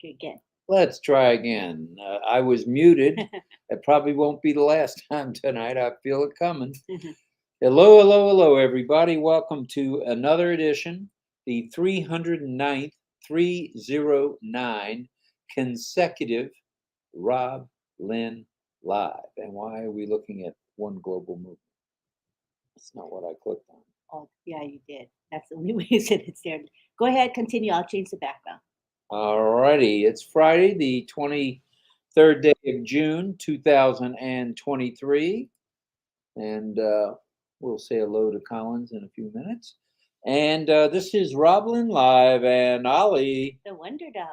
again. Let's try again. I was muted. It probably won't be the last time tonight. I feel it coming. Hello, hello, hello, everybody. Welcome to another edition, the 309th, 309 consecutive RobLynn Live. And why are we looking at one global movement? That's not what I clicked on. Oh, yeah, you did. That's the only reason it's there. Go ahead, continue. I'll change the background. Alrighty, it's Friday, the 23rd day of June, 2023, and we'll say hello to Collins in a few minutes. And this is RobLynn Live and Ollie. The Wonder Dog.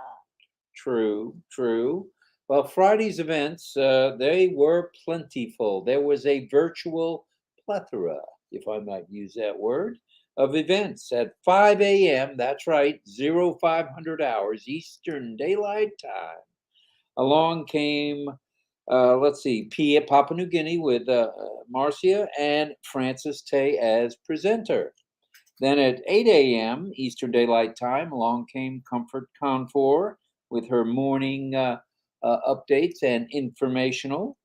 True, true. Well, Friday's events, they were plentiful. There was a virtual plethora, if I might use that word, of events at 5 a.m. That's right, 0500 hours Eastern Daylight Time. Along came, let's see, Papua New Guinea with Marcia and Francis Tay as presenter. Then at 8 a.m. Eastern Daylight Time, along came Comfort Confor with her morning updates and informational.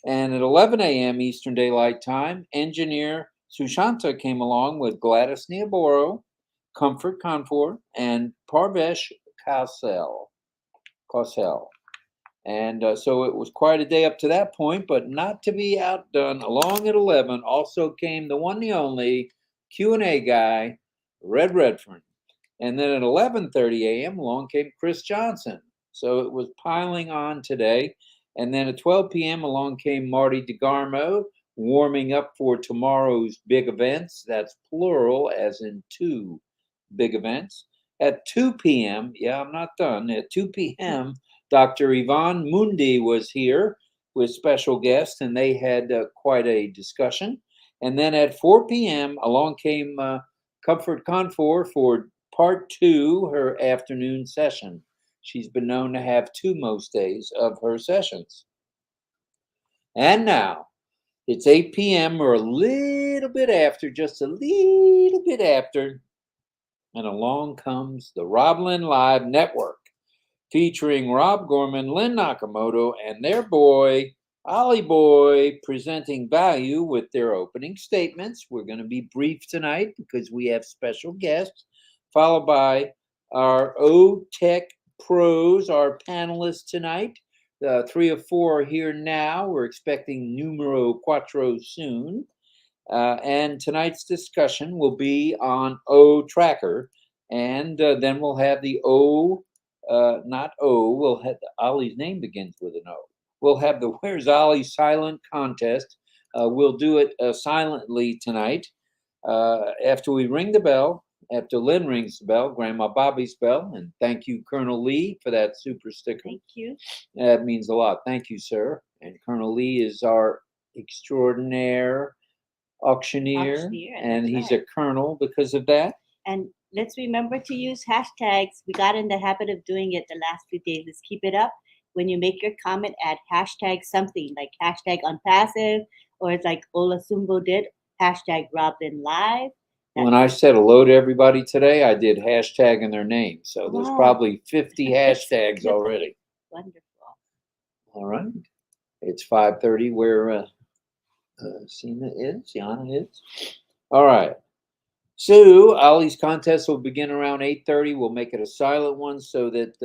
And at 11 a.m. Eastern Daylight Time, engineer Sushanta came along with Gladys Niaboro, Comfort Confor, and Parvesh Kausel. And so it was quite a day up to that point, but not to be outdone. Along at 11 also came the one, the only Q&A guy, Red Redfern. And then at 11:30 a.m. along came Chris Johnson. So it was piling on today. And then at 12 p.m. along came Marty DeGarmo, warming up for tomorrow's big events. That's plural, as in two big events. At 2 p.m., yeah, I'm not done. At 2 p.m., Dr. Yvonne Mundi was here with special guests, and they had quite a discussion. And then at 4 p.m., along came Comfort Confor for part two, her afternoon session. She's been known to have two most days of her sessions. And now it's 8 p.m. or a little bit after, just a little bit after, and along comes the RobLynn Live Network, featuring Rob Gorman, Lynn Nakamoto, and their boy, Ollie Boy, presenting value with their opening statements. We're going to be brief tonight because we have special guests, followed by our OTech pros, our panelists tonight. 3 or 4 are here now. We're expecting numero cuatro soon. And tonight's discussion will be on Otracker. And then we'll have the we'll have Ollie's name begins with an O. We'll have the Where's Ollie silent contest. We'll do it silently tonight. After we ring the bell, after Lynn rings the bell, Grandma Bobby's bell, and thank you, Colonel Lee, for that super sticker. Thank you. That means a lot. Thank you, sir. And Colonel Lee is our extraordinaire auctioneer and he's right. A colonel because of that. And let's remember to use hashtags. We got in the habit of doing it the last few days. Let's keep it up. When you make your comment, add hashtag something like hashtag unpassive, or it's like Ola Sumbo did, hashtag RobLynn Live. When I said hello to everybody today, I did hashtag in their name. So there's probably 50 hashtags already. Wonderful. All right. It's 5:30 where Yana is. All right. So Ollie's contest will begin around 8:30. We'll make it a silent one so that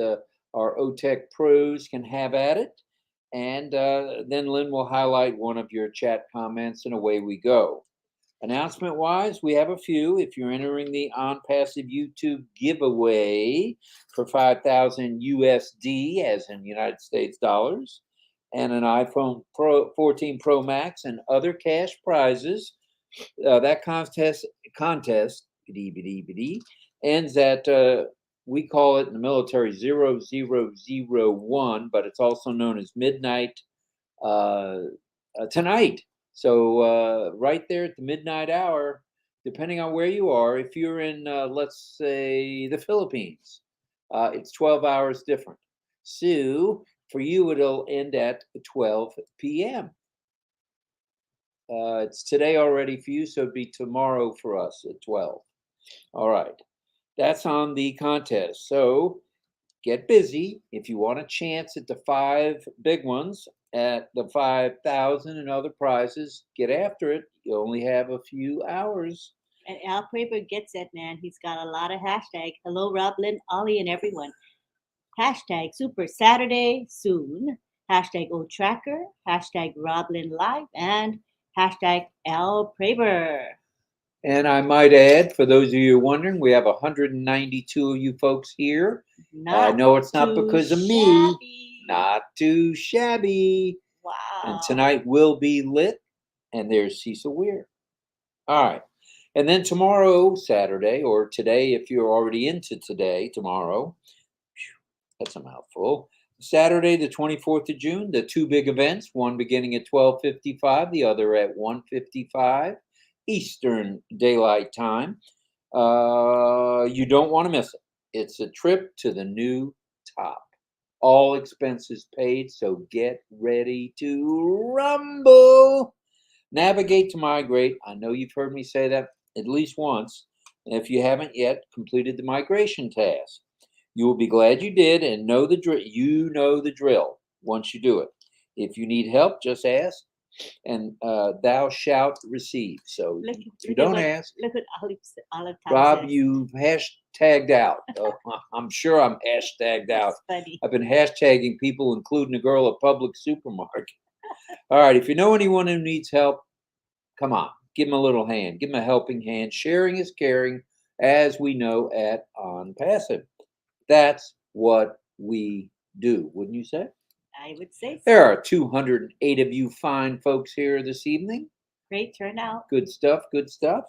our OTech pros can have at it. And then Lynn will highlight one of your chat comments and away we go. Announcement-wise, we have a few. If you're entering the ONPASSIVE YouTube giveaway for 5,000 USD, as in United States dollars, and an iPhone 14 Pro Max and other cash prizes, that contest ends at, we call it in the military 0001, but it's also known as midnight tonight. So right there at the midnight hour, depending on where you are, if you're in, let's say, the Philippines, it's 12 hours different. So for you, it'll end at 12 p.m. It's today already for you, so it'd be tomorrow for us at 12. All right. That's on the contest. So get busy. If you want a chance at the 5 big ones, at the 5,000 and other prizes, get after it. You only have a few hours. And Al Praber gets it, man. He's got a lot of hashtag. Hello, RobLynn, Ollie, and everyone. Hashtag Super Saturday soon. Hashtag Otracker. Hashtag RobLynn Live. And hashtag Al Praber. And I might add, for those of you wondering, we have 192 of you folks here. I know it's not because of me. Not too shabby. Wow. And tonight will be lit. And there's Cecil Weir. All right. And then tomorrow, Saturday, or today, if you're already into today, tomorrow, that's a mouthful. Saturday, the 24th of June, the 2 big events, one beginning at 12:55, the other at 1:55 Eastern Daylight Time. You don't want to miss it. It's a trip to the new top. All expenses paid, so get ready to rumble. Navigate to migrate. I know you've heard me say that at least once. And if you haven't yet completed the migration task, you will be glad you did and know the drill. You know the drill once you do it. If you need help, just ask, and thou shalt receive. So if you don't ask, look at Olive Rob, says. you've hashtagged out. I'm sure I'm hashtagged out. Funny. I've been hashtagging people, including a girl at Public Supermarket. All right, if you know anyone who needs help, come on, give them a little hand. Give them a helping hand. Sharing is caring, as we know at ONPASSIVE. That's what we do, wouldn't you say? I would say so. There are 208 of you fine folks here this evening. Great turnout. Good stuff, good stuff.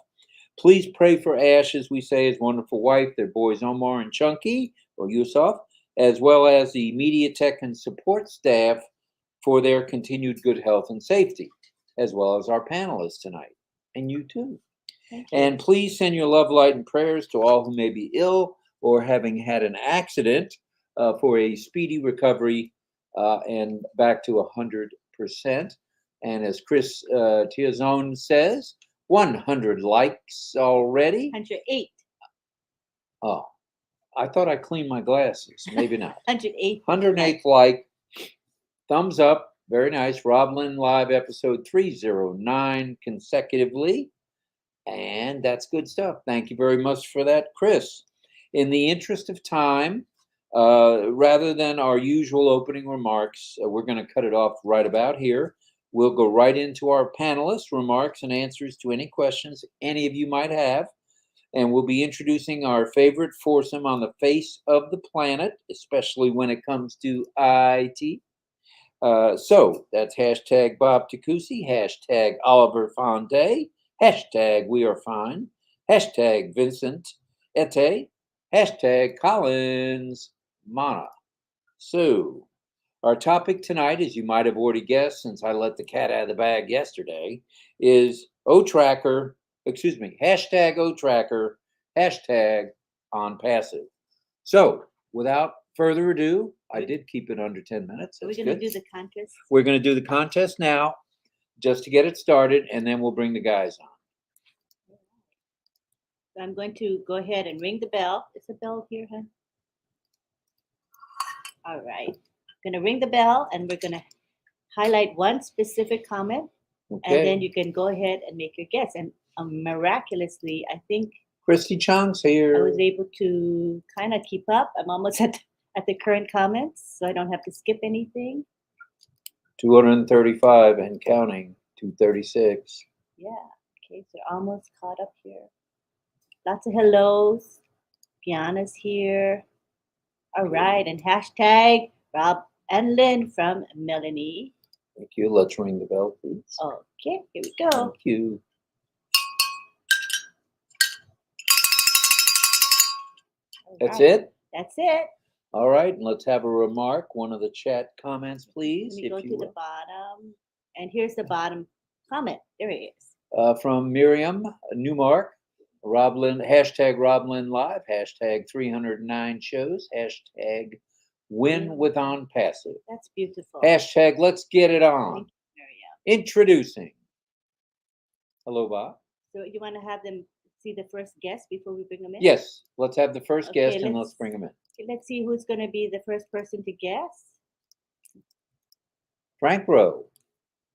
Please pray for Ash, as we say, his wonderful wife, their boys Omar and Chunky, or Yusuf, as well as the media tech and support staff for their continued good health and safety, as well as our panelists tonight, and you too. Thank you. And please send your love, light, and prayers to all who may be ill or having had an accident for a speedy recovery and back to 100%. And as Chris Tiazone says, 100 likes already. 108. Oh, I thought I cleaned my glasses. Maybe not. 108. 108th like. Thumbs up. Very nice. RobLynn Live episode 309 consecutively. And that's good stuff. Thank you very much for that, Chris. In the interest of time, rather than our usual opening remarks, we're going to cut it off right about here. We'll go right into our panelists' remarks and answers to any questions any of you might have. And we'll be introducing our favorite foursome on the face of the planet, especially when it comes to IT. So that's hashtag Bob Takusi, hashtag Oliver Fonteh, hashtag We Are Fine, hashtag Vincent Ete, hashtag Collins Manna. So our topic tonight, as you might have already guessed since I let the cat out of the bag yesterday, is Otracker, hashtag Otracker, hashtag ONPASSIVE. So without further ado, I did keep it under 10 minutes. Are we going to do the contest? We're going to do the contest now, just to get it started, and then we'll bring the guys on. So I'm going to go ahead and ring the bell. Is the bell here, huh? All right. I'm going to ring the bell, and we're going to highlight one specific comment, and then you can go ahead and make your guess. And miraculously, I think Christy Chong's here. I was able to kind of keep up. I'm almost at the current comments, so I don't have to skip anything. 235 and counting. 236. Yeah. Okay, so almost caught up here. Lots of hellos. Piana's here. All right, and hashtag Rob and Lynn from Melanie. Thank you. Let's ring the bell, please. Okay, here we go. Thank you. That's it? That's it. All right, and let's have a remark. One of the chat comments, please. Let me go to the bottom. And here's the bottom comment. There it is. From Miriam Newmark. RobLynn, hashtag RobLynn Live, hashtag 309 shows, hashtag Win with ONPASSIVE. That's beautiful. Hashtag Let's Get It On. Thank you, Miriam. Introducing. Hello, Bob. So you want to have them see the first guest before we bring them in? Yes, let's have the first guest and let's bring them in. Okay, let's see who's going to be the first person to guess. Frank Rowe,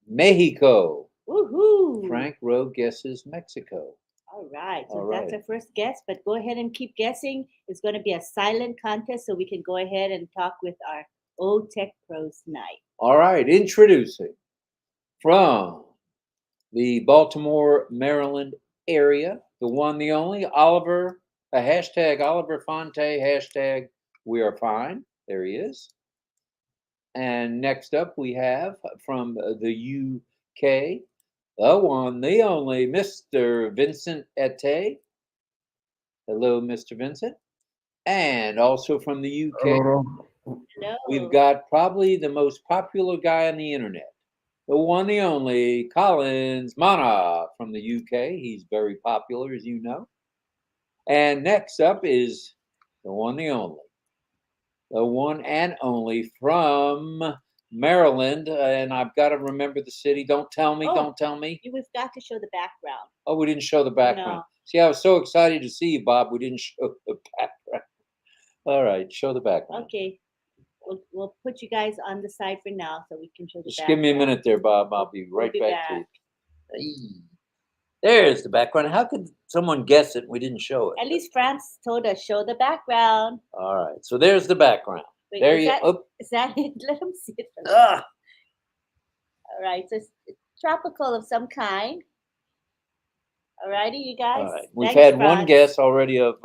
Mexico. Woohoo! Frank Rowe guesses Mexico. All right, so All that's right. our first guess, but go ahead and keep guessing. It's going to be a silent contest, so we can go ahead and talk with our OTech pros tonight. All right, introducing from the Baltimore, Maryland area, the one, the only, Oliver, a hashtag Oliver Fonteh, hashtag we are fine. There he is. And next up we have from the UK, the one, the only, Mr. Vincent Ete. Hello, Mr. Vincent. And also from the UK, Hello. we've got probably the most popular guy on the internet, the one, the only, Collins Manna from the UK. He's very popular, as you know. And next up is the one, the one and only from Maryland. And I've got to remember the city. Don't tell me. Don't tell me. We've got to show the background. Oh, we didn't show the background. No. See, I was so excited to see you, Bob. We didn't show the background. All right, show the background. Okay. We'll put you guys on the side for now so we can show the Just background. give me a minute there, Bob. I'll be right We'll be back to you. Hey. There's the background. How could someone guess it? We didn't show it. At least France told us show the background. All right, so there's the background. Wait, there is you. that, is that it? Let them see it. Ah. All right, so it's tropical of some kind. All righty, you guys. All right. We've Thanks, had France. one guess already of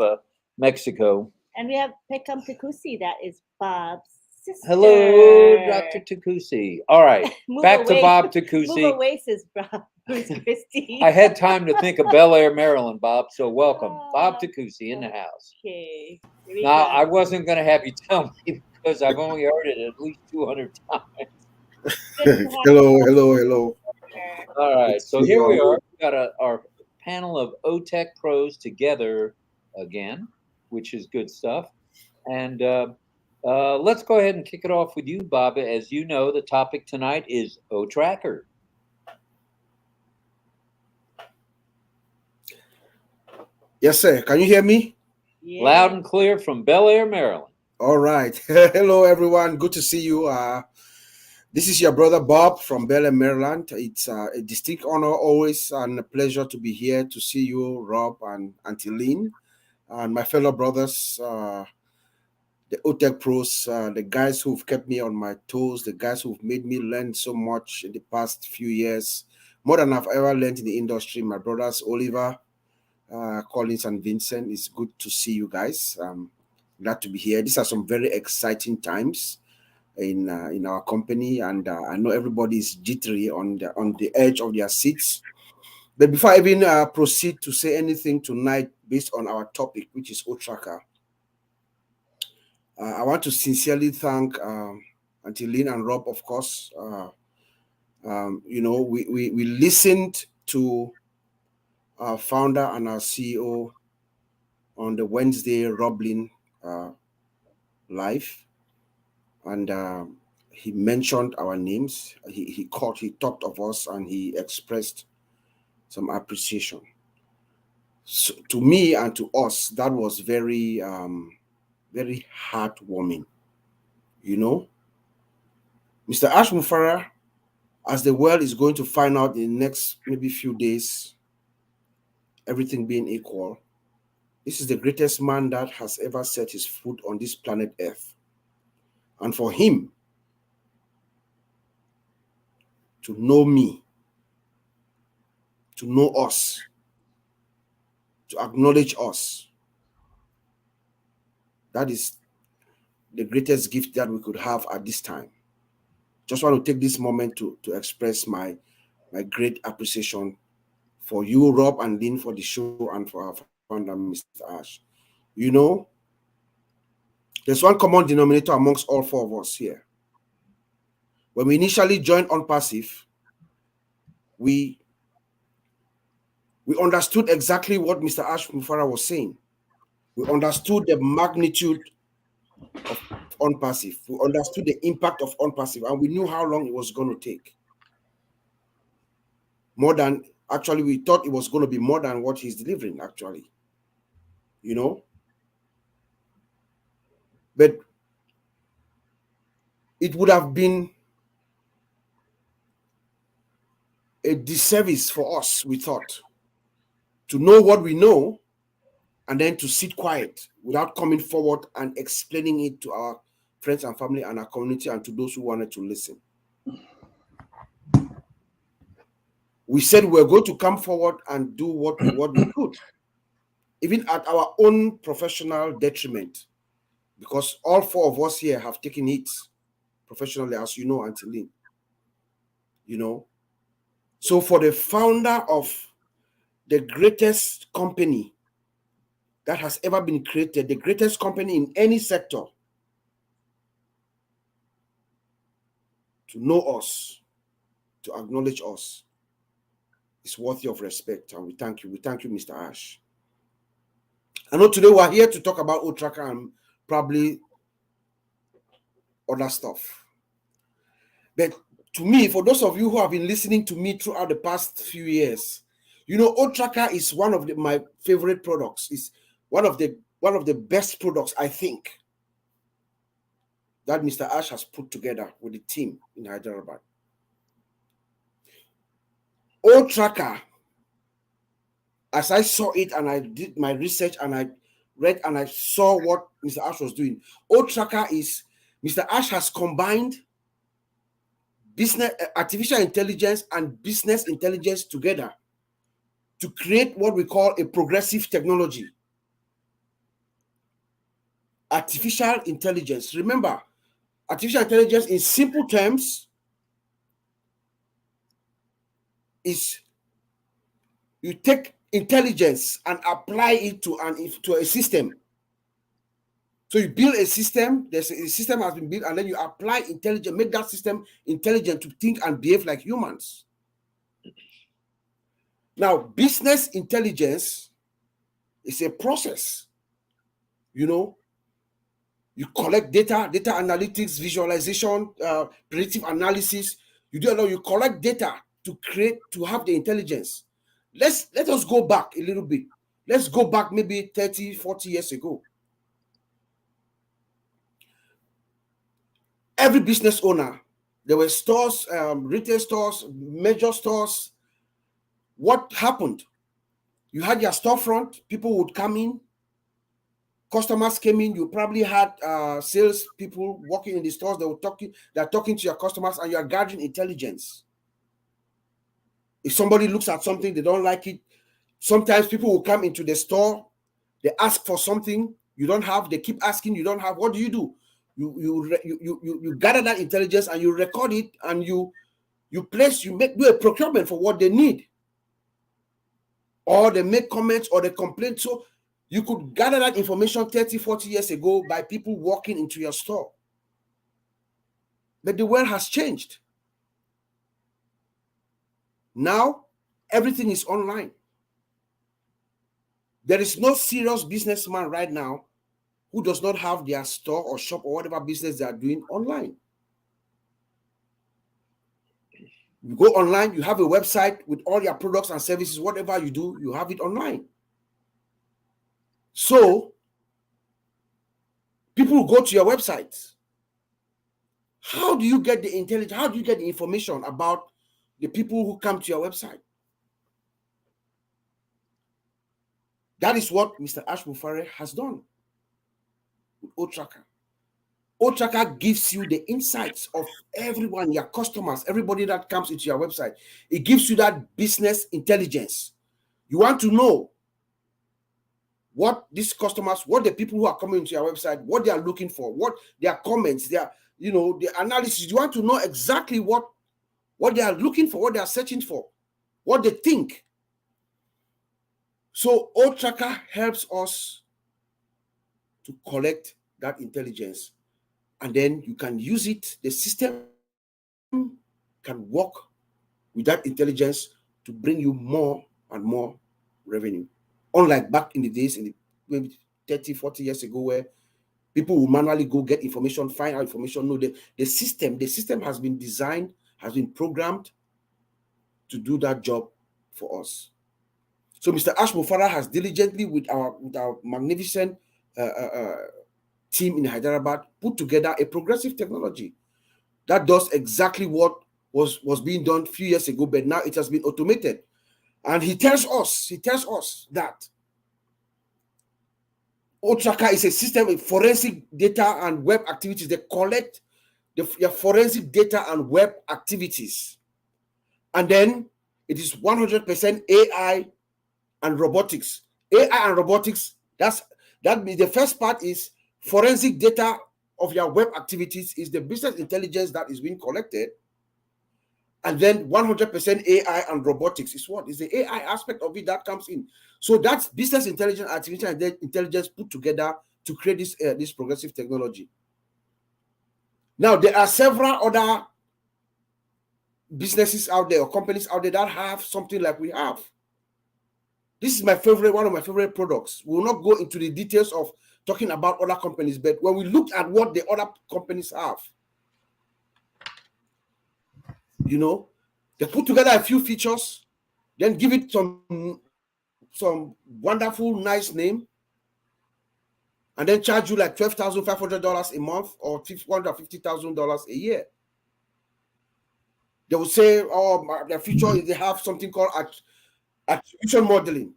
Mexico. And we have Pekam Takusi, that is Bob's sister. Hello, Dr. Takusi. All right, back to Bob Takusi. Move away, says Bruce Christie. I had time to think of Bel Air, Maryland, Bob. So welcome, Bob Takusi in the house. Okay. Now, I wasn't going to have you tell me because I've only heard it at least 200 times. Hello. All right, so here we are. We've got our panel of OTech pros together again, which is good stuff. And let's go ahead and kick it off with you, Bob. As you know, the topic tonight is Otracker. Yes, sir. Can you hear me? Yeah. Loud and clear from Bel Air, Maryland. All right. Hello, everyone. Good to see you. This is your brother Bob from Bel Air, Maryland. It's a distinct honor always and a pleasure to be here to see you, Rob and Auntie Lynn, and my fellow brothers, the OTech pros, the guys who've kept me on my toes, the guys who've made me learn so much in the past few years, more than I've ever learned in the industry. My brothers, Oliver, Collins and Vincent. It's good to see you guys. Glad to be here. These are some very exciting times in our company, and I know everybody is jittery on the edge of their seats. But before I even proceed to say anything tonight based on our topic, which is Otracker, I want to sincerely thank Auntie Lynn and Rob, of course. We listened to our founder and our CEO on the Wednesday RobLynn Live, and he mentioned our names. He talked of us, and he expressed some appreciation. So to me and to us, that was very, very heartwarming. You know, Mr. Ash Mufara, as the world is going to find out in the next maybe few days, everything being equal, this is the greatest man that has ever set his foot on this planet Earth. And for him to know me, to know us, to acknowledge us, that is the greatest gift that we could have at this time. Just want to take this moment to express my great appreciation for you, Rob and Lynn, for the show, and for our founder, Mr. Ash. You know, there's one common denominator amongst all four of us here. When we initially joined ONPASSIVE, we understood exactly what Mr. Ash Mufara was saying. We understood the magnitude of ONPASSIVE. We understood the impact of ONPASSIVE, and we knew how long it was going to take. More than, actually, we thought it was going to be more than what he's delivering, actually. You know? But it would have been a disservice for us, we thought, to know what we know and then to sit quiet without coming forward and explaining it to our friends and family and our community and to those who wanted to listen. We said we're going to come forward and do what we could, even at our own professional detriment, because all four of us here have taken hits professionally, as you know, Auntie Lynn. You know, so for the founder of the greatest company that has ever been created, the greatest company in any sector, to know us, to acknowledge us, is worthy of respect, and we thank you. We thank you, Mr. Ash. I know today we're here to talk about Otracker and probably other stuff. But to me, for those of you who have been listening to me throughout the past few years, you know, Otracker is one of my favorite products. It's one of the best products, I think, that Mr. Ash has put together with the team in Hyderabad. Otracker, as I saw it and I did my research and I read and I saw what Mr. Ash was doing, Otracker is, Mr. Ash has combined business, artificial intelligence and business intelligence together to create what we call a progressive technology. Artificial intelligence. Remember, artificial intelligence in simple terms is you take intelligence and apply it to a system. So you build a system, a system has been built, and then you apply intelligence, make that system intelligent to think and behave like humans. Now, business intelligence is a process. You know, you collect data analytics, visualization, predictive analysis. You collect data to have the intelligence. Let us go back a little bit. Let's go back maybe 30, 40 years ago. Every business owner, there were stores, retail stores, major stores. What happened? You had your storefront, people would come in, customers came in, you probably had sales people working in the stores, they're talking to your customers, and you're gathering intelligence. If somebody looks at something, they don't like it, sometimes people will come into the store, they ask for something you don't have, they keep asking, you don't have. What do? You gather that intelligence and you record it, and you do a procurement for what they need, or they make comments or they complain. So you could gather that information 30, 40 years ago by people walking into your store. But the world has changed. Now, everything is online. There is no serious businessman right now who does not have their store or shop or whatever business they are doing online. You go online, you have a website with all your products and services, whatever you do, you have it online. So, people go to your website. How do you get the intelligence? How do you get the information about the people who come to your website? That is what Mr. Ash Mufare has done with Otracker. Otracker gives you the insights of everyone, your customers, everybody that comes into your website. It gives you that business intelligence. You want to know what these customers, what the people who are coming into your website, what they are looking for, what their comments, the analysis. You want to know exactly what they are looking for, what they are searching for, what they think. So Otracker helps us to collect that intelligence, and then you can use it. The system can work with that intelligence to bring you more and more revenue. Unlike back in the days, maybe 30, 40 years ago, where people will manually go get information, find out information. No, the system has been designed, has been programmed to do that job for us. So Mr. Ash Mufara has diligently, with our magnificent team in Hyderabad put together a progressive technology that does exactly what was being done a few years ago, but now it has been automated. And he tells us that Otracker is a system of forensic data and web activities. They collect your forensic data and web activities. And then it is 100% AI and robotics. AI and robotics, the first part is forensic data of your web activities is the business intelligence that is being collected. And then 100% AI and robotics is what? Is the AI aspect of it that comes in. So that's business intelligence, artificial intelligence put together to create this progressive technology. Now, there are several other businesses out there or companies out there that have something like we have. This is one of my favorite products. We will not go into the details of talking about other companies, but when we look at what the other companies have, they put together a few features, then give it some wonderful, nice name, and then charge you like $12,500 a month or $150,000 a year. They will say, oh, their feature is they have something called attribution modeling.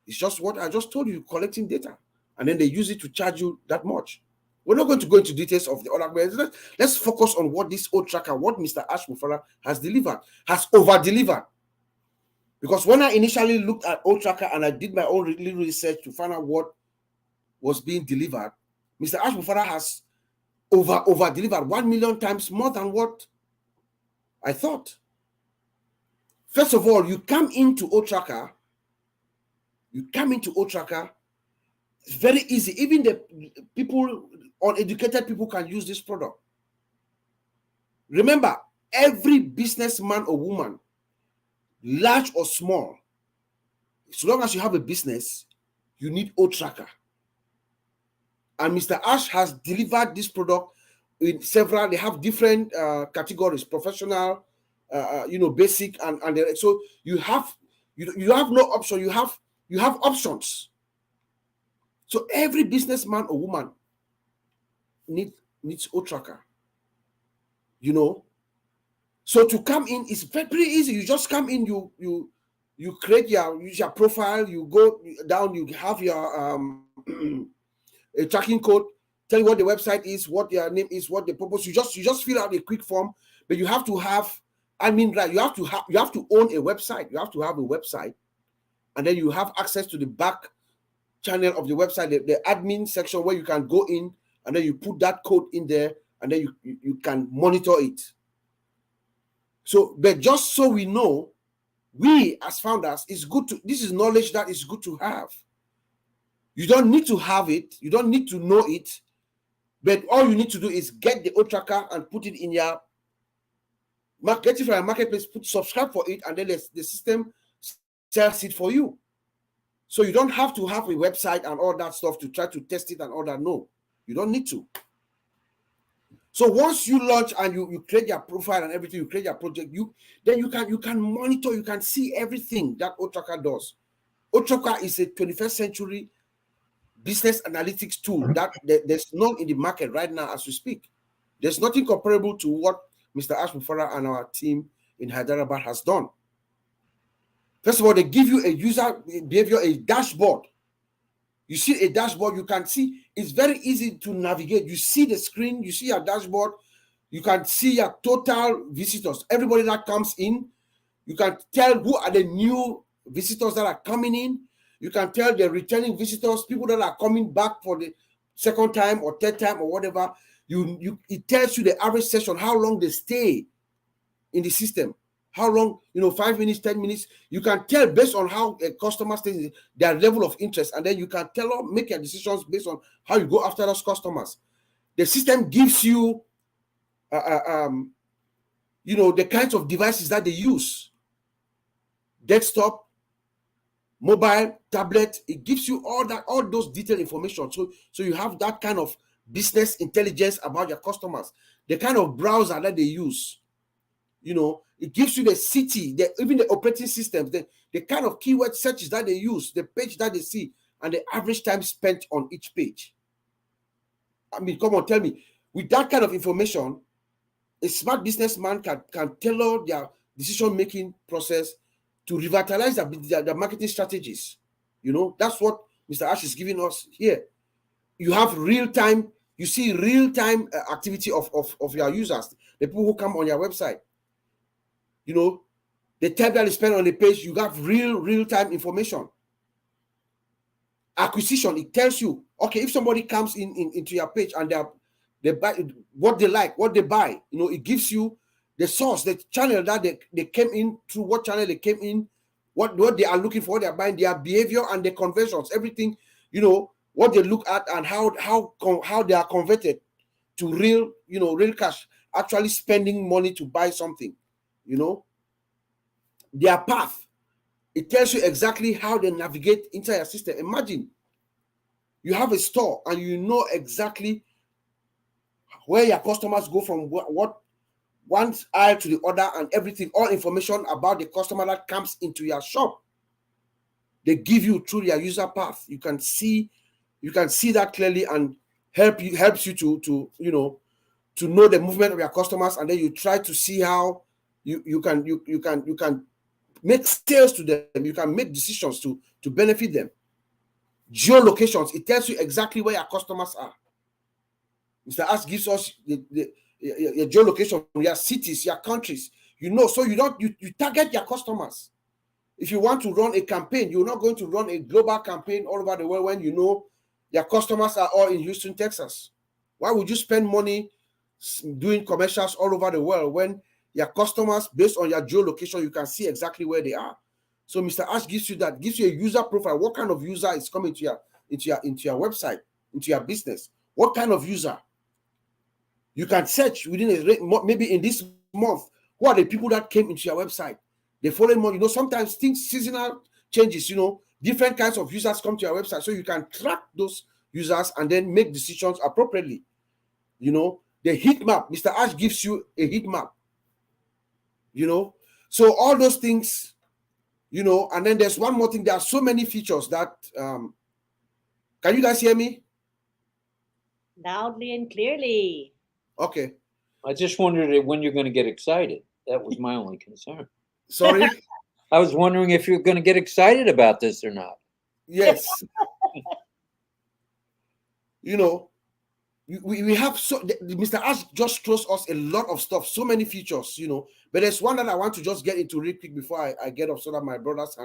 It's just what I just told you, collecting data, and then they use it to charge you that much. We're not going to go into details of the other ways. Let's focus on what this Otracker, what Mr. Ash Mufara has delivered, has over-delivered. Because when I initially looked at Otracker and I did my own little research to find out what was being delivered, Mr. Ash Mufara has over-delivered 1 million times more than what I thought. First of all, you come into Otracker, it's very easy. Even the people, uneducated people can use this product. Remember, every businessman or woman, large or small, so long as you have a business, you need Otracker. And Mr. Ash has delivered this product in several, they have different categories, professional, basic, and so you have no option, you have options. So every businessman or woman needs Otracker. So to come in is pretty easy. You just come in, you create your profile, you go down, you have your a tracking code, tell you what the website is, what your name is, what the purpose. You just fill out a quick form, but you have to have admin right. You have to own a website. You have to have a website, and then you have access to the back channel of the website, the admin section where you can go in and then you put that code in there and then you can monitor it. So, but just so we know, we as founders, this is knowledge that is good to have. You don't need to have it, you don't need to know it, but all you need to do is get the Otracker and put it in your get it from your marketplace, subscribe for it, and then the system sells it for you. So you don't have to have a website and all that stuff to try to test it and all that. No, you don't need to. So once you launch and you create your profile and everything, you create your project, then you can monitor, you can see everything that Otracker does. Otracker is a 21st century business analytics tool that there's none in the market right now as we speak. There's nothing comparable to what Mr. Ash Mufara and our team in Hyderabad has done. First of all, they give you a user behavior, a dashboard. You see a dashboard, you can see, it's very easy to navigate. You see the screen, you see your dashboard, you can see your total visitors. Everybody that comes in, you can tell who are the new visitors that are coming in. You can tell the returning visitors, people that are coming back for the second time or third time or whatever. It tells you the average session, how long they stay in the system. How long, 5 minutes, 10 minutes. You can tell based on how a customer stays, their level of interest, and then you can make your decisions based on how you go after those customers. The system gives you, the kinds of devices that they use. Desktop, mobile, tablet. It gives you all those detailed information. So you have that kind of business intelligence about your customers. The kind of browser that they use. It gives you the city, even the operating systems, the kind of keyword searches that they use, the page that they see, and the average time spent on each page. I mean, come on, tell me. With that kind of information, a smart businessman can tailor their decision-making process to revitalize their marketing strategies. You know, that's what Mr. Ash is giving us here. You have real-time, you see real-time activity of your users, the people who come on your website. You know, the time that they spend on the page, you have real-time information. Acquisition, it tells you, okay, if somebody comes into your page and they buy what they like, what they buy, you know, it gives you the source, the channel that they came in, through what channel they came in, what they are looking for, what they are buying, their behavior and the conversions, everything, you know, what they look at and how they are converted to real, you know, real cash, actually spending money to buy something, you know, their path. It tells you exactly how they navigate into your system. Imagine you have a store and you know exactly where your customers go from what one aisle to the other and everything, all information about the customer that comes into your shop. They give you through your user path. You can see that clearly and helps you to you know, to know the movement of your customers, and then you try to see how you can make sales to them. You can make decisions to benefit them. Geolocations, it tells you exactly where your customers are. Mr. Ash gives us your geolocation, your cities, your countries. You know, so you target your customers. If you want to run a campaign, you're not going to run a global campaign all over the world when you know your customers are all in Houston, Texas. Why would you spend money doing commercials all over the world when your customers, based on your geolocation, you can see exactly where they are? So Mr. Ash gives you that, gives you a user profile. What kind of user is coming to into your website, into your business? What kind of user? You can search within maybe in this month, who are the people that came into your website? The following month, you know, sometimes things, seasonal changes, you know, different kinds of users come to your website. So you can track those users and then make decisions appropriately. You know, the heat map, Mr. Ash gives you a heat map. You know, so all those things, you know, and then there's one more thing. There are so many features that, can you guys hear me? Loudly and clearly. Okay. I just wondered when you're going to get excited. That was my only concern. Sorry? I was wondering if you're going to get excited about this or not. Yes. You know, we have Mr. Ash just throws us a lot of stuff, so many features, you know, but there's one that I want to just get into real quick before I get off so that my brothers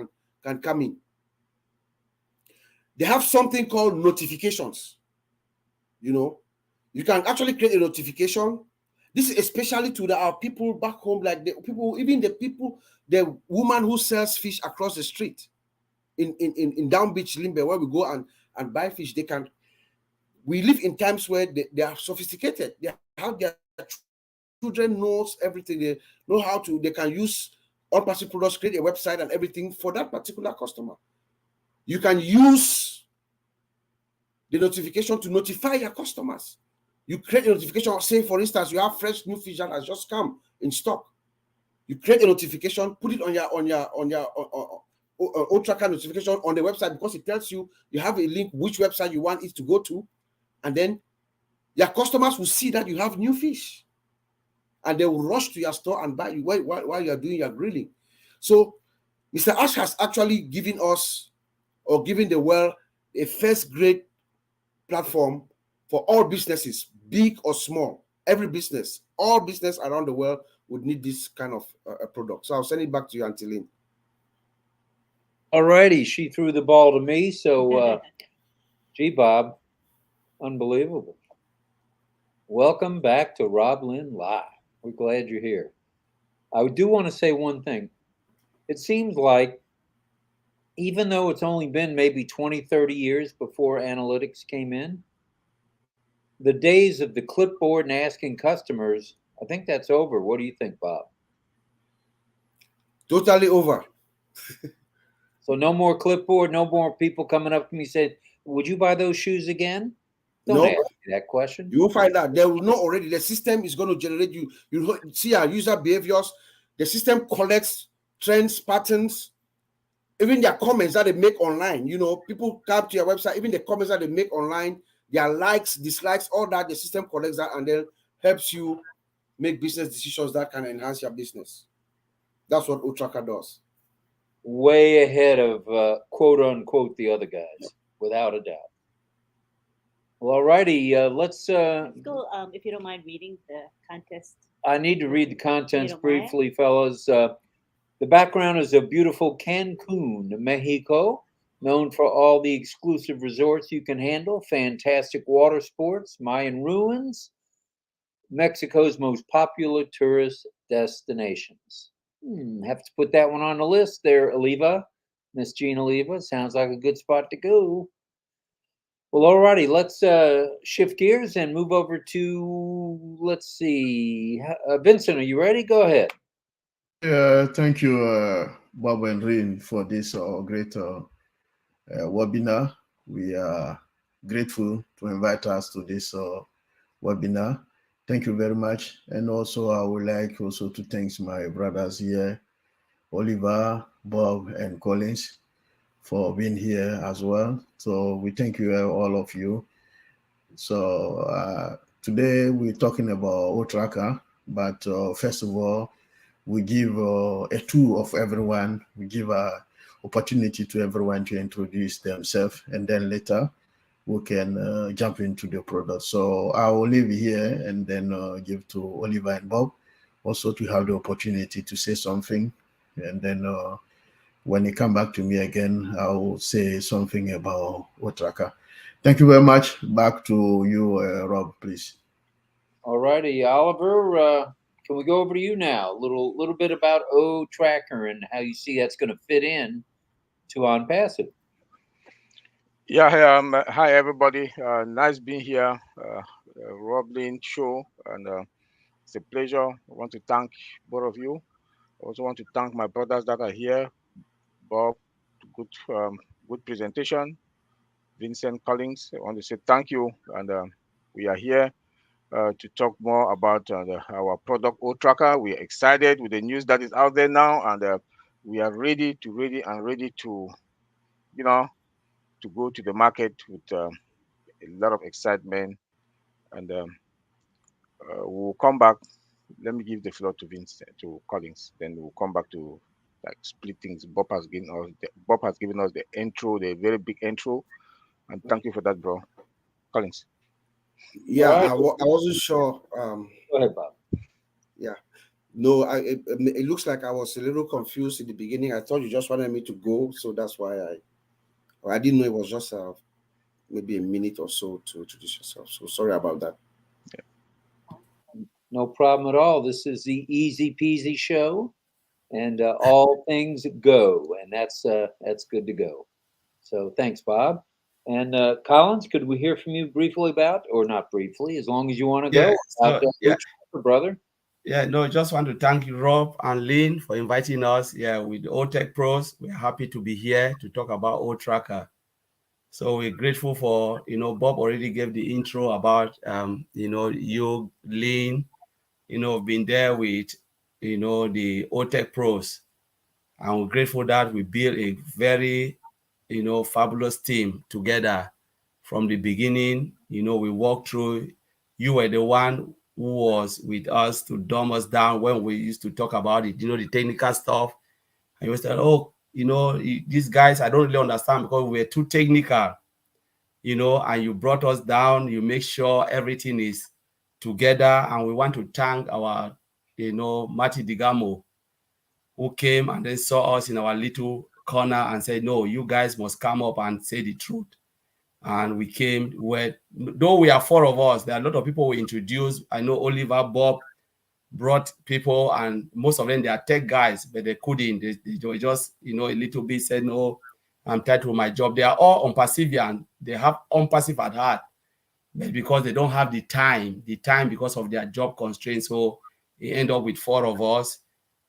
can come in. They have something called notifications. You know, you can actually create a notification. This is especially to our people back home, like the people, even the woman who sells fish across the street in Down Beach, Limbe, where we go and buy fish. We live in times where they are sophisticated. They have their children knows everything. They know how to, they can use ONPASSIVE'S products, create a website and everything for that particular customer. You can use the notification to notify your customers. You create a notification, say for instance, you have fresh new fish that has just come in stock. You create a notification, put it on your Otracker notification on the website, because it tells you have a link which website you want it to go to, and then your customers will see that you have new fish, and they will rush to your store and buy you while you are doing your grilling. So Mr. Ash has actually given us, or given the world, a first-grade platform for all businesses, big or small. Every business, all business around the world would need this kind of product. So I'll send it back to you, Auntie Lynn. All righty, she threw the ball to me. So, gee, Bob, unbelievable. Welcome back to RobLynn Live. We're glad you're here. I do want to say one thing. It seems like, even though it's only been maybe 20, 30 years before analytics came in, the days of the clipboard and asking customers, I think that's over. What do you think, Bob? Totally over. So no more clipboard, no more people coming up to me saying, would you buy those shoes again? Don't ask me that question. You will find out. They will know already. The system is going to generate you. You see our user behaviors. The system collects trends, patterns, even their comments that they make online. You know, people come to your website, even the comments that they make online, their likes, dislikes, all that. The system collects that and then helps you make business decisions that can enhance your business. That's what Otracker does. Way ahead of quote unquote the other guys, without a doubt. Well, alrighty, let's go. If you don't mind reading the contest. I need to read the contents briefly, fellas. The background is a beautiful Cancun, Mexico, known for all the exclusive resorts you can handle, fantastic water sports, Mayan ruins, Mexico's most popular tourist destinations. Have to put that one on the list there, Oliva. Miss Jean Oliva. Sounds like a good spot to go. Well, alrighty, let's shift gears and move over to, let's see, Vincent, are you ready? Go ahead. Thank you, Bob and Rin, for this great webinar. We are grateful to invite us to this webinar. Thank you very much. And also, I would like also to thank my brothers here, Oliver, Bob, and Collins, for being here as well. So we thank you, all of you. So today we're talking about Otracker, but first of all, we give a tour of everyone. We give an opportunity to everyone to introduce themselves, and then later we can jump into the product. So I will leave here and then give to Oliver and Bob also to have the opportunity to say something. And then when they come back to me again, I will say something about Otracker. Thank you very much. Back to you, Rob, please. All righty, Oliver, can we go over to you now? A little bit about Otracker and how you see that's going to fit in to ONPASSIVE. Yeah, hi everybody. Nice being here, RobLynn show, and it's a pleasure. I want to thank both of you. I also want to thank my brothers that are here. Bob, good presentation. Vincent Collins, I want to say thank you, and we are here to talk more about our product Otracker. We are excited with the news that is out there now, and we are ready to, you know, to go to the market with a lot of excitement, and we'll come back. Let me give the floor to Collins, then we'll come back to like split things. Bob has given us the intro, the very big intro, and thank you for that, bro. Collins. Yeah, right. I wasn't sure. Go ahead, Bob. Yeah, no, it looks like I was a little confused in the beginning. I thought you just wanted me to go, so that's why I didn't know it was just maybe a minute or so to introduce yourself. So sorry about that. Yeah. No problem at all. This is the easy peasy show, and all things go, and that's good to go. So thanks, Bob. And Collins, could we hear from you briefly about, or not briefly, as long as you want to go, brother? Yeah, no, just want to thank you, Rob and Lynn, for inviting us. Yeah, with OTech Pros, we're happy to be here to talk about Otracker. So we're grateful for, Bob already gave the intro about, you, Lynn, been there with, the OTech Pros. And we're grateful that we built a very, fabulous team together from the beginning. We walked through. You were the one who was with us to dumb us down when we used to talk about it, the technical stuff. And you said, oh, these guys, I don't really understand because we're too technical, and you brought us down. You make sure everything is together. And we want to thank our, Marty Digamo, who came and then saw us in our little corner and said, no, you guys must come up and say the truth. And we came though we are 4 of us, there are a lot of people we introduced. I know Oliver, Bob brought people, and most of them, they are tech guys, but they couldn't. They were just, a little bit said, no, I'm tired with my job. They are all ONPASSIVEan. They have ONPASSIVE at heart, but because they don't have the time because of their job constraints. So we end up with 4 of us.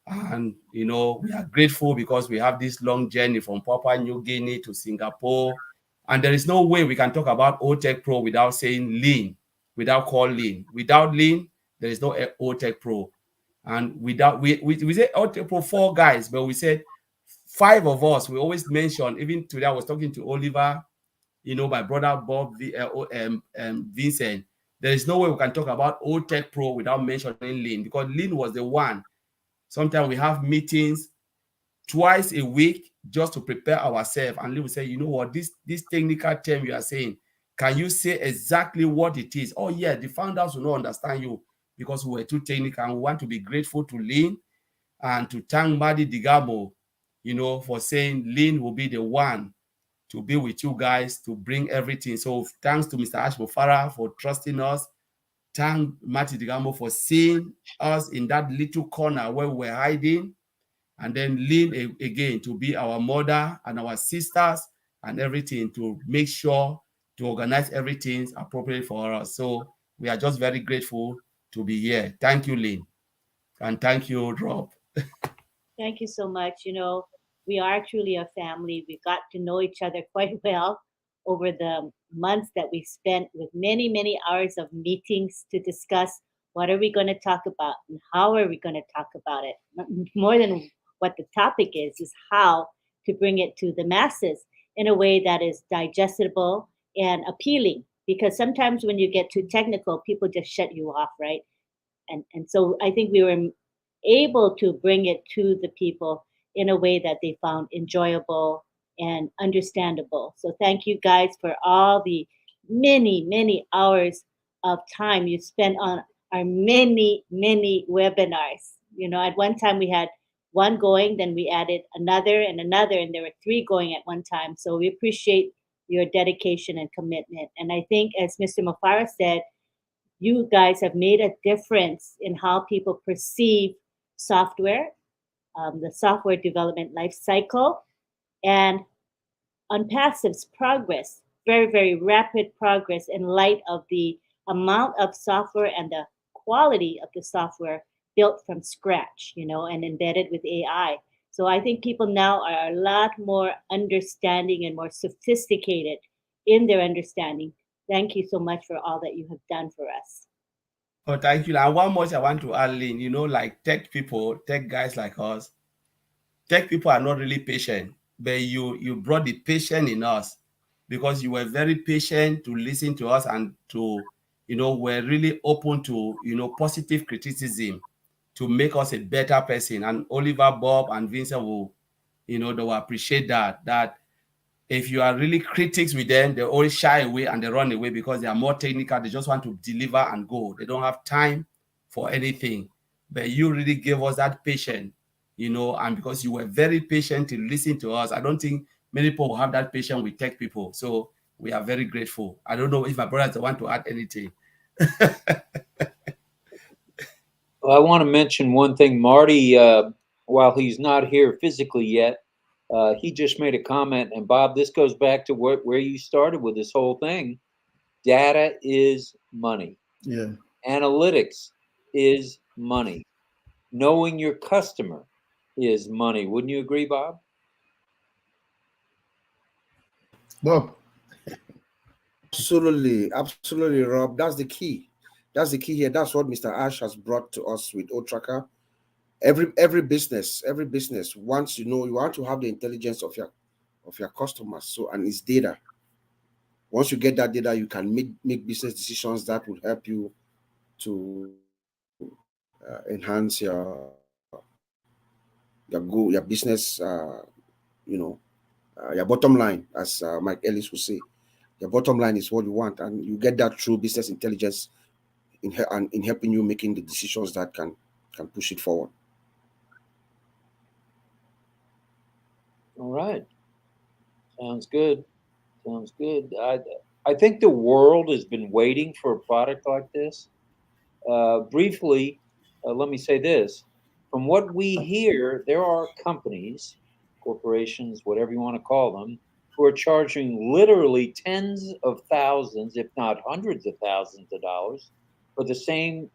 And, we are grateful because we have this long journey from Papua New Guinea to Singapore. And there is no way we can talk about OTech Pro without saying Lean, without calling Lean. Without Lean, there is no OTech Pro. And without, we say OTech Pro 4 guys, but we said 5 of us. We always mention, even today I was talking to Oliver, my brother Bob, Vincent, there is no way we can talk about OTech Pro without mentioning Lynn, because Lynn was the one. Sometimes we have meetings twice a week just to prepare ourselves, and Lynn will say, you know what, this technical term you are saying, can you say exactly what it is? Oh yeah, the founders will not understand you because we were too technical, and we want to be grateful to Lynn and to thank Madi Digamo, for saying Lynn will be the one to be with you guys to bring everything. So thanks to Mr. Ash Bofara for trusting us. Thank Mati Digamo for seeing us in that little corner where we were hiding. And then Lynn again to be our mother and our sisters and everything, to make sure to organize everything appropriate for us. So we are just very grateful to be here. Thank you, Lynn. And thank you, Rob. Thank you so much. We are truly a family. We got to know each other quite well over the months that we spent with many, many hours of meetings to discuss what are we going to talk about and how are we going to talk about it. More than what the topic is how to bring it to the masses in a way that is digestible and appealing. Because sometimes when you get too technical, people just shut you off, right? And so I think we were able to bring it to the people in a way that they found enjoyable and understandable. So thank you guys for all the many, many hours of time you spent on our many, many webinars. At one time we had one going, then we added another and another, and there were 3 going at one time. So we appreciate your dedication and commitment. And I think, as Mr. Mufara said, you guys have made a difference in how people perceive software, the software development life cycle, and ONPASSIVE'S progress, very, very rapid progress in light of the amount of software and the quality of the software built from scratch, and embedded with AI. So I think people now are a lot more understanding and more sophisticated in their understanding. Thank you so much for all that you have done for us. Oh, thank you. And one more I want to add, Lynn, like tech people, tech guys like us, tech people are not really patient, but you brought the patience in us, because you were very patient to listen to us and to, were really open to, positive criticism to make us a better person. And Oliver, Bob, and Vincent will, they will appreciate that if you are really critics with them, they always shy away and they run away because they are more technical. They just want to deliver and go. They don't have time for anything. But you really gave us that patience, and because you were very patient to listen to us, I don't think many people will have that patience with tech people. So we are very grateful. I don't know if my brothers want to add anything. Well, I want to mention one thing. Marty, while he's not here physically yet, he just made a comment. And Bob, this goes back to where you started with this whole thing. Data is money. Yeah. Analytics is money. Knowing your customer is money. Wouldn't you agree, Bob? Bob. Absolutely, absolutely, Rob. That's the key. That's the key here. That's what Mr. Ash has brought to us with Otracker. Every business wants you want to have the intelligence of your customers. So, and it's data. Once you get that data, you can make business decisions that will help you to enhance your goal, your business, your bottom line, as Mike Ellis would say. Your bottom line is what you want, and you get that through business intelligence in helping you making the decisions that can push it forward. All right. Sounds good. Sounds good. I think the world has been waiting for a product like this. Briefly, let me say this. From what we hear, there are companies, corporations, whatever you want to call them, who are charging literally tens of thousands, if not hundreds of thousands of dollars for the same,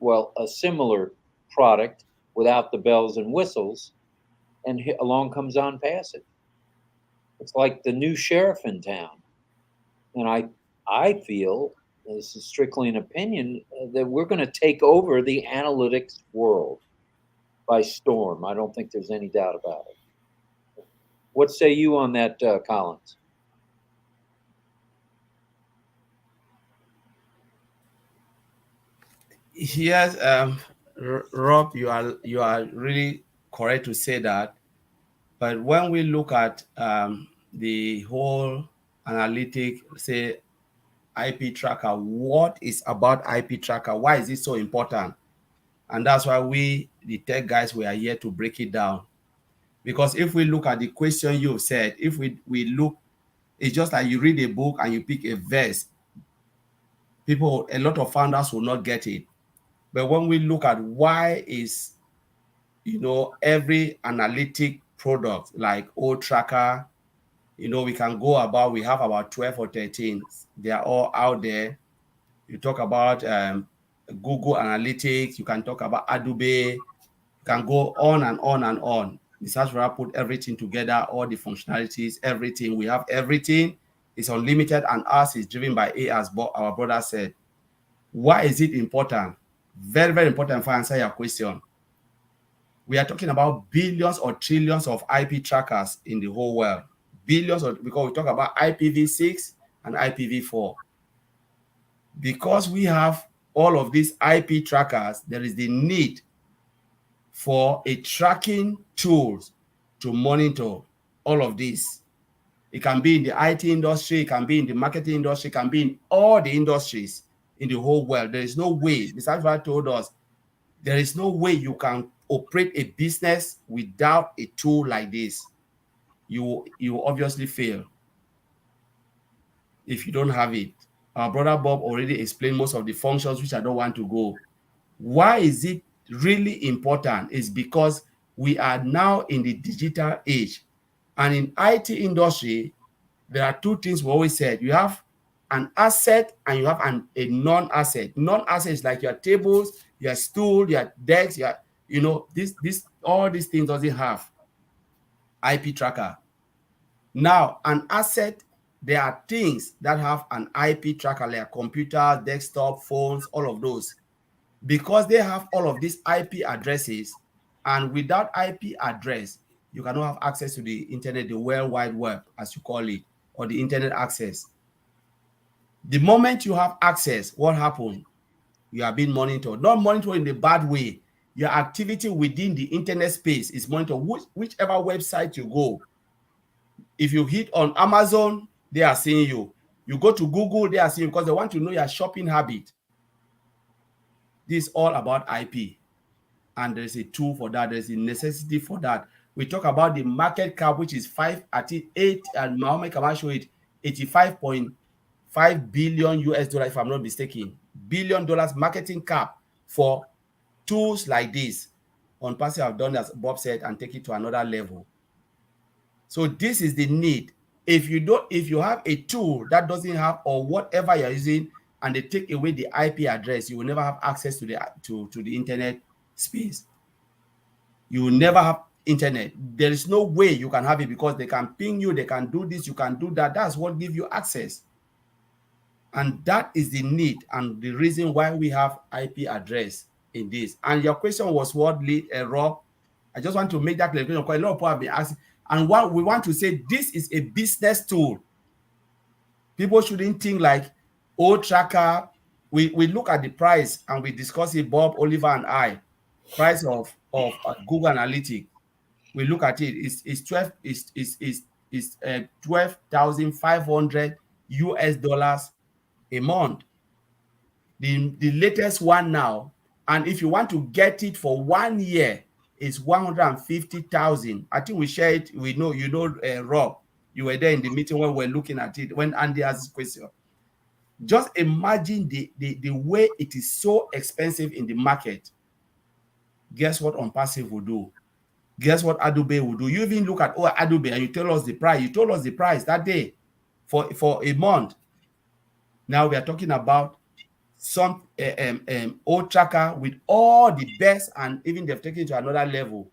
a similar product without the bells and whistles, and along comes ONPASSIVE. It's like the new sheriff in town. And I feel, this is strictly an opinion, that we're going to take over the analytics world by storm. I don't think there's any doubt about it. What say you on that, Collins? Yes, Rob, you are really correct to say that. But when we look at the whole analytic, say IP tracker, what is about IP tracker? Why is it so important? And that's why we, the tech guys, we are here to break it down. Because if we look at the question you've said, if we look, it's just like you read a book and you pick a verse. People, a lot of founders will not get it. But when we look at why is, every analytic product like Otracker, we can go about, we have about 12 or 13. They are all out there. You talk about Google Analytics, you can talk about Adobe, you can go on and on and on. The search bar put everything together, all the functionalities, everything. We have everything. It's unlimited, and ours is driven by AI, as our brother said. Why is it important? Very, very important for answer your question. We are talking about billions or trillions of IP trackers in the whole world. Billions, because we talk about IPv6 and IPv4. Because we have all of these IP trackers, there is the need for a tracking tools to monitor all of this. It can be in the IT industry, it can be in the marketing industry, it can be in all the industries in the whole world. There is no way, Mr. Alpha told us, there is no way you can operate a business without a tool like this. You obviously fail if you don't have it. Our brother Bob already explained most of the functions, which I don't want to go. Why is it really important? Is because we are now in the digital age. And in IT industry, there are two things we always said. You have an asset and you have a non-asset. Non-asset is like your tables, your stool, your decks, all these things doesn't have IP tracker. Now, an asset, there are things that have an IP tracker, like computers, desktop, phones, all of those. Because they have all of these IP addresses, and without IP address, you cannot have access to the internet, the World Wide Web, as you call it, or the internet access. The moment you have access, what happens? You are being monitored. Not monitored in the bad way. Your activity within the internet space is monitored. Whichever website you go, if you hit on Amazon, they are seeing you. You go to Google, they are seeing you because they want to know your shopping habit. This is all about IP. And there's a tool for that. There's a necessity for that. We talk about the market cap, which is 8, and Mohammed can show it, 85.5 billion US dollars, if I'm not mistaken. $1 billion marketing cap for tools like this. ONPASSIVE have done, as Bob said, and take it to another level. So this is the need. If you have a tool that doesn't have, or whatever you're using, and they take away the IP address, you will never have access to the internet space. You will never have internet. There is no way you can have it, because they can ping you, they can do this, you can do that. That's what gives you access. And that is the need and the reason why we have IP address in this. And your question was what, Rob? I just want to make that clarification, because a lot of people have been asking. And what we want to say, this is a business tool. People shouldn't think like Otracker. We look at the price and we discuss it, Bob, Oliver, and I. Price of Google Analytics. We look at it. It's 12,500 US dollars a month. The latest one now, and if you want to get it for 1 year, it's 150,000. I think we share it. We know, Rob, you were there in the meeting when we were looking at it, when Andy asked this question. Just imagine the way it is so expensive in the market. Guess what ONPASSIVE will do? Guess what Adobe will do? You even look at Adobe and you tell us the price. You told us the price that day for a month. Now we are talking about some Otracker with all the best, and even they've taken it to another level.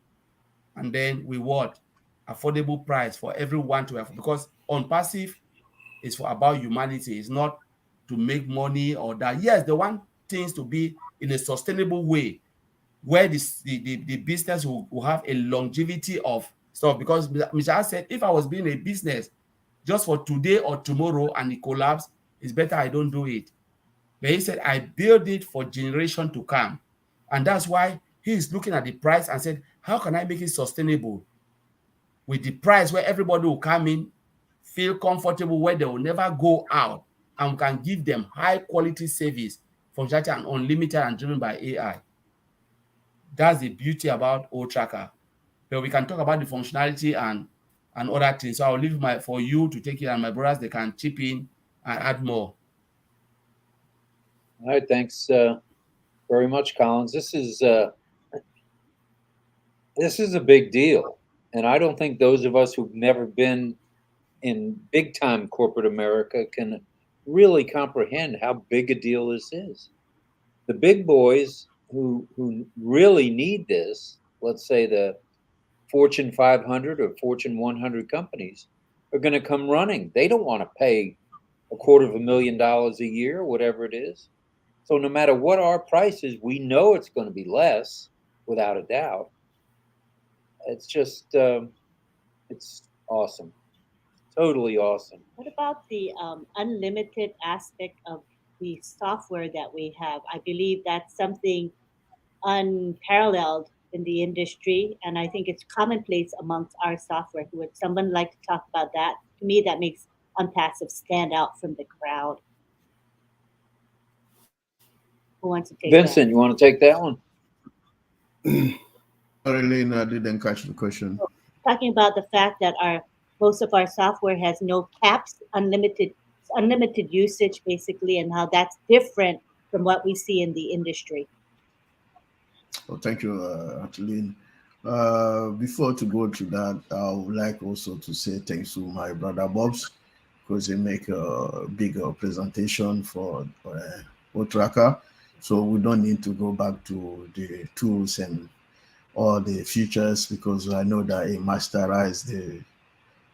And then we what? Affordable price for everyone to have, because ONPASSIVE is about humanity. It's not to make money or that. Yes, they want things to be in a sustainable way, where the business will have a longevity of stuff. Because Mr. said, if I was being a business just for today or tomorrow and it collapse, it's better I don't do it. But he said, I build it for generation to come. And that's why he is looking at the price and said, how can I make it sustainable with the price where everybody will come in, feel comfortable, where they will never go out, and we can give them high quality service, functionality and unlimited and driven by AI. That's the beauty about Otracker. But we can talk about the functionality and other things. So I'll leave for you to take it, and my brothers, they can chip in and add more. All right, thanks very much, Collins. This is a big deal, and I don't think those of us who've never been in big time corporate America can really comprehend how big a deal this is. The big boys who really need this, let's say the Fortune 500 or Fortune 100 companies, are going to come running. They don't want to pay $250,000 a year, or whatever it is. So no matter what our price is, we know it's going to be less, without a doubt. It's just, it's awesome. Totally awesome. What about the unlimited aspect of the software that we have? I believe that's something unparalleled in the industry, and I think it's commonplace amongst our software. Would someone like to talk about that? To me, that makes ONPASSIVE stand out from the crowd. Who wants to take Vincent, that? you want to take that one? Sorry, Lynn, I didn't catch the question. Talking about the fact that most of our software has no caps, unlimited usage, basically, and how that's different from what we see in the industry. Well, thank you, Lynn. Before to go to that, I would like also to say thanks to my brother Bobs, because they make a bigger presentation for Otracker. So we don't need to go back to the tools and all the features, because I know that he masterized the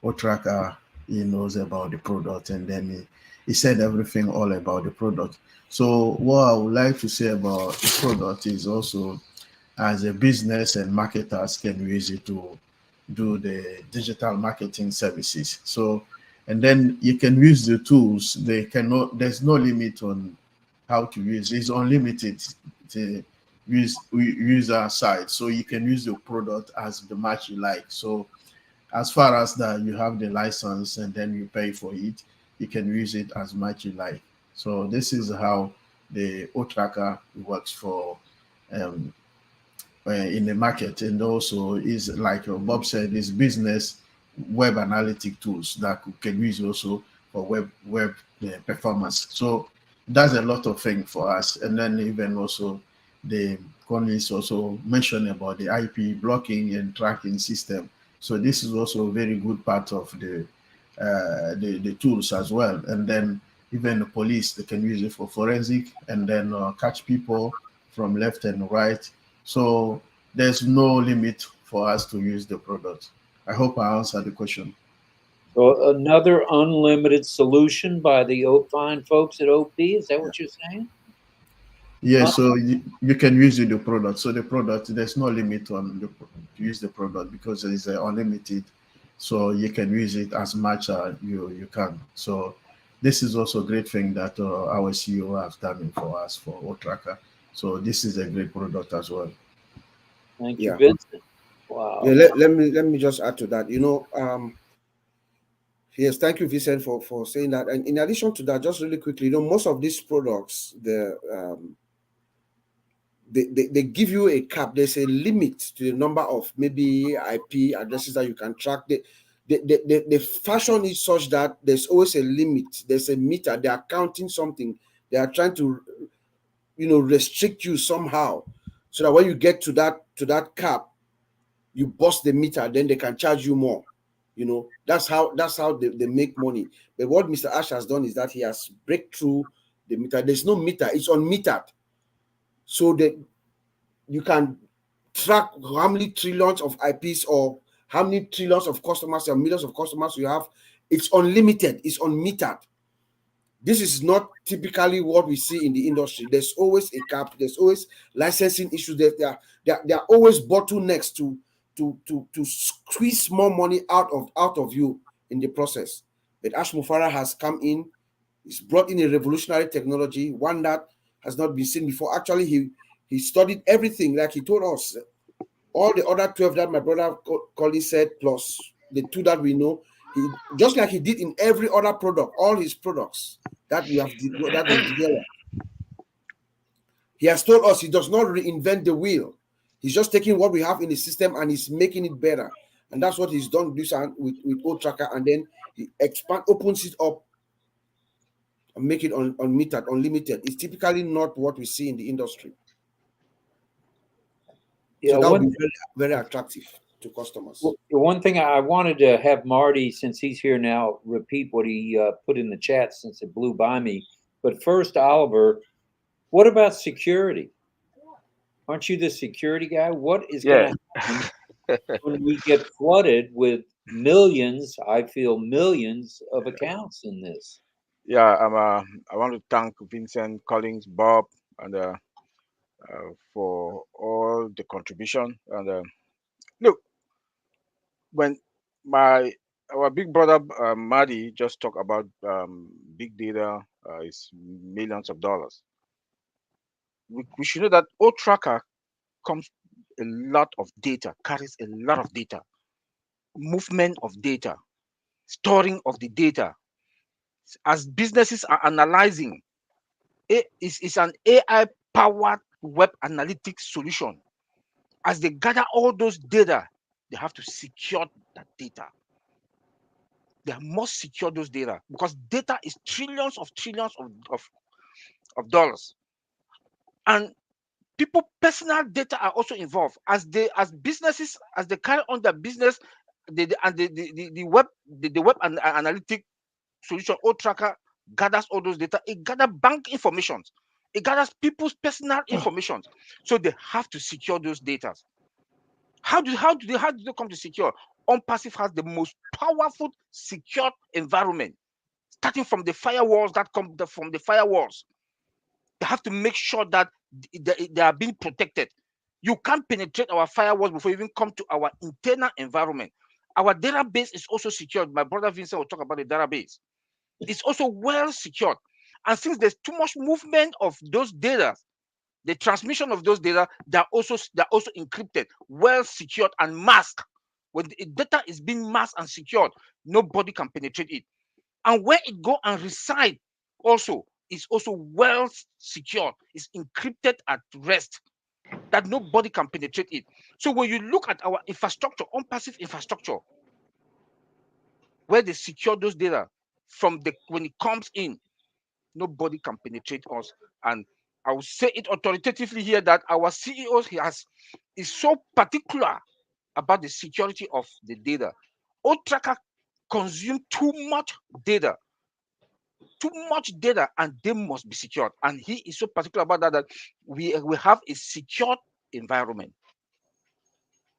Otracker. He knows about the product, and then he said everything all about the product. So what I would like to say about the product is also, as a business and marketers can use it to do the digital marketing services. So, and then you can use the tools. There's no limit on how to use. It's unlimited to use our side. So you can use the product as the much you like. So as far as that you have the license and then you pay for it, you can use it as much you like. So this is how the Otracker works for in the market, and also is, like Bob said, is business web analytic tools that can use also for web performance. So that's a lot of things for us. And then even also the colleagues also mentioned about the IP blocking and tracking system. So this is also a very good part of the tools as well. And then even the police, they can use it for forensic, and then catch people from left and right. So there's no limit for us to use the product. I hope I answered the question. So another unlimited solution by the fine folks at OP, is that what you're saying? Yeah, so you can use the product. So the product, there's no limit on to use the product, because it's unlimited. So you can use it as much as you can. So this is also a great thing that our CEO has done for us for Otracker. So this is a great product as well. Thank you, Vincent. Wow. Yeah, let me just add to that. Yes, thank you, Vincent, for saying that. And in addition to that, just really quickly, most of these products, they give you a cap. There's a limit to the number of maybe IP addresses that you can track. The fashion is such that there's always a limit. There's a meter. They are counting something. They are trying to, restrict you somehow, so that when you get to that cap, you bust the meter, then they can charge you more. That's how they make money. But what Mr. Ash has done is that he has break through the meter. There's no meter, it's unmetered. So that you can track how many trillions of IPs or how many trillions of customers or millions of customers you have. It's unlimited, it's unmetered. This is not typically what we see in the industry. There's always a cap, there's always licensing issues. There are always bottlenecks to squeeze more money out of you in the process. But Ash Mufarah has come in He's brought in a revolutionary technology, one that has not been seen before. Actually, he studied everything, like he told us. All the other 12 that my brother Colin said, plus the 2 that we know, he just like he did in every other product, all his products that we have developed. He has told us he does not reinvent the wheel. He's just taking what we have in the system and he's making it better. And that's what he's done with Otracker, and then he opens it up and make it unlimited. It's typically not what we see in the industry. Yeah, so that would be very, very attractive to customers. Well, the one thing I wanted to have Marty, since he's here now, repeat what he put in the chat since it blew by me. But first, Oliver, what about security? Aren't you the security guy? What is going to happen when we get flooded with millions, I feel millions of accounts in this? Yeah, I want to thank Vincent, Collins, Bob, and for all the contribution. And look, when our big brother Marty just talked about big data is millions of dollars. We should know that Otracker comes a lot of data, carries a lot of data, movement of data, storing of the data. As businesses are analyzing, it's an AI-powered web analytics solution. As they gather all those data, they have to secure that data. They must secure those data because data is trillions of dollars. And people personal data are also involved as businesses, as they carry on their business, the web analytic solution Otracker gathers all those data. It gathers bank information, it gathers people's personal information, so they have to secure those data. How do they come to secure? ONPASSIVE has the most powerful secure environment, starting from the firewalls that come from the firewalls. They have to make sure that they are being protected. You can't penetrate our firewalls before you even come to our internal environment. Our database is also secured. My brother Vincent will talk about the database. It's also well secured. And since there's too much movement of those data, the transmission of those data, they're also encrypted, well secured and masked. When the data is being masked and secured, nobody can penetrate it. And where it go and reside also is also well secured. It's encrypted at rest, that nobody can penetrate it. So when you look at our infrastructure, ONPASSIVE infrastructure, where they secure those data from when it comes in, nobody can penetrate us. And I will say it authoritatively here that our CEO is so particular about the security of the data. Otracker consume too much data, and they must be secured. And he is so particular about that we have a secured environment.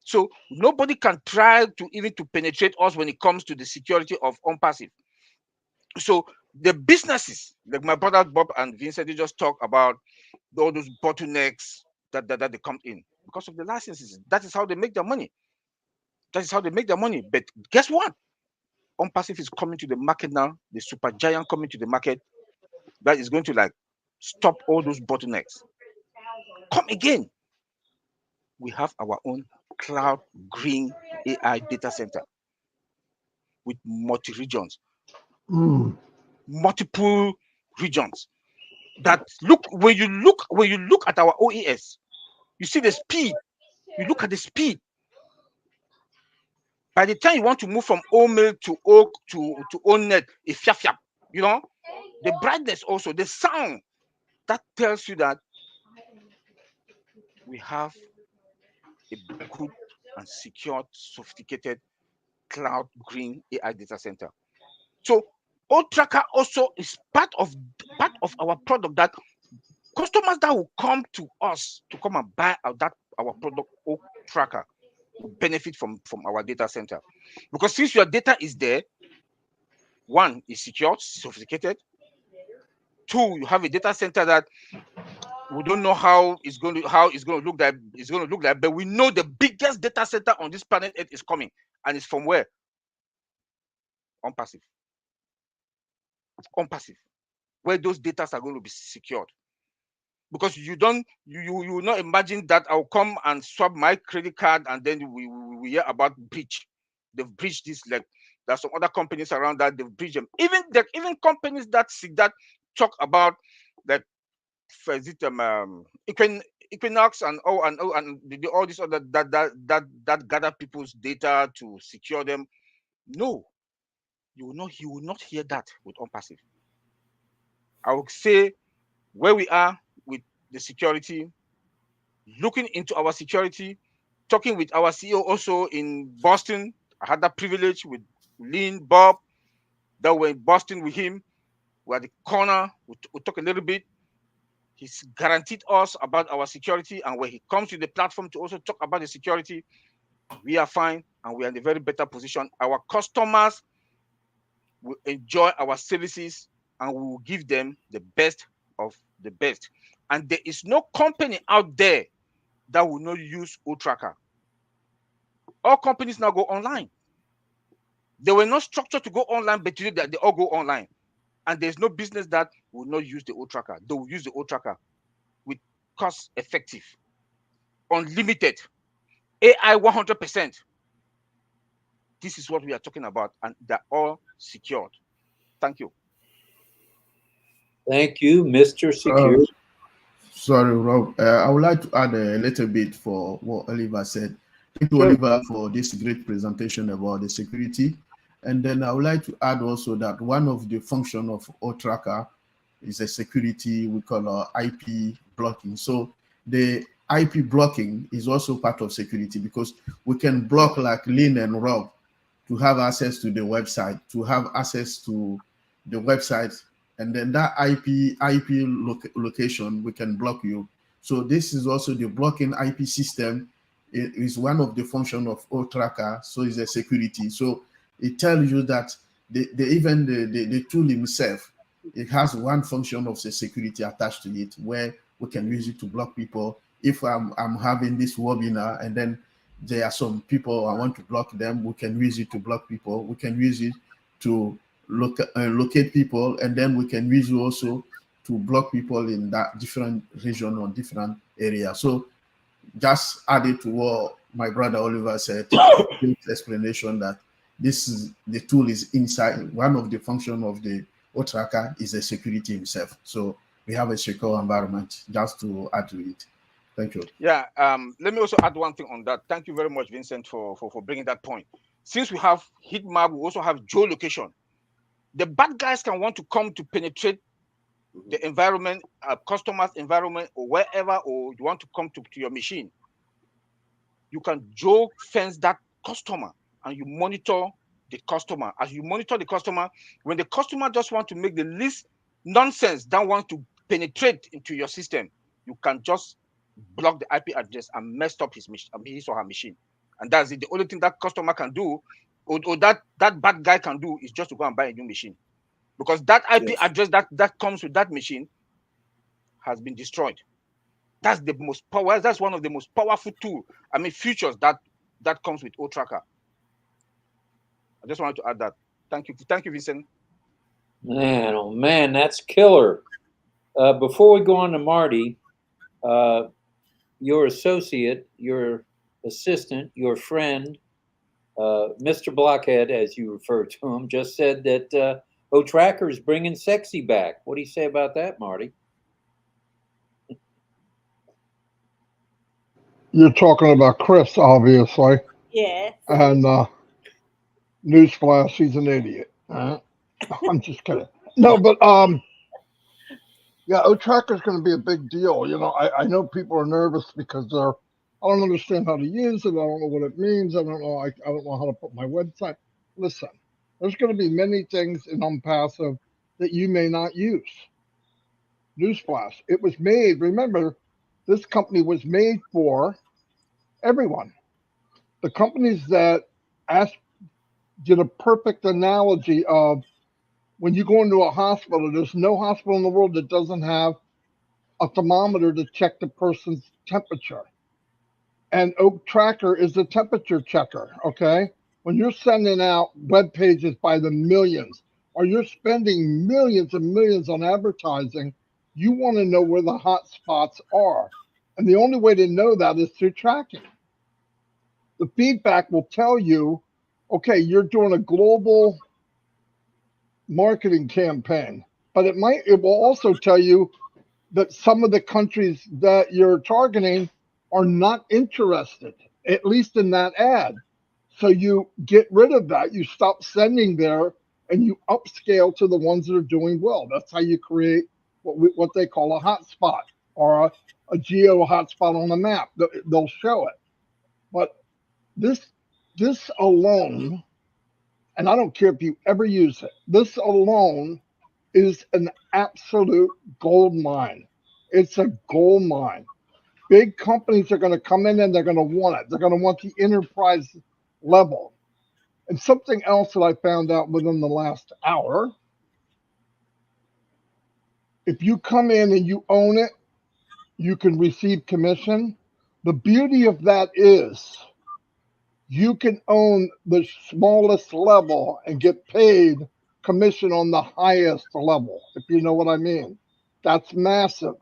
So nobody can try to even to penetrate us when it comes to the security of ONPASSIVE. So the businesses, like my brother Bob and Vincent, they just talk about all those bottlenecks that they come in because of the licenses. That is how they make their money. But guess what? ONPASSIVE is coming to the market now. The super giant coming to the market that is going to like stop all those bottlenecks. Come again. We have our own cloud green AI data center with multiple regions. That when you look at our OES, you see the speed. You look at the speed. By the time you want to move from OMail to Oak to ONNet, it's fiap. You know, the brightness also, the sound, that tells you that we have a good and secure, sophisticated cloud green AI data center. So Otracker also is part of our product, that customers that will come to us to come and buy our product Otracker will benefit from our data center. Because since your data is there, one, is secure, sophisticated. Two, you have a data center that we don't know how it's going to look like, but we know the biggest data center on this planet Earth is coming, and it's from where? ONPASSIVE. where those data are going to be secured. Because you will not imagine that I'll come and swap my credit card and then we hear about breach. They've breached this. Like there's some other companies around that they've breached them. Even companies that talk about that, is it Equinox and all this other that gather people's data to secure them. No, you will not hear that with ONPASSIVE. I would say where we are with the security, looking into our security, talking with our CEO also in Boston. I had that privilege with Lynn, Bob, that we're in Boston with him. We're at the corner. We'll talk a little bit. He's guaranteed us about our security, and when he comes to the platform to also talk about the security, we are fine and we are in a very better position. Our customers will enjoy our services and we will give them the best of the best. And there is no company out there that will not use Otracker. All companies now go online. They were not structured to go online, but today they all go online. And there's no business that will not use the Otracker. They will use the Otracker with cost effective, unlimited, AI 100%. This is what we are talking about, and they're all secured. Thank you. Thank you, Mr. Secure. Sorry, Rob. I would like to add a little bit for what Oliver said. Thank you, Oliver, for this great presentation about the security. And then I would like to add also that one of the functions of Otracker is a security we call IP blocking. So the IP blocking is also part of security because we can block like Lynn and Rob to have access to the website, and then that IP location, we can block you. So this is also the blocking IP system. It is one of the functions of Otracker, so it's a security. So it tells you that even the tool himself, it has one function of the security attached to it, where we can use it to block people. If I'm having this webinar and then there are some people I want to block them, we can use it to block people. We can use it to locate people, and then we can use it also to block people in that different region or different area. So just added to what my brother Oliver said, explanation that this is the tool is inside. One of the functions of the Otracker is the security himself. So we have a secure environment, just to add to it. Thank you. Yeah, let me also add one thing on that. Thank you very much, Vincent, for bringing that point. Since we have heat map, we also have geolocation. The bad guys can want to come to penetrate the environment, customer's environment, or wherever, or you want to come to your machine. You can geo-fence that customer and you monitor the customer. As you monitor the customer, when the customer just want to make the least nonsense that want to penetrate into your system, you can just block the IP address and mess up his or her machine. And that's it. The only thing that customer can do, or that bad guy can do, is just to go and buy a new machine. Because that IP address that comes with that machine has been destroyed. That's the most power. That's one of the most powerful features that comes with Otracker. I just wanted to add that. Thank you, Vincent. Man, oh man, that's killer. Before we go on to Marty, your associate, your assistant, your friend, Mr. Blockhead, as you refer to him, just said that Otracker is bringing sexy back. What do you say about that, Marty? You're talking about Chris, obviously. Yeah. And newsflash, he's an idiot. I'm just kidding. No, but yeah, Otracker is going to be a big deal. You know, I know people are nervous because I don't understand how to use it. I don't know what it means. I don't know how to put my website. Listen, there's going to be many things in ONPASSIVE that you may not use. Newsflash, it was made, remember, this company was made for everyone. The companies that did a perfect analogy of when you go into a hospital, there's no hospital in the world that doesn't have a thermometer to check the person's temperature. And Otracker is a temperature checker, okay? When you're sending out web pages by the millions, or you're spending millions and millions on advertising, you want to know where the hot spots are. And the only way to know that is through tracking. The feedback will tell you, okay, you're doing a global marketing campaign, but it will also tell you that some of the countries that you're targeting are not interested, at least in that ad. So you get rid of that. You stop sending there and you upscale to the ones that are doing well. That's how you create what they call a hotspot or a geo hotspot on the map. They'll show it. But this alone, and I don't care if you ever use it, this alone is an absolute gold mine. It's a gold mine. Big companies are going to come in and they're going to want it. They're going to want the enterprise level. And something else that I found out within the last hour, if you come in and you own it, you can receive commission. The beauty of that is you can own the smallest level and get paid commission on the highest level, if you know what I mean. That's massive.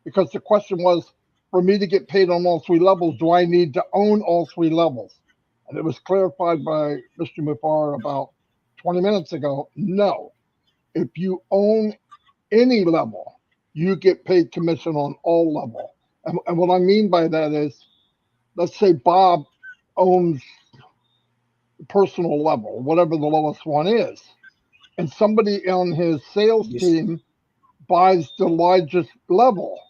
Because the question was, for me to get paid on all three levels, do I need to own all three levels? And it was clarified by Mr. Mufar about 20 minutes ago. No. If you own any level, you get paid commission on all level. And what I mean by that is, let's say Bob owns personal level, whatever the lowest one is, and somebody on his sales team buys the largest level.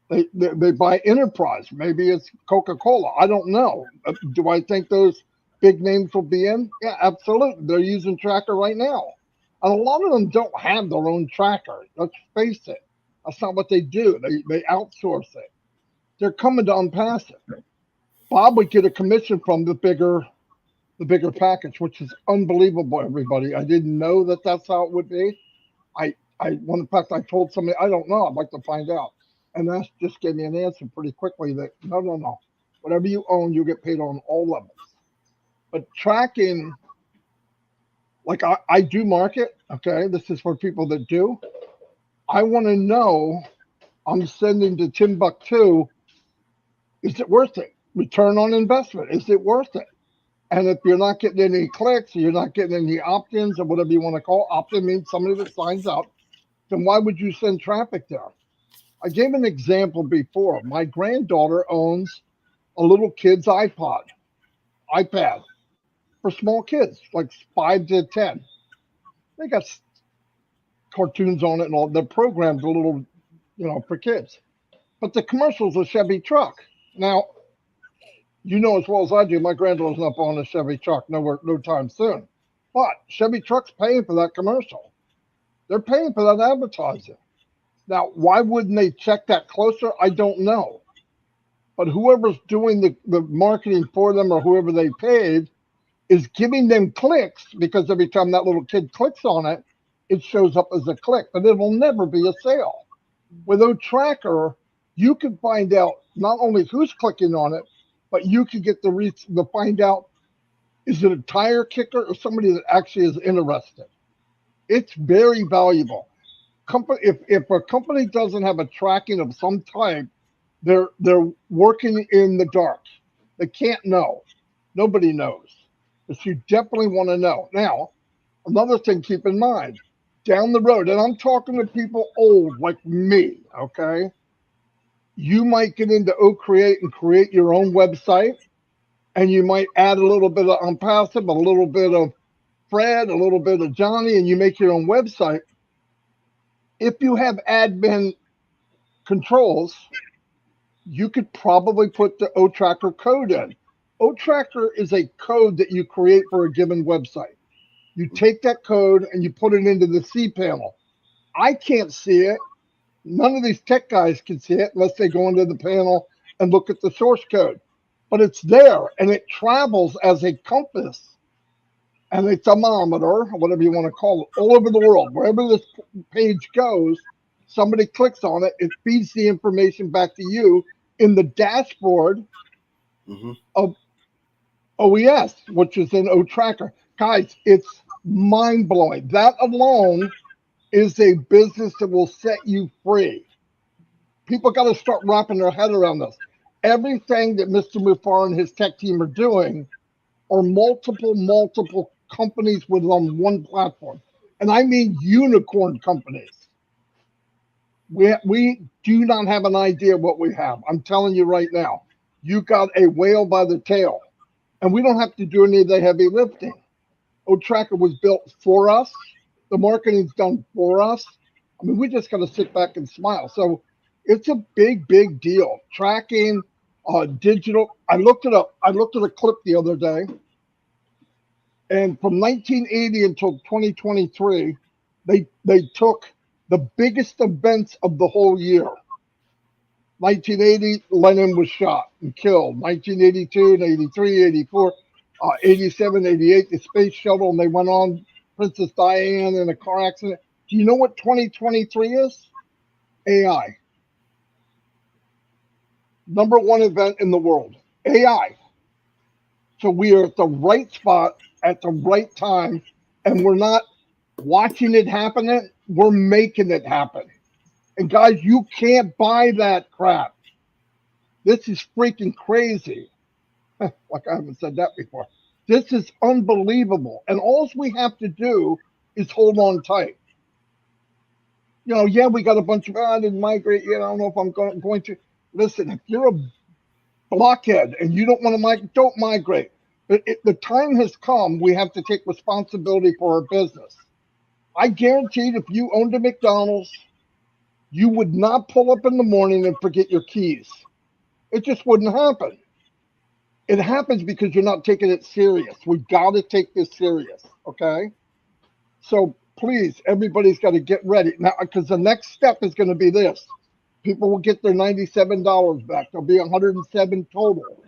They buy enterprise. Maybe it's Coca-Cola. I don't know. Do I think those big names will be in? Yeah, absolutely. They're using Tracker right now. And a lot of them don't have their own tracker. Let's face it. That's not what they do. They outsource it. They're coming to ONPASSIVE. Bob would get a commission from the bigger package, which is unbelievable, everybody. I didn't know that that's how it would be. In fact, I told somebody, I don't know. I'd like to find out. And that just gave me an answer pretty quickly that no. Whatever you own, you get paid on all levels. But tracking, like I do market, okay? This is for people that do. I want to know, I'm sending to Timbuktu, is it worth it? Return on investment, is it worth it? And if you're not getting any clicks, or you're not getting any opt-ins or whatever you want to call it, opt-in means somebody that signs up, then why would you send traffic there? I gave an example before. My granddaughter owns a little kid's iPad for small kids, like 5 to 10. They got cartoons on it and all. They're programmed a little, for kids. But the commercial's a Chevy truck. Now, you know as well as I do, my granddaughter's not buying a Chevy truck no time soon. But Chevy truck's paying for that commercial. They're paying for that advertising. Now, why wouldn't they check that closer? I don't know. But whoever's doing the marketing for them or whoever they paid is giving them clicks, because every time that little kid clicks on it, it shows up as a click. But it will never be a sale. With Otracker, you can find out not only who's clicking on it, but you can get to find out, is it a tire kicker or somebody that actually is interested? It's very valuable. If a company doesn't have a tracking of some type, they're working in the dark. They can't know. Nobody knows. But you definitely want to know. Now, another thing, keep in mind, down the road, and I'm talking to people old like me, okay? You might get into OCreate and create your own website, and you might add a little bit of ONPASSIVE, a little bit of Fred, a little bit of Johnny, and you make your own website. If you have admin controls, you could probably put the Otracker code in. Otracker is a code that you create for a given website. You take that code and you put it into the cPanel. I can't see it. None of these tech guys can see it unless they go into the panel and look at the source code. But it's there, and it travels as a compass and a thermometer, whatever you want to call it, all over the world. Wherever this page goes, somebody clicks on it, it feeds the information back to you in the dashboard of OES, which is in Otracker. Guys, it's mind-blowing. That alone is a business that will set you free. People got to start wrapping their head around this. Everything that Mr. Mufar and his tech team are doing are multiple companies within one platform. And I mean unicorn companies. We do not have an idea what we have. I'm telling you right now, you got a whale by the tail. And we don't have to do any of the heavy lifting. Otracker was built for us. The marketing's done for us. I mean, we just got to sit back and smile. So it's a big deal. Tracking, digital. I looked it up. I looked at a clip the other day. And from 1980 until 2023, they took the biggest events of the whole year. 1980, Lenin was shot and killed. 1982 and 83, 84, 87, 88, the space shuttle, and they went on Princess Diane in a car accident. Do you know what 2023 is? AI. Number one event in the world. AI. So we are at the right spot at the right time, and we're not watching it happen. We're making it happen. And guys, you can't buy that crap. This is freaking crazy. Like I haven't said that before. This is unbelievable. And all we have to do is hold on tight. You know, yeah, we got a bunch of, I didn't migrate yet. I don't know if I'm going to. Listen, if you're a blockhead and you don't want to migrate, don't migrate. The time has come. We have to take responsibility for our business. I guarantee if you owned a McDonald's, you would not pull up in the morning and forget your keys. It just wouldn't happen. It happens because you're not taking it serious. We got to take this serious, okay? So please, everybody's got to get ready now, because the next step is going to be this. People will get their $97 back. There'll be 107 total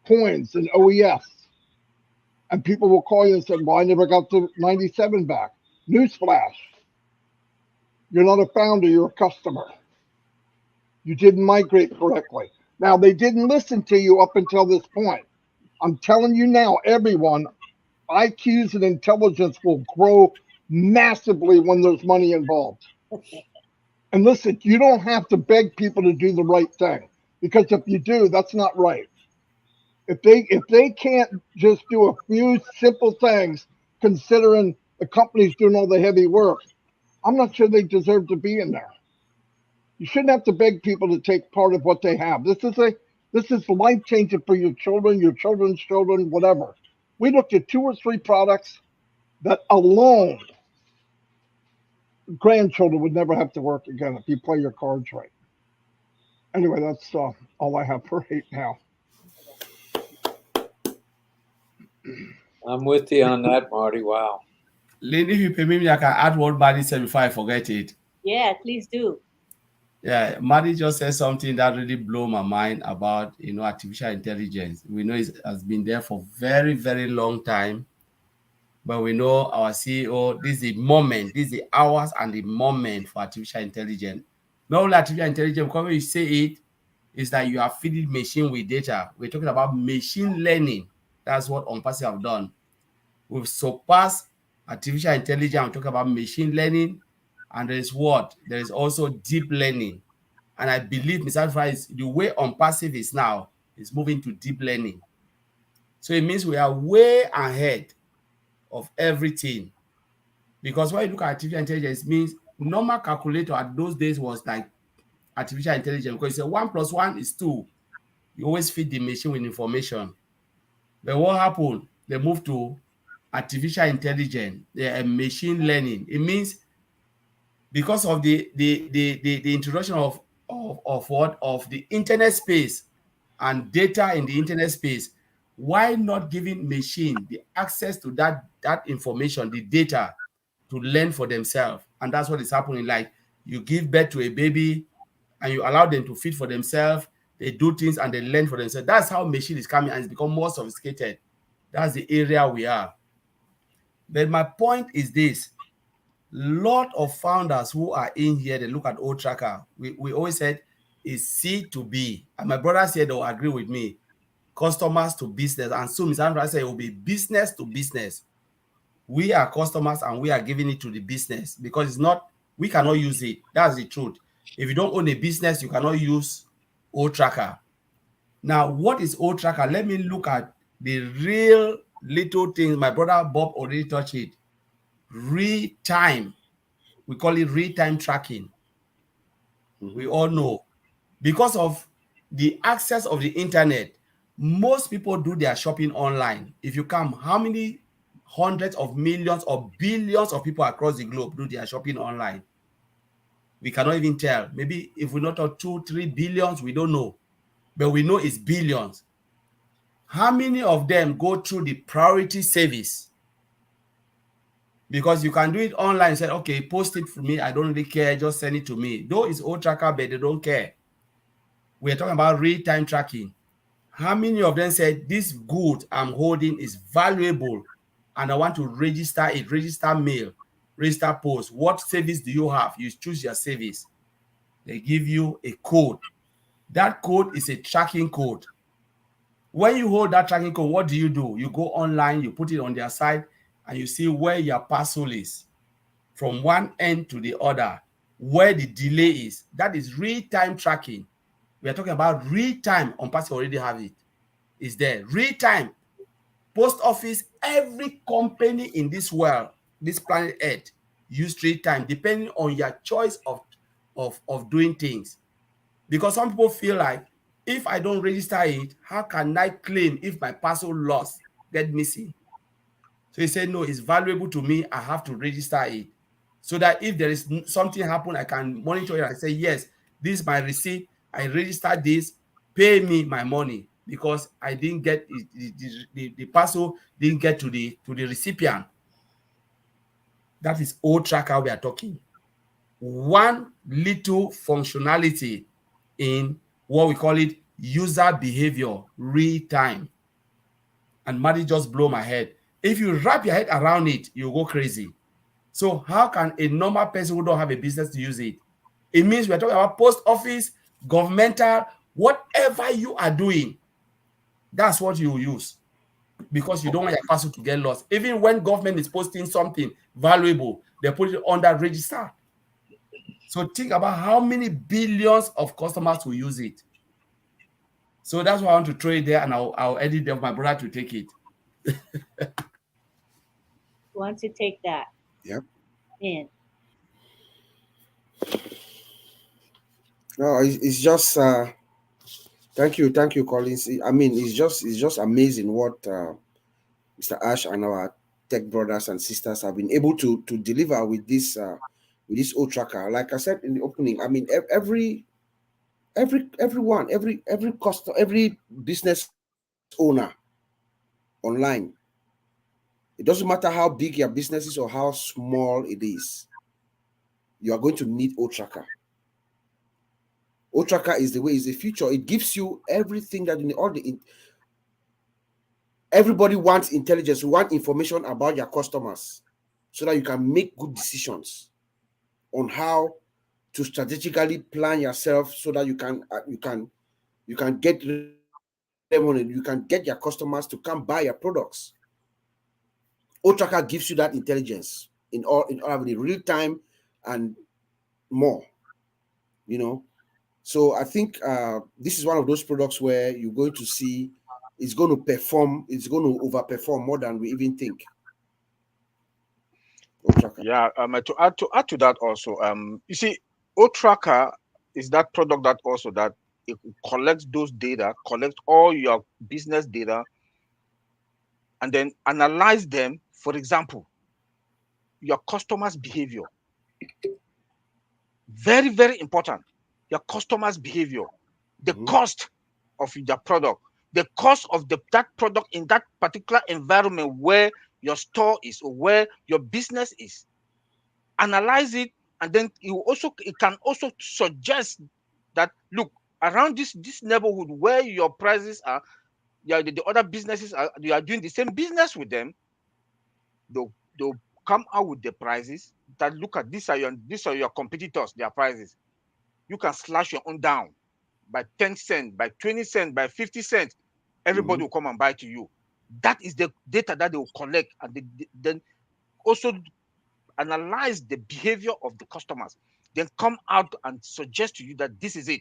coins and OES. And people will call you and say, well, I never got the 97 back. Newsflash. You're not a founder, you're a customer. You didn't migrate correctly. Now, they didn't listen to you up until this point. I'm telling you now, everyone, IQs and intelligence will grow massively when there's money involved. And listen, you don't have to beg people to do the right thing, because if you do, that's not right. If they can't just do a few simple things, considering the company's doing all the heavy work, I'm not sure they deserve to be in there. You shouldn't have to beg people to take part of what they have. This is life changing for your children, your children's children, whatever. We looked at 2 or 3 products that alone grandchildren would never have to work again if you play your cards right. Anyway, that's all I have for right now. I'm with you on that, Marty. Wow. Lynn, if you permit me, I can add what Marty said before I forget it. Yeah, please do. Yeah, Marty just said something that really blew my mind about, artificial intelligence. We know it has been there for very, very long time, but we know our CEO, this is the moment, this is the hours and the moment for artificial intelligence. Not only artificial intelligence, because when you say it, it's that you are feeding machine with data. We're talking about machine learning. That's what ONPASSIVE'S have done. We've surpassed artificial intelligence. I'm talking about machine learning. And there is what? There is also deep learning. And I believe, Mr. Fries, the way ONPASSIVE is now is moving to deep learning. So it means we are way ahead of everything. Because when you look at artificial intelligence, it means normal calculator at those days was like artificial intelligence. Because you say 1 + 1 is 2. You always feed the machine with information. But what happened? They moved to artificial intelligence, machine learning. It means because of the introduction of the internet space and data in the internet space, why not giving machine the access to that information, the data, to learn for themselves? And that's what is happening. Like, you give birth to a baby and you allow them to feed for themselves, they do things and they learn for themselves. That's how machine is coming, and it's become more sophisticated. That's the area we are. But my point is this: lot of founders who are in here, they look at Otracker. We always said is C to B. And my brother said they'll agree with me. Customers to business. And soon Mr. Andrew said it will be business to business. We are customers and we are giving it to the business because it's not, we cannot use it. That's the truth. If you don't own a business, you cannot use Otracker. Now, what is Otracker? Let me look at the real little things. My brother Bob already touched it. Real time. We call it real time tracking. We all know. Because of the access of the internet, most people do their shopping online. If you come, how many hundreds of millions or billions of people across the globe do their shopping online? We cannot even tell. Maybe if we not talk 2-3 billions, we don't know. But we know it's billions. How many of them go through the priority service? Because you can do it online, say, okay, post it for me. I don't really care. Just send it to me. Though it's Otracker, but they don't care. We're talking about real-time tracking. How many of them said this good I'm holding is valuable and I want to register it, register mail, register post? What service do you have? You choose your service. They give you a code. That code is a tracking code. When you hold that tracking code, what do? You go online, you put it on their site, and you see where your parcel is from one end to the other, where the delay is. That is real-time tracking. We are talking about real-time. ONPASSIVE'S already have it. It's there. Real-time. Post office, every company in this world, this planet Earth, use real-time, depending on your choice of doing things. Because some people feel like, if I don't register it, how can I claim if my parcel lost, get missing? So he said, no, it's valuable to me. I have to register it. So that if there is something happen, I can monitor it and say, yes, this is my receipt. I registered this, pay me my money because I didn't get the parcel didn't get to the recipient. That is Otracker we are talking. One little functionality in what we call it user behavior real time. And Maddie just blow my head. If you wrap your head around it, you go crazy. So how can a normal person who don't have a business to use it? It means we're talking about post office, governmental, whatever you are doing, that's what you use. Because you don't want your parcel to get lost. Even when government is posting something valuable, they put it under register. So think about how many billions of customers will use it. So that's why I want to throw it there, and I'll edit them, my brother to take it. Who wants to take that? Yep. In. No, it's just thank you, Collins. I mean, it's just amazing what Mr. Ash and our tech brothers and sisters have been able to deliver with this Otracker. Like I said in the opening, I mean, everyone, every customer, every business owner online. It doesn't matter how big your business is or how small it is. You are going to need Otracker. Otracker is the way, is the future. It gives you everything that everybody wants intelligence. We want information about your customers so that you can make good decisions on how to strategically plan yourself so that you can get revenue, you can get your customers to come buy your products. Otracker gives you that intelligence in all of the real time and more, you know. So I think this is one of those products where you're going to see it's going to perform, it's going to overperform more than we even think. Otracker. Yeah, to add to that also, you see, Otracker is that product that also that it collects those data, collects all your business data, and then analyze them. For example, your customers' behavior. Very, very important. Your customers' behavior, the cost of your product, the cost of that product in that particular environment where your store is or where your business is. Analyze it, and then it can also suggest that, look, around this neighborhood where your prices are, the other businesses are, you are doing the same business with them. They'll come out with the prices that, look at these are your competitors, their prices. You can slash your own down by 10 cents, by 20 cents, by 50 cents. Everybody will come and buy to you. That is the data that they will collect, and then also analyze the behavior of the customers, then come out and suggest to you that this is it.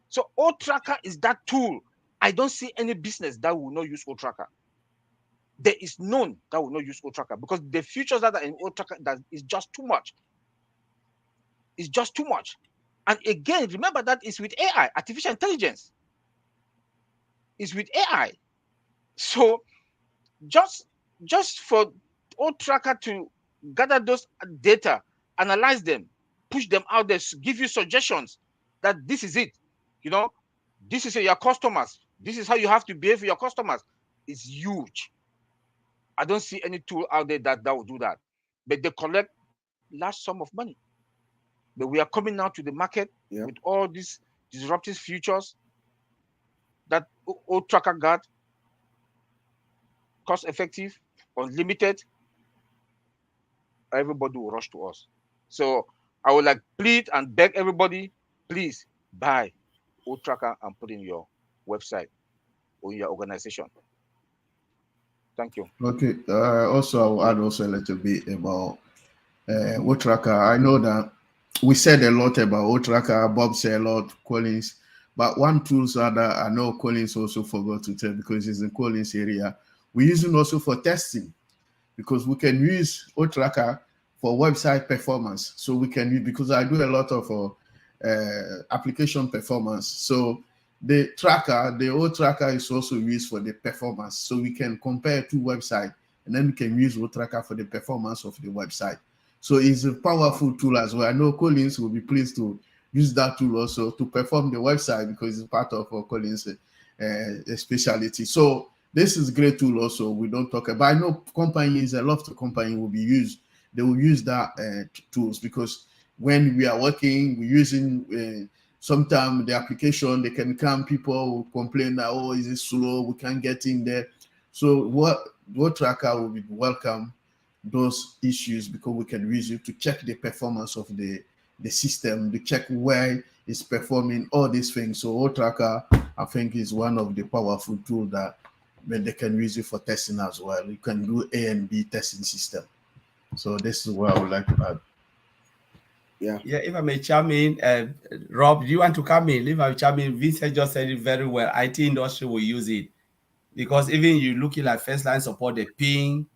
So Otracker is that tool. I don't see any business that will not use Otracker. There is none that will not use Otracker, because the features that are in Otracker, that is just too much. It's just too much. And again, remember that it's with AI, artificial intelligence. It's with AI. So just for Otracker to gather those data, analyze them, push them out there, give you suggestions that this is it. You know, this is your customers. This is how you have to behave for your customers. It's huge. I don't see any tool out there that will do that. But they collect large sum of money. But we are coming now to the market with all these disruptive features that Otracker got, cost effective, unlimited. Everybody will rush to us. So I would like plead and beg everybody, please buy Otracker and put in your website or your organization. Thank you. Okay. Also, I will add also a little bit about Otracker. I know that we said a lot about Otracker. Bob said a lot, Collins. But one tool that I know Collins also forgot to tell, because it's in Collins' area, we're using also for testing, because we can use Otracker for website performance. So we can use, because I do a lot of application performance. So the Otracker is also used for the performance. So we can compare two websites, and then we can use Otracker for the performance of the website. So it's a powerful tool as well. I know Collins will be pleased to use that tool also to perform the website, because it's part of Collins' specialty. So this is a great tool also. We don't talk about, I know companies, a lot of companies will use that tools, because when we are working, we're using sometimes the application, they can come, people will complain that, oh, is it slow? We can't get in there. So what Tracker will be welcome those issues, because we can use it to check the performance of the system, to check where it's performing, all these things. So Otracker, I think, is one of the powerful tools that they can use it for testing as well. You can do A and B testing system. So this is what I would like to add. Yeah, if I may chime in, Rob, do you want to come in? If I chime in, Vincent just said it very well. IT industry will use it, because even you looking at first line support, the ping,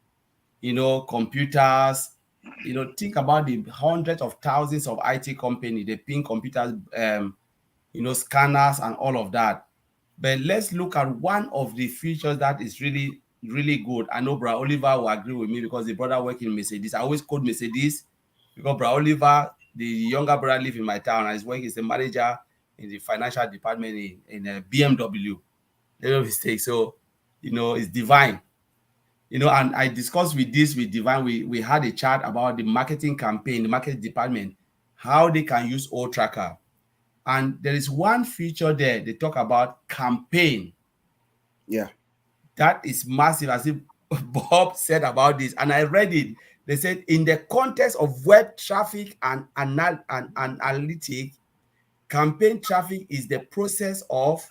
computers, think about the hundreds of thousands of IT companies, the ping computers, scanners and all of that. But let's look at one of the features that is really, really good. I know Bra Oliver will agree with me, because the brother working in Mercedes. I always quote Mercedes, because Bra Oliver, the younger brother, live in my town, and he's working as a manager in the financial department in BMW. No mistake. So, it's divine. And I discussed with Divine, we had a chat about the marketing campaign, the marketing department, how they can use Otracker. And there is one feature there, they talk about campaign. Yeah. That is massive, as if Bob said about this. And I read it. They said, in the context of web traffic and analytics, campaign traffic is the process of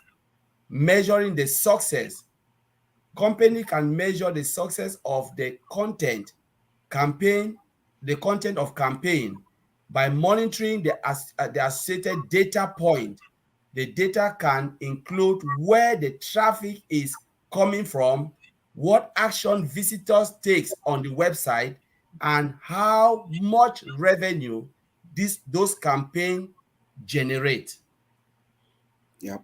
measuring the success. Company can measure the success of the content of campaign by monitoring the associated data point. The data can include where the traffic is coming from, what action visitors takes on the website, and how much revenue those campaigns generate. Yeah.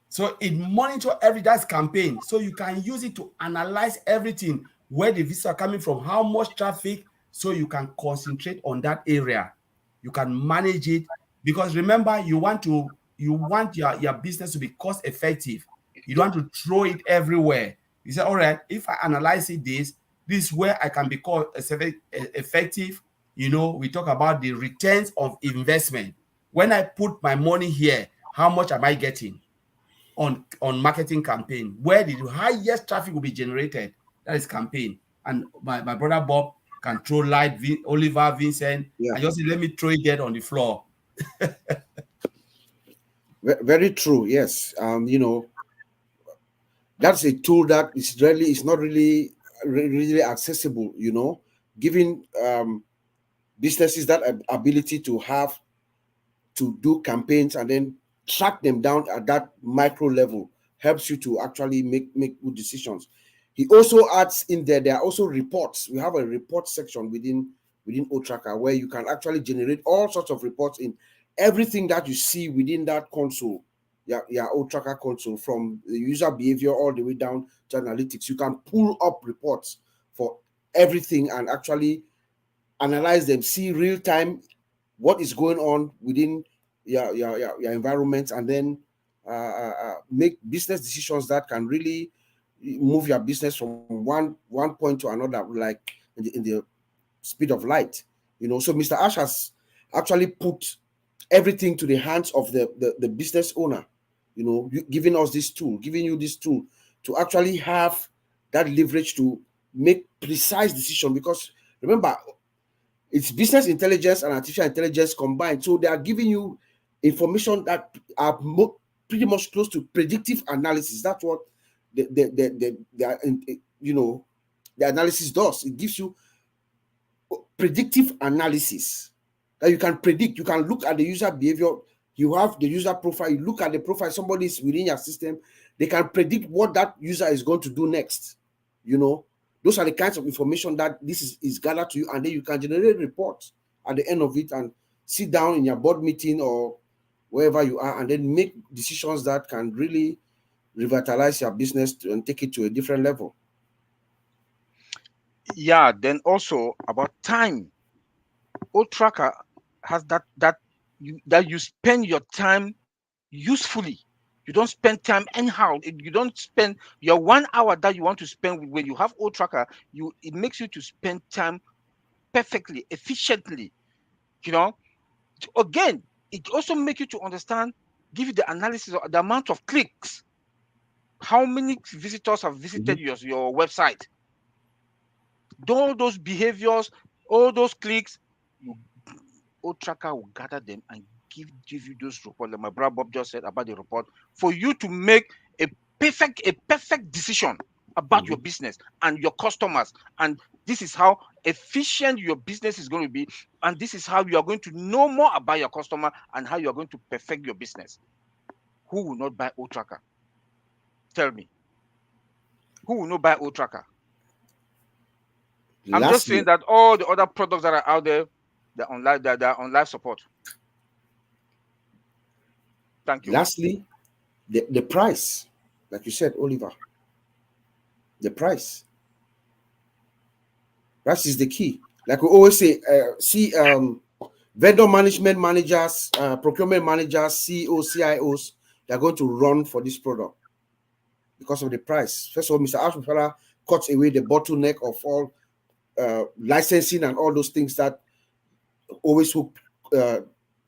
So it monitor that's campaign. So you can use it to analyze everything, where the visitors are coming from, how much traffic, so you can concentrate on that area. You can manage it, because remember, you want your business to be cost effective. You don't want to throw it everywhere. You say, all right, if I analyze this is where I can be cost effective. We talk about the returns of investment. When I put my money here, how much am I getting on marketing campaign? Where the highest traffic will be generated, that is campaign. And my brother Bob can throw light, Oliver, Vincent. Yeah. I just say, let me throw it dead on the floor. Very true. Yes. That's a tool that is not really accessible, giving businesses that ability to do campaigns and then track them down at that micro level helps you to actually make good decisions. He also adds in there are also reports. We have a report section within Otracker where you can actually generate all sorts of reports in everything that you see within that console, Otracker console, from the user behavior all the way down to analytics. You can pull up reports for everything and actually analyze them, see real time what is going on within your environment, and then make business decisions that can really move your business from one point to another, like in the speed of light. So Mr. Ash has actually put everything to the hands of the business owner, giving you this tool to actually have that leverage to make precise decision. Because remember, it's business intelligence and artificial intelligence combined. So they are giving you information that are pretty much close to predictive analysis. That's what the analysis does. It gives you predictive analysis that you can predict. You can look at the user behavior. You have the user profile. You look at the profile. Somebody is within your system. They can predict what that user is going to do next. Those are the kinds of information that this is gathered to you, and then you can generate reports at the end of it and sit down in your board meeting or wherever you are and then make decisions that can really revitalize your business and take it to a different level. Yeah, then also about time. Otracker has that you spend your time usefully. You don't spend time anyhow. You don't spend your 1 hour that you want to spend when you have Otracker. It makes you to spend time perfectly, efficiently. Again, it also makes you to understand, give you the analysis of the amount of clicks, how many visitors have visited your website, all those behaviors, all those clicks. Otracker will gather them and give you those reports, like my brother Bob just said about the report, for you to make a perfect decision about your business and your customers. And this is how efficient your business is going to be, and this is how you are going to know more about your customer and how you are going to perfect your business. Who will not buy Otracker? Tell me. Who will not buy Otracker? I'm just saying that all the other products that are out there, they're on live support. Thank you. Lastly, the price, like you said, Oliver. The price. Price is the key. Like we always say, vendor management managers, procurement managers, CEOs, CIOs, they're going to run for this product because of the price. First of all, Mr. Ashwafala cuts away the bottleneck of all licensing and all those things that always hook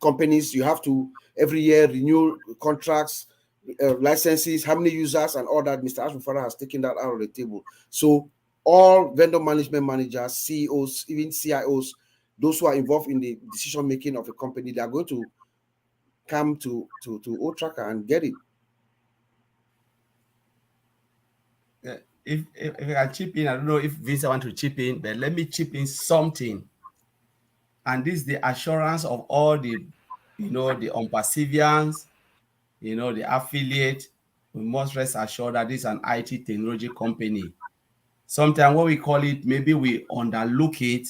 companies. You have to every year renew contracts, licenses, how many users, and all that. Mr. Ashwafala has taken that out of the table. So all vendor management managers, CEOs, even CIOs, those who are involved in the decision making of a company, they are going to come to Otracker and get it. If I chip in, I don't know if Vincent want to chip in, but let me chip in something. And this is the assurance of all the, the ONPASSIVE'S, the affiliate. We must rest assured that this is an IT technology company. Sometimes what we call it, maybe we underlook it,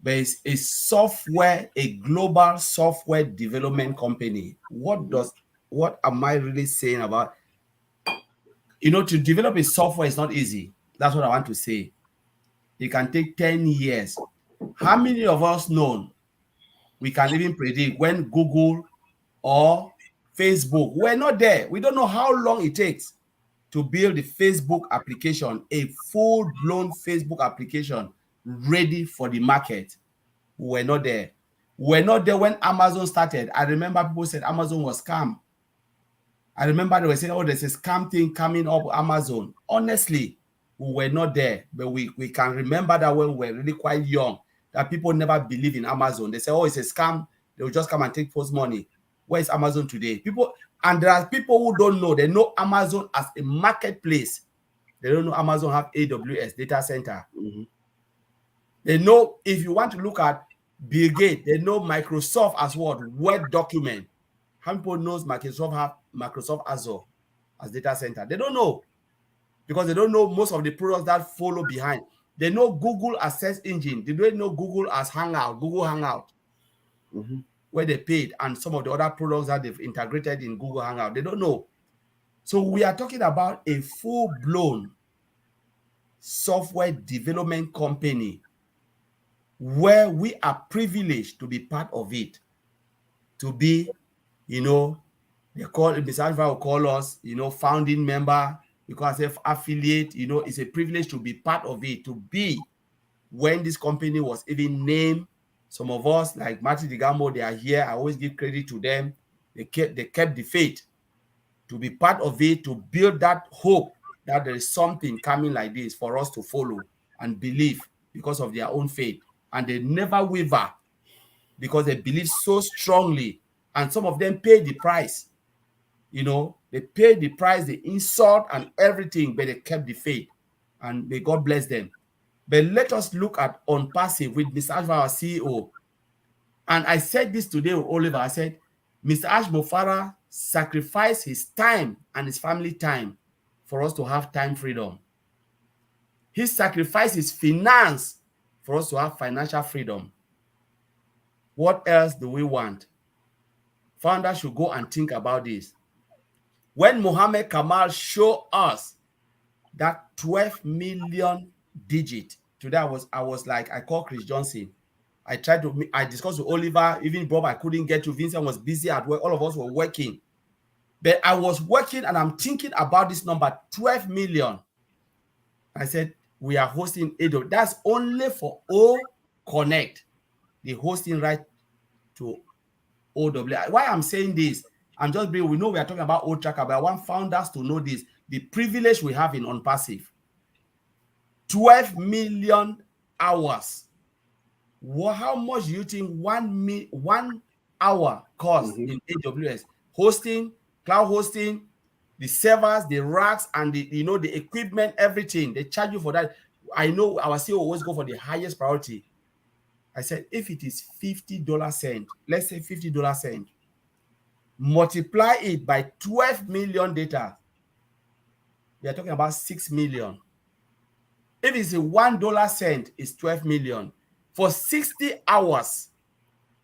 but it's a software, a global software development company. What am I really saying about? To develop a software is not easy. That's what I want to say. It can take 10 years. How many of us know we can even predict when Google or Facebook, we're not there. We don't know how long it takes to build the Facebook application, a full-blown Facebook application ready for the market. We're not there. We're not there when Amazon started. I remember people said Amazon was scam. I remember they were saying, oh, there's a scam thing coming up with Amazon. Honestly, we were not there, but we can remember that when we were really quite young, that people never believe in Amazon. They say, oh, it's a scam. They will just come and take post money. Where is Amazon today? And there are people who don't know. They know Amazon as a marketplace. They don't know Amazon have AWS, data center. They know, if you want to look at Bill Gates, they know Microsoft as what? Word document. How many people knows Microsoft Azure as data center? They don't know, because they don't know most of the products that follow behind. They know Google as search engine. They don't know Google as Google Hangout, where they paid, and some of the other products that they've integrated in Google Hangout. They don't know. So we are talking about a full-blown software development company where we are privileged to be part of it, to be, they call Mr. Alpha will call us, founding member, because if affiliate, it's a privilege to be part of it, to be when this company was even named. Some of us, like Martin Digamo, they are here. I always give credit to them. They kept the faith to be part of it, to build that hope that there is something coming like this for us to follow and believe because of their own faith. And they never waver because they believe so strongly. And some of them pay the price. They paid the price, the insult and everything, but they kept the faith. And may God bless them. But let us look at ONPASSIVE with Mr. Ash, our CEO. And I said this today with Oliver. I said, Mr. Ash Mofara sacrificed his time and his family time for us to have time freedom. He sacrificed his finance for us to have financial freedom. What else do we want? Founders should go and think about this. When Mohammed Kamal showed us that 12 million digit, today I was like, I called Chris Johnson. I discussed with Oliver, even Bob, I couldn't get to. Vincent was busy at work. All of us were working. But I was working and I'm thinking about this number, 12 million. I said, we are hosting AWS. That's only for O Connect, the hosting right to OWS. Why I'm saying this, we know we are talking about Otracker, but I want founders to know this, the privilege we have in ONPASSIVE. 12 million hours. How much do you think 1 hour costs in AWS? Hosting, cloud hosting, the servers, the racks, and the equipment, everything. They charge you for that. I know our CEO always go for the highest priority. I said, if it is $50 let's say $50 multiply it by 12 million data, we are talking about 6 million. If it's a $1 it's 12 million. For 60 hours,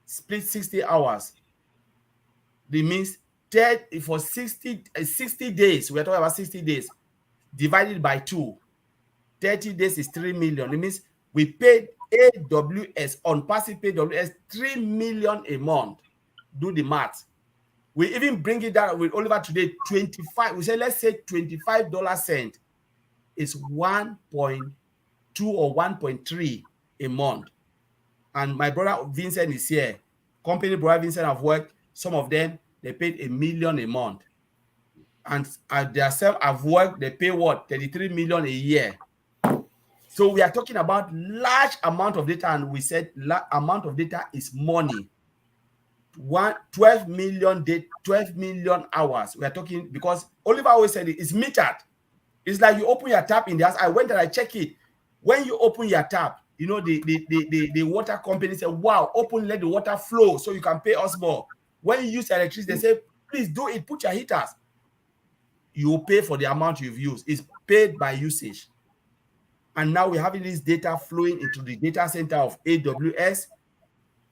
split 60 hours, that means for 60 days, we are talking about 60 days, divided by 2, 30 days is 3 million. It means we paid AWS, ONPASSIVE paid AWS 3 million a month. Do the math. We even bring it down with Oliver today, 25. We say, let's say $25 is 1.2 or 1.3 a month. And my brother Vincent is here. Company brother Vincent have worked. Some of them, they paid $1 million a month. And themselves have worked, they pay what? 33 million a year. So we are talking about large amount of data, and we said amount of data is money. 12 million hours. We are talking, because Oliver always said it's metered. It's like you open your tap in the house. I went and I check it. When you open your tap, the water company said, wow, let the water flow so you can pay us more. When you use electricity, they say, please do it, put your heaters. You pay for the amount you've used. It's paid by usage. And now we're having this data flowing into the data center of AWS.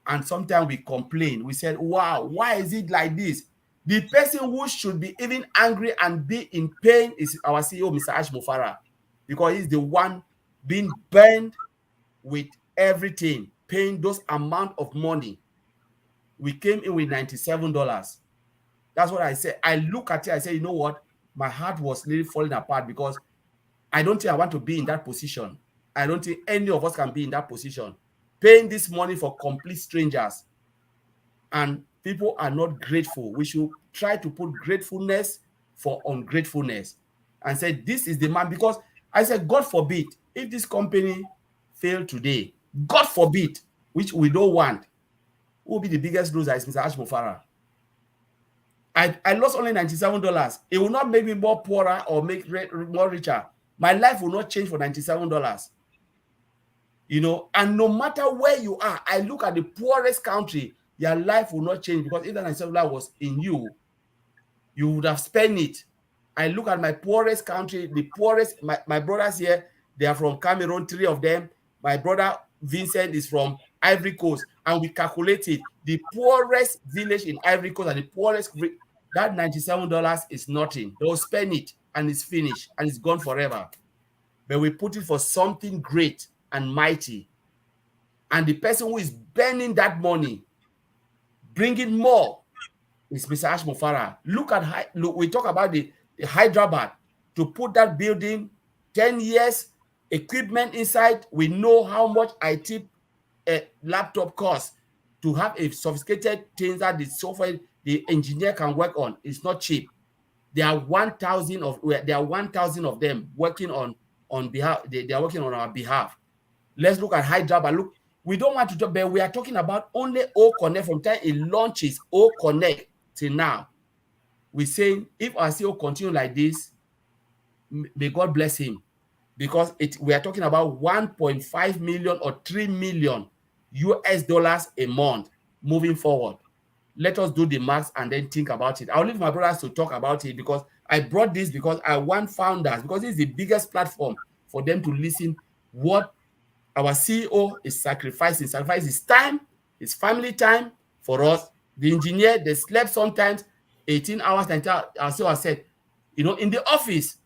And sometimes we complain. We said, wow, why is it like this? The person who should be even angry and be in pain is our CEO, Mr. Ash Mofara, because he's the one being burned with everything, paying those amount of money. We came in with $97. That's what I said. I look at it, I say, you know what? My heart was really falling apart, because I don't think I want to be in that position. I don't think any of us can be in that position. Paying this money for complete strangers. And people are not grateful. We should try to put gratefulness for ungratefulness and say, this is the man. Because I said, God forbid, if this company failed today, God forbid, which we don't want, who will be the biggest loser is Mr. Ash Mofara. I lost only $97. It will not make me more poorer or make more richer. My life will not change for $97. You know, and no matter where you are, I look at the poorest country, your life will not change, because if that cellular was in you, you would have spent it. I look at my poorest country, the poorest, my brothers here, they are from Cameroon, 3 of them. My brother Vincent is from Ivory Coast, and we calculated the poorest village in Ivory Coast and the poorest, that $97 is nothing. They'll spend it and it's finished and it's gone forever. But we put it for something great and mighty. And the person who is burning that money, bringing more, is Mr. Ash Mufara. Look, we talk about the Hyderabad, to put that building, 10 years, equipment inside. We know how much IT laptop costs to have a sophisticated things that the software, the engineer can work on. It's not cheap. There are 1,000 of them working on behalf. They are working on our behalf. Let's look at Hyderabad. Look, we don't want to talk, but we are talking about only O Connect. From time it launches O Connect till now, we're saying if our CEO continue like this, may God bless him, because we are talking about 1.5 million or 3 million US dollars a month moving forward. Let us do the maths and then think about it. I'll leave my brothers to talk about it, because I brought this because I want founders, because this is the biggest platform for them to listen what our CEO is sacrificing. Sacrifice his time, his family time for us. The engineer, they slept sometimes 18 hours, and as I said, you know, in the office,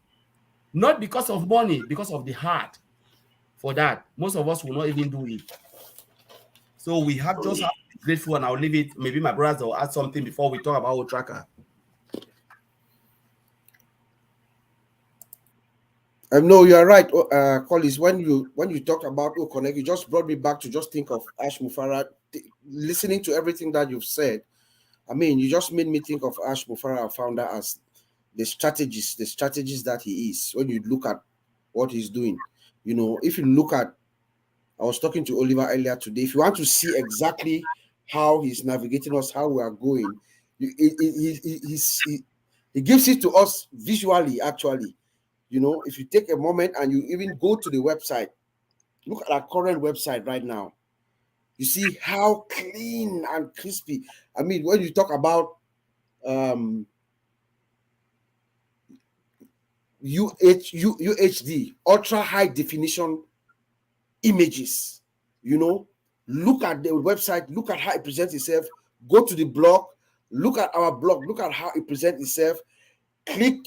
not because of money, because of the heart for that. Most of us will not even do it. So we have just have to be grateful, and I'll leave it. Maybe my brothers will add something before we talk about Otracker. No, you are right, Collis. When you talked about OConnect, you just brought me back to just think of Ash Mufara. Listening to everything that you've said, I mean, you just made me think of Ash Mufara, our founder, as the strategist that he is. When you look at what he's doing, you know, if you look at, I was talking to Oliver earlier today. If you want to see exactly how he's navigating us, how we are going, he gives it to us visually, actually. You know, if you take a moment and you even go to the website, look at our current website right now. You see how clean and crispy. I mean, when you talk about UHD, ultra high definition images, you know, look at the website, look at how it presents itself. Go to the blog, look at our blog, look at how it presents itself. Click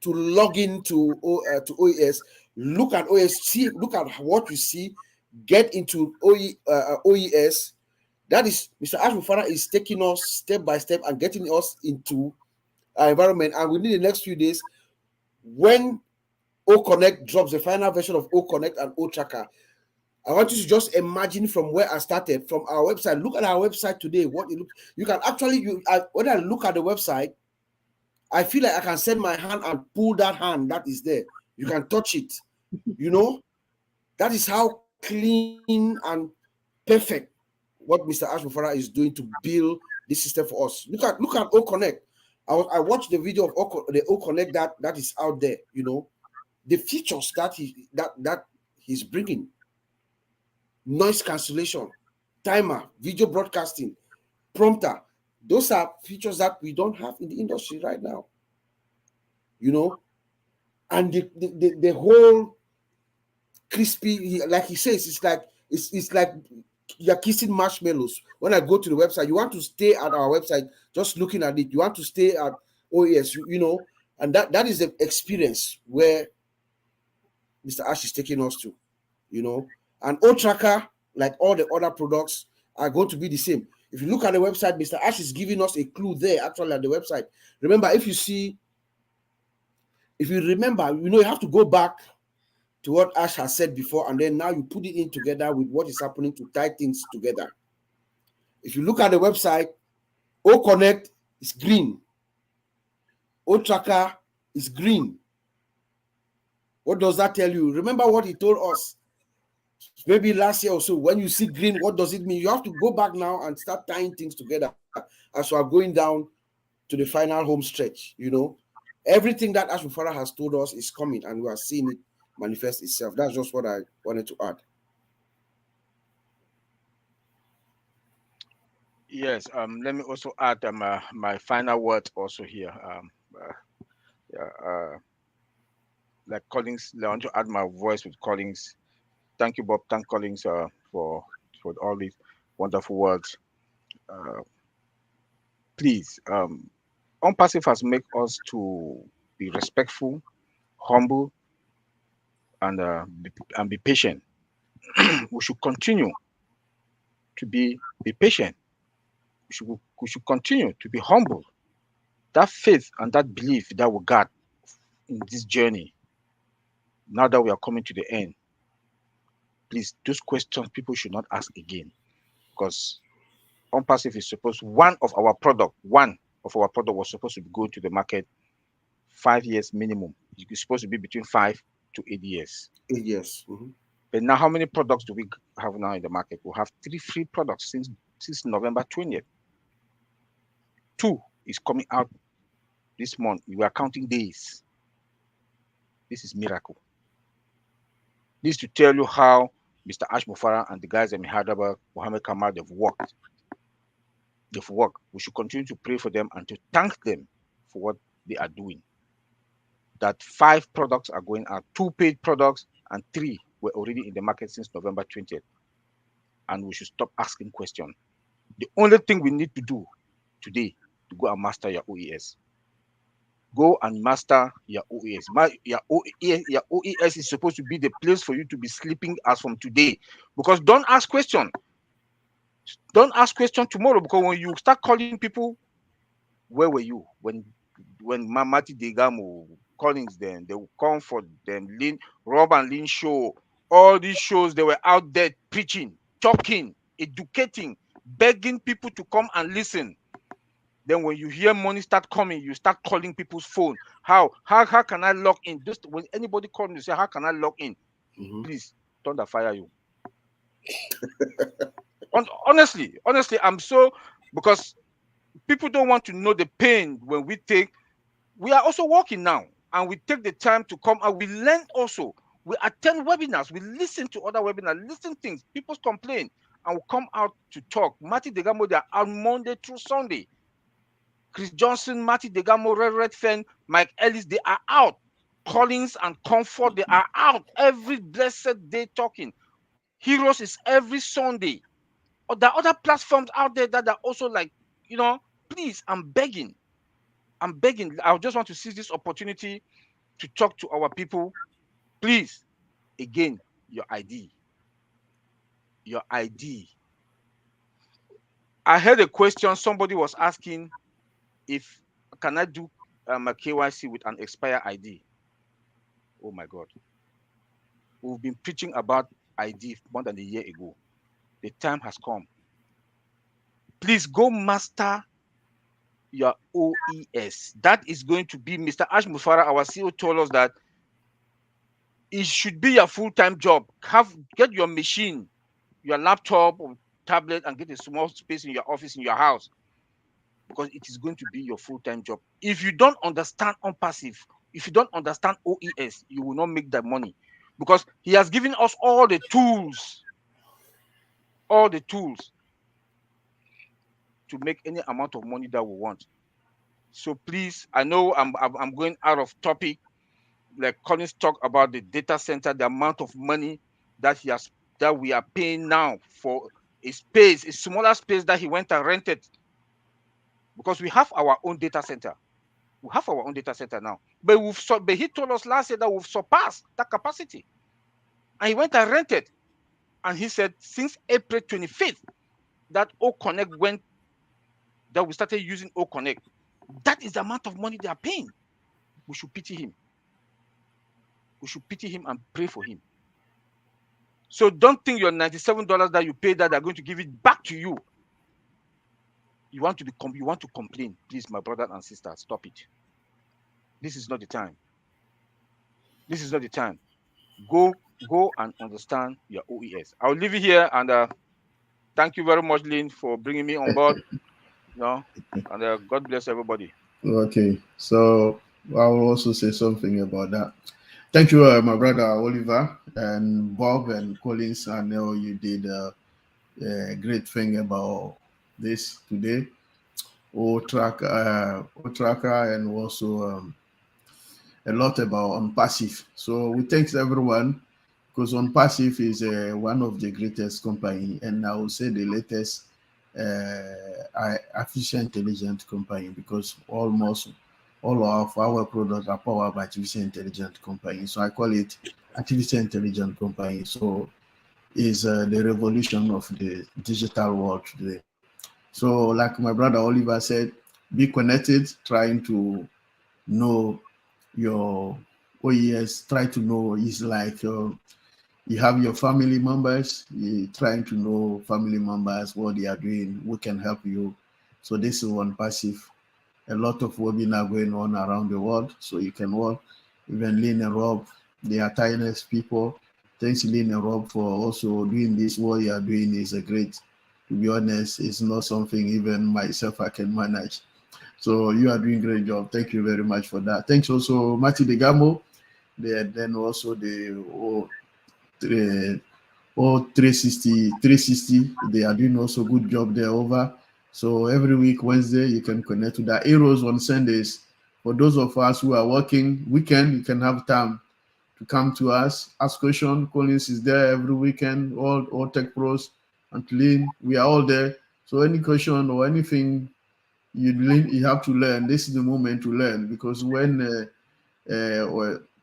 to log into OES, look at OES, see, look at what you see, get into OES. That is, Mr. Ash Mufara is taking us step by step and getting us into our environment. And within the next few days, when OConnect drops the final version of OConnect and Otracker, I want you to just imagine from where I started, from our website. Look at our website today. What it looks. You can actually, when I look at the website, I feel like I can send my hand and pull that hand that is there. You can touch it. You know, that is how clean and perfect what Mr. Ash Mufara is doing to build this system for us. Look at OConnect. I watched the video of the OConnect that is out there. You know, the features that he's bringing: noise cancellation, timer, video broadcasting, prompter. Those are features that we don't have in the industry right now, you know. And the whole crispy, like he says, it's like you're kissing marshmallows. When I go to the website, you want to stay at our website just looking at it. You want to stay at OES, you know, and that is the experience where Mr. Ash is taking us to, you know. And Otracker, like all the other products, are going to be the same. If you look at the website, Mr. Ash is giving us a clue there, actually, at the website. Remember, if you remember, you know, you have to go back to what Ash has said before, and then now you put it in together with what is happening to tie things together. If you look at the website, OConnect is green. Otracker is green. What does that tell you? Remember what he told us maybe last year or so. When you see green, what does it mean? You have to go back now and start tying things together as we are going down to the final home stretch. You know, everything that Ash Mufara has told us is coming, and we are seeing it manifest itself. That's just what I wanted to add. Yes. Let me also add my final word also here. Like Collins, I want to add my voice with Collins. Thank you, Bob. Thank Collins for all these wonderful words. Please, ONPASSIVE has made us to be respectful, humble, and be patient. We should continue to be patient. We should continue to be humble. That faith and that belief that we got in this journey, now that we are coming to the end, please, those questions people should not ask again, because ONPASSIVE is supposed, one of our product was supposed to be going to the market 5 years minimum. It's supposed to be between 5 to 8 years. 8 years. Mm-hmm. But now, how many products do we have now in the market? We have 3 free products since November 20th. 2 is coming out this month. We are counting days. This is miracle. This to tell you how Mr. Ash Mufara and the guys in Hyderabad, Mohammed Kamal, they've worked. We should continue to pray for them and to thank them for what they are doing. That 5 products are going out, 2 paid products, and 3 were already in the market since November 20th. And we should stop asking questions. The only thing we need to do today to go and master your OES. Go and master your OES. Your OES is supposed to be the place for you to be sleeping as from today. Because don't ask questions. Don't ask questions tomorrow, because when you start calling people, where were you when Mati Degamo, Collins, then they will come for them, Rob and Lynn show, all these shows, they were out there preaching, talking, educating, begging people to come and listen. Then when you hear money start coming, you start calling people's phone. How can I log in? Just when anybody calls me, say, how can I log in? Mm-hmm. Please, thunder fire you. Honestly, I'm so, because people don't want to know the pain when we are also working now, and we take the time to come and we learn also. We attend webinars, we listen to other webinars, listen things, people complain, and we come out to talk. Marty Degamo, they are out Monday through Sunday. Chris Johnson, Marty Degamo, Red Fen, Mike Ellis, they are out. Collins and Comfort, they are out every blessed day talking. Heroes is every Sunday. Or there are other platforms out there that are also like, please, I'm begging. I just want to seize this opportunity to talk to our people. Please, again, your ID. I heard a question somebody was asking, if can I do a KYC with an expired ID? Oh my God. We've been preaching about ID more than a year ago. The time has come. Please go master your OES. That is going to be, Mr. Ash Mufara, our CEO, told us that it should be your full-time job. Get your machine, your laptop or tablet, and get a small space in your office, in your house, because it is going to be your full-time job. If you don't understand ONPASSIVE, if you don't understand OES, you will not make that money, because he has given us all the tools to make any amount of money that we want. So please, I know I'm going out of topic. Like Collins talked about the data center, the amount of money that we are paying now for a space, a smaller space that he went and rented, because we have our own data center. We have our own data center now, but he told us last year that we've surpassed that capacity, and he went and rented. And he said since April 25th that OConnect that we started using OConnect, that is the amount of money they are paying. We should pity him. We should pity him and pray for him. So don't think your $97 that you paid that they're going to give it back to you. You want to complain. Please, my brother and sister, stop it. This is not the time. This is not the time. Go and understand your OES. I'll leave it here, and thank you very much, Lynn, for bringing me on board. And God bless everybody. Okay, so I will also say something about that. Thank you, my brother Oliver and Bob and Collins. I know you did a great thing about this today. Otracker, and also a lot about ONPASSIVE. So we thank everyone, because ONPASSIVE is one of the greatest company, and I would say the latest artificial intelligence company, because almost all of our products are powered by artificial intelligence company. So I call it artificial intelligence company. So is the revolution of the digital world today. So like my brother Oliver said, be connected, trying to know your OES, try to know is like you have your family members, you trying to know family members, what they are doing, who can help you. So this is ONPASSIVE. A lot of webinar going on around the world, so you can work. Even Lynn and Rob, they are tireless people. Thanks Lynn and Rob for also doing this. What you are doing is a great, to be honest, it's not something even myself I can manage. So you are doing a great job. Thank you very much for that. Thanks also Mati Degamo. Then also the 360, they are doing also good job there over. So every week, Wednesday, you can connect to the Arrows on Sundays. For those of us who are working weekend, you can have time to come to us, ask question. Collins is there every weekend, all tech pros, and Lynn, we are all there. So any question or anything you have to learn, this is the moment to learn, because when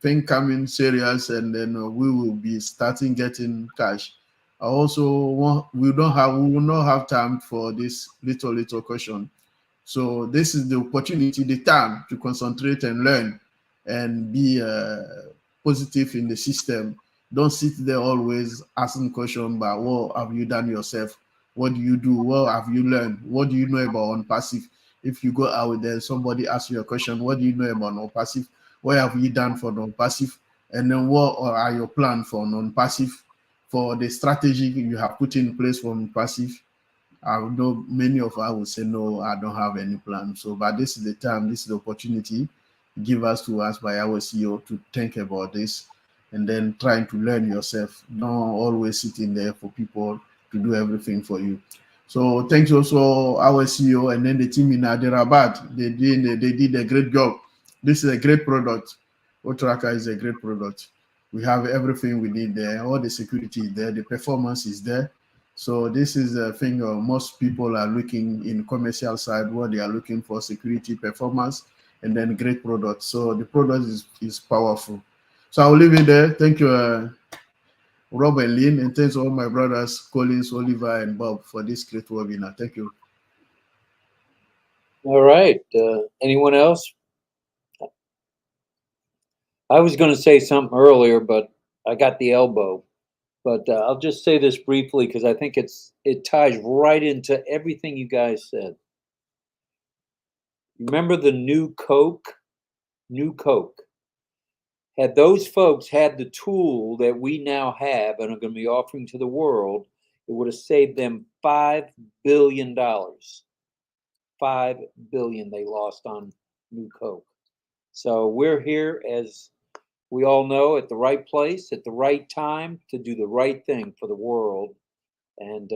thing coming serious, and then we will be starting getting cash. I also want, we will not have time for this little question. So this is the opportunity, the time to concentrate and learn and be positive in the system. Don't sit there always asking questions about what have you done yourself? What do you do? What have you learned? What do you know about ONPASSIVE? If you go out there, somebody asks you a question, what do you know about ONPASSIVE? What have you done for non-passive? And then what are your plans for non-passive, for the strategy you have put in place for non-passive? I know many of us will say, no, I don't have any plan. So, but this is the time, this is the opportunity give us to us by our CEO to think about this, and then trying to learn yourself. Don't always sit in there for people to do everything for you. So thanks also our CEO and then the team in Hyderabad. They did a great job. This is a great product. Otracker is a great product. We have everything we need there. All the security is there. The performance is there. So this is a thing most people are looking in commercial side, what they are looking for: security, performance, and then great product. So the product is powerful. So I'll leave it there. Thank you, Rob and Lynn, and thanks to all my brothers, Collins, Oliver, and Bob for this great webinar. Thank you. All right. Anyone else? I was going to say something earlier, but I got the elbow. But I'll just say this briefly, because I think it ties right into everything you guys said. Remember the new Coke? New Coke. Had those folks had the tool that we now have and are going to be offering to the world, it would have saved them $5 billion. $5 billion they lost on new Coke. So we're here, as we all know, at the right place, at the right time, to do the right thing for the world. And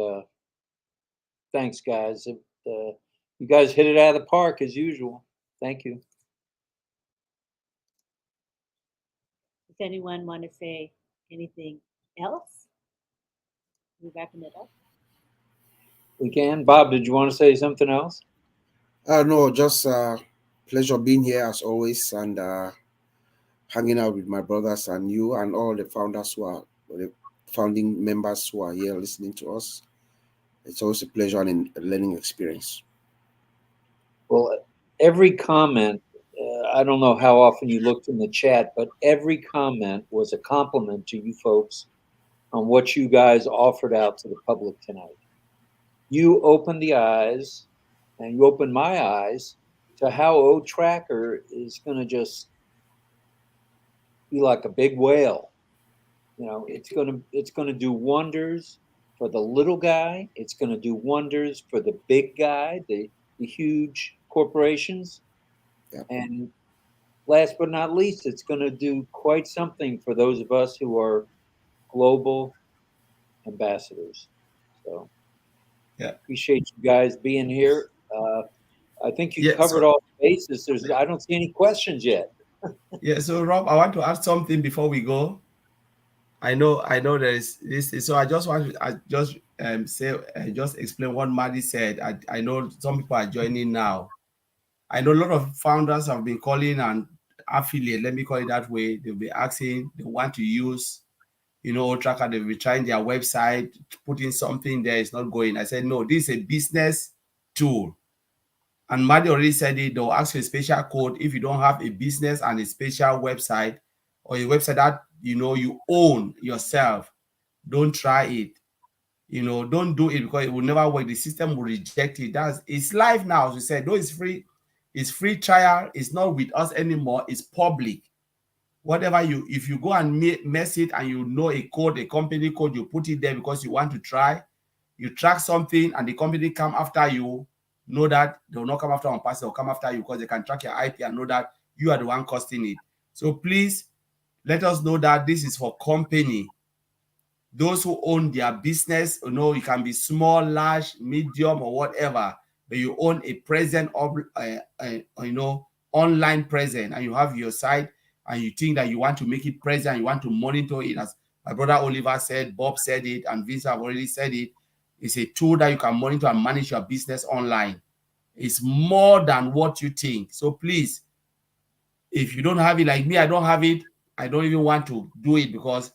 thanks, guys. You guys hit it out of the park as usual. Thank you. Does anyone want to say anything else? Are we wrapping it up? We can. Bob, did you want to say something else? No, just pleasure being here as always, and hanging out with my brothers and you and all the founders who are the founding members who are here listening to us. It's always a pleasure and a learning experience. Well, every comment, I don't know how often you looked in the chat, but every comment was a compliment to you folks on what you guys offered out to the public tonight. You opened the eyes, and you opened my eyes to how Otracker is going to just be like a big whale. You know, it's going to do wonders for the little guy. It's going to do wonders for the big guy, the huge corporations. Yeah. And last but not least, it's going to do quite something for those of us who are global ambassadors. So Yeah. Appreciate you guys being here. I think you Yeah, covered so, all the bases. I don't see any questions yet. yeah, so Rob, I want to add something before we go. I know there is this, so I just want to just explain what Maddie said. I know some people are joining now. I know a lot of founders have been calling and affiliate, let me call it that way. They'll be asking, they want to use, Otracker, they'll be trying their website, putting something there, it's not going. I said, no, this is a business tool. And Maddie already said it, they'll ask for a special code if you don't have a business and a special website or a website that, you own yourself. Don't try it. Don't do it because it will never work. The system will reject it. It's live now, as we said. Though it's free trial. It's not with us anymore. It's public. Whatever if you go and mess it and a code, a company code, you put it there because you want to try. You track something and the company come after you. Know that they will not come after ONPASSIVE'S, they'll come after you because they can track your IP and know that you are the one costing it. So please let us know that this is for company. Those who own their business, you can be small, large, medium, or whatever, but you own a present, online present, and you have your site, and you think that you want to make it present, and you want to monitor it, as my brother Oliver said, Bob said it, and Vincent have already said it. It's a tool that you can monitor and manage your business online. It's more than what you think. So please, if you don't have it, like me, I don't have it, I don't even want to do it because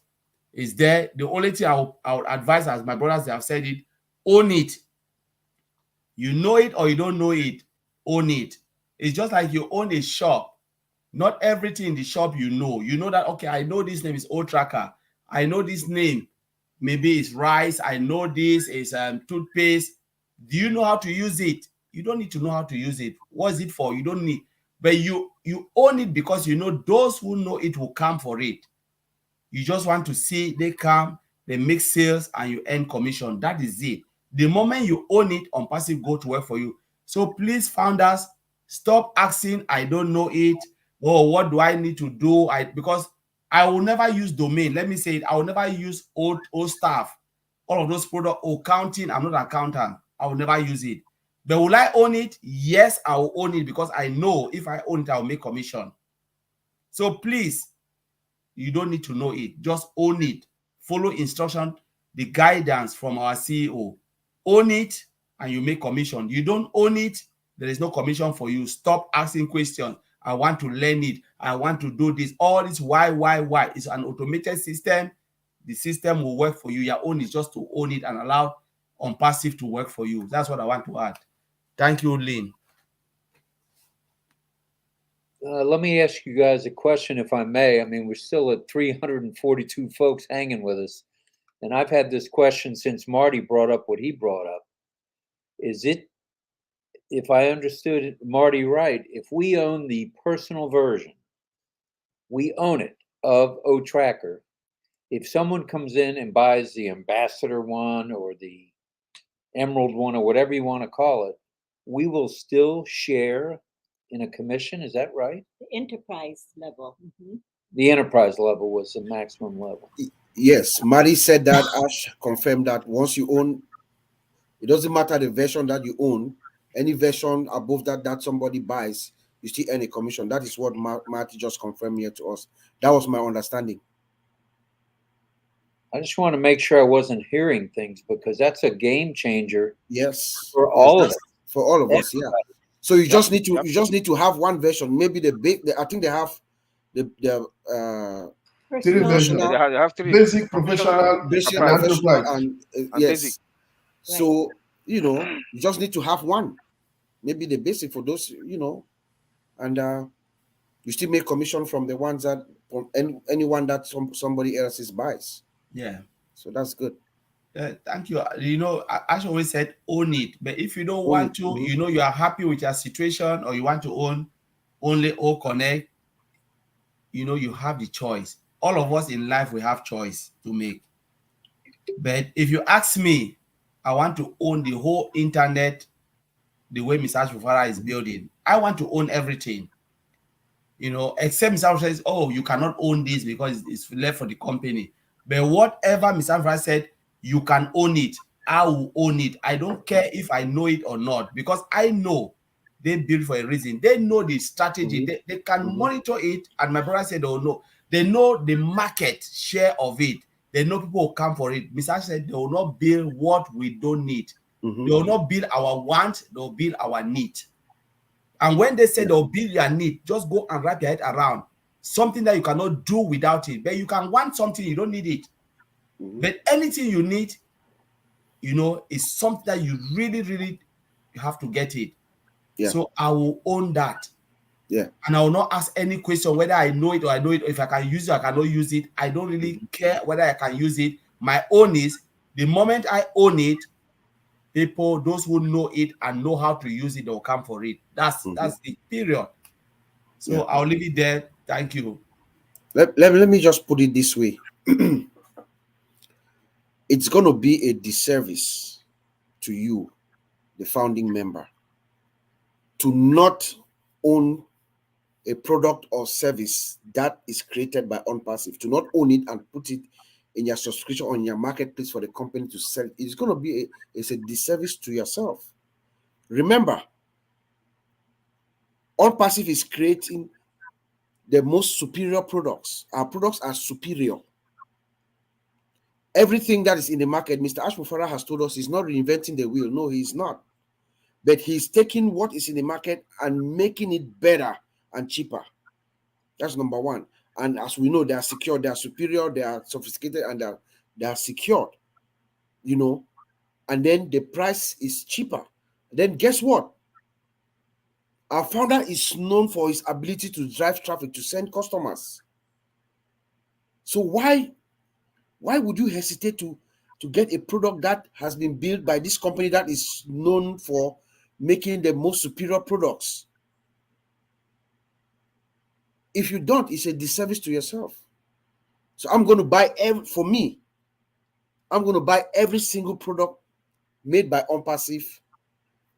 it's there. The only thing I would advise, as my brothers have said it, own it. You know it or you don't know it, own it. It's just like you own a shop. Not everything in the shop you know. You know that, okay, I know this name is Otracker. I know this name, maybe it's rice. I know this is toothpaste. Do you know how to use it? You don't need to know how to use it. What is it for? You don't need. But you own it because you know those who know it will come for it. You just want to see they come, they make sales, and you earn commission. That is it. The moment you own it, ONPASSIVE go to work for you. So please, founders, stop asking, I don't know it. Oh, what do I need to do? Because I will never use domain. Let me say it. I will never use old stuff. All of those product accounting. I'm not an accountant. I will never use it. But will I own it? Yes, I will own it because I know if I own it, I will make commission. So please, you don't need to know it. Just own it. Follow instruction, the guidance from our CEO. Own it and you make commission. You don't own it, there is no commission for you. Stop asking questions. I want to learn it. I want to do this. All this why. It's an automated system. The system will work for you. Your own is just to own it and allow ONPASSIVE to work for you. That's what I want to add. Thank you, Lynn. Let me ask you guys a question, if I may. I mean, we're still at 342 folks hanging with us. And I've had this question since Marty brought up what he brought up. Is it, if I understood Marty right, if we own the personal version, we own it of Otracker. If someone comes in and buys the ambassador one or the emerald one or whatever you want to call it, we will still share in a commission. Is that right? The enterprise level. Mm-hmm. The enterprise level was the maximum level. Yes, Mari said that. Ash confirmed that once you own, it doesn't matter the version that you own, any version above that somebody buys, you still earn a commission. That is what Marty just confirmed here to us. That was my understanding. I just want to make sure I wasn't hearing things, because that's a game changer. Yes, for all of us. For all of us, yeah. So you just need to have one version. Maybe I think they have the three versions. They have three: basic, professional, and yes. Basic. So you just need to have one. Maybe the basic for those, and you still make commission from the ones that from anyone that somebody else buys. Yeah. So that's good. Thank you. Ash always said own it, but if you don't want to, you are happy with your situation, or you want to own only OConnect, you have the choice. All of us in life, we have choice to make. But if you ask me, I want to own the whole internet the way Mr. Ashfufara is building. I want to own everything. Except Mr. Ashfufara says, oh, you cannot own this because it's left for the company. But whatever Mr. Ashfufara said, you can own it. I will own it. I don't care if I know it or not, because I know they build for a reason. They know the strategy. They can monitor it. And my brother said, oh no, they know the market share of it. They know people will come for it. Mr. said they will not build what we don't need. They will not build our want, they'll build our need. And when they say they'll build your need, just go and wrap your head around something that you cannot do without it. But you can want something, you don't need it. But anything you need, you know, is something that you really, really have to get it. So I will own that. And I will not ask any question whether I know it or I know it, or if I can use it or I cannot use it. I don't really care whether I can use it. My own is the moment I own it, people, those who know it and know how to use it, they'll come for it. That's the period. So I'll leave it there. Thank you. Let me just put it this way. It's going to be a disservice to you, the founding member, to not own a product or service that is created by ONPASSIVE, to not own it and put it in your subscription on your marketplace for the company to sell it. It's going to be a disservice to yourself. Remember, ONPASSIVE is creating the most superior products. Our products are superior. Everything that is in the market, Mr. Ashmufara has told us he's not reinventing the wheel. No, he's not. But he's taking what is in the market and making it better and cheaper. That's number one. And as we know, they are secure, they are superior, they are sophisticated, and they are secured, you know. And then the price is cheaper. Then guess what? Our founder is known for his ability to drive traffic, to send customers. So why would you hesitate to get a product that has been built by this company that is known for making the most superior products? If you don't, it's a disservice to yourself. So I'm going to buy I'm going to buy every single product made by ONPASSIVE.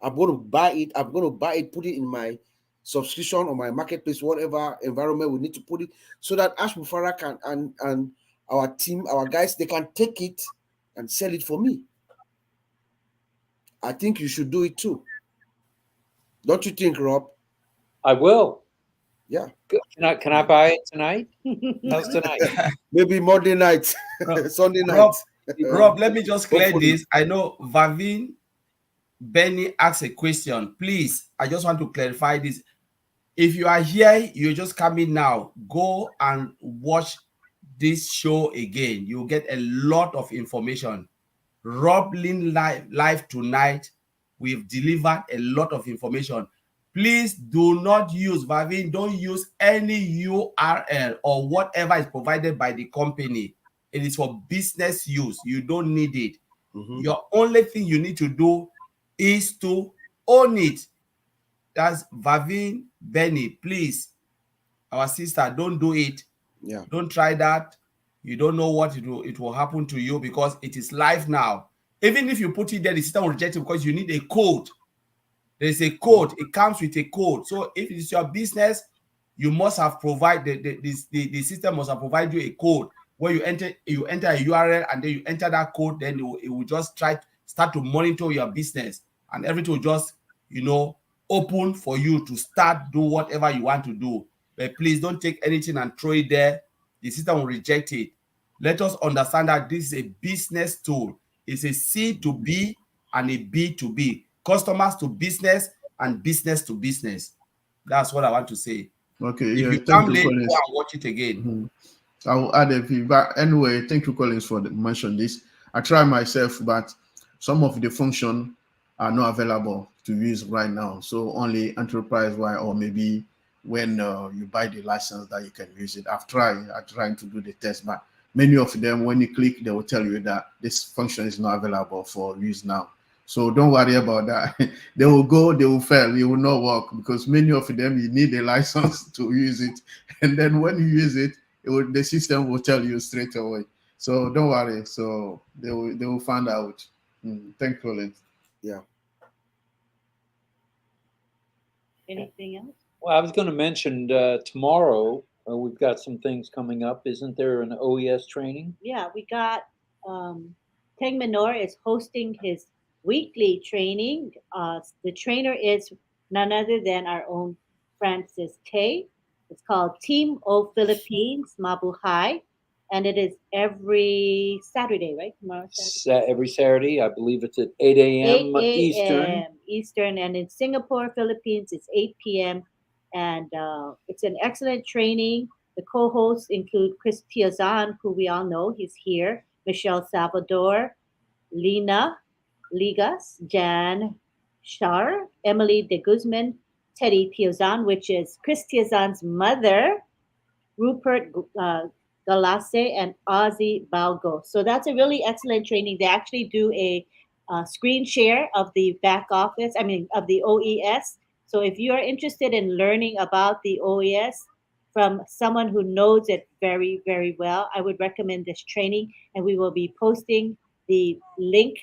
I'm going to buy it, put it in my subscription or my marketplace, whatever environment we need to put it, so that Ash Mufara can and our team, our guys, they can take it and sell it for me. I think you should do it too. Don't you think, Rob? I will. Yeah. Can I buy it tonight? How's tonight? Maybe Monday night, Sunday night. Rob, let me just clear this. I know Vavin Benny asked a question. Please, I just want to clarify this. If you are here, you're just coming now, go and watch this show again. You'll get a lot of information. RobLynn Live tonight, we've delivered a lot of information. Please do not use, Vavin, don't use any URL or whatever is provided by the company. It is for business use. You don't need it. Your only thing you need to do is to own it. That's Vavin Benny. Please, our sister, don't do it. Yeah. Don't try that. You don't know what it will happen to you, because it is live now. Even if you put it there, the system will reject it because you need a code. There's a code. It comes with a code. So if it's your business, you must have provided the system must have provided you a code where you enter a URL and then you enter that code. Then it will just start to monitor your business, and everything will just, you know, open for you to start do whatever you want to do. But please don't take anything and throw it there. The system will reject it. Let us understand that this is a business tool. It's a C to B and a B to B. Customers to business and business to business. That's what I want to say. Okay. If Yeah. you come late, go and watch it again. I will add a few. But anyway, thank you, Collins, for mentioning this. I try myself, but some of the function are not available to use right now. So only enterprise-wide, or maybe when you buy the license that you can use it. I'm trying to do the test, but many of them, when you click, they will tell you that this function is not available for use now. So don't worry about that. They will go, they will fail, it will not work, because many of them, you need a license to use it. And then when you use it, the system will tell you straight away. So don't worry. So they will find out. Thank you, Colin. Yeah. Anything else? Well, I was going to mention tomorrow we've got some things coming up. Isn't there an OES training? Yeah, we got Fonteh Minor is hosting his weekly training. The trainer is none other than our own Francis Tay. It's called Team O Philippines Mabuhay, and it is every Saturday, right? Tomorrow, Saturday. Every Saturday, I believe it's at 8 a.m. 8 Eastern. a.m. Eastern, and in Singapore, Philippines, it's 8 p.m. And it's an excellent training. The co-hosts include Chris Tiazan, who we all know, he's here, Michelle Salvador, Lina Ligas, Jan Shar, Emily de Guzman, Teddy Tiazan, which is Chris Tiazan's mother, Rupert Galase, and Ozzy Balgo. So that's a really excellent training. They actually do a screen share of the back office, of the OES. So if you are interested in learning about the OES from someone who knows it very, very well, I would recommend this training. And we will be posting the link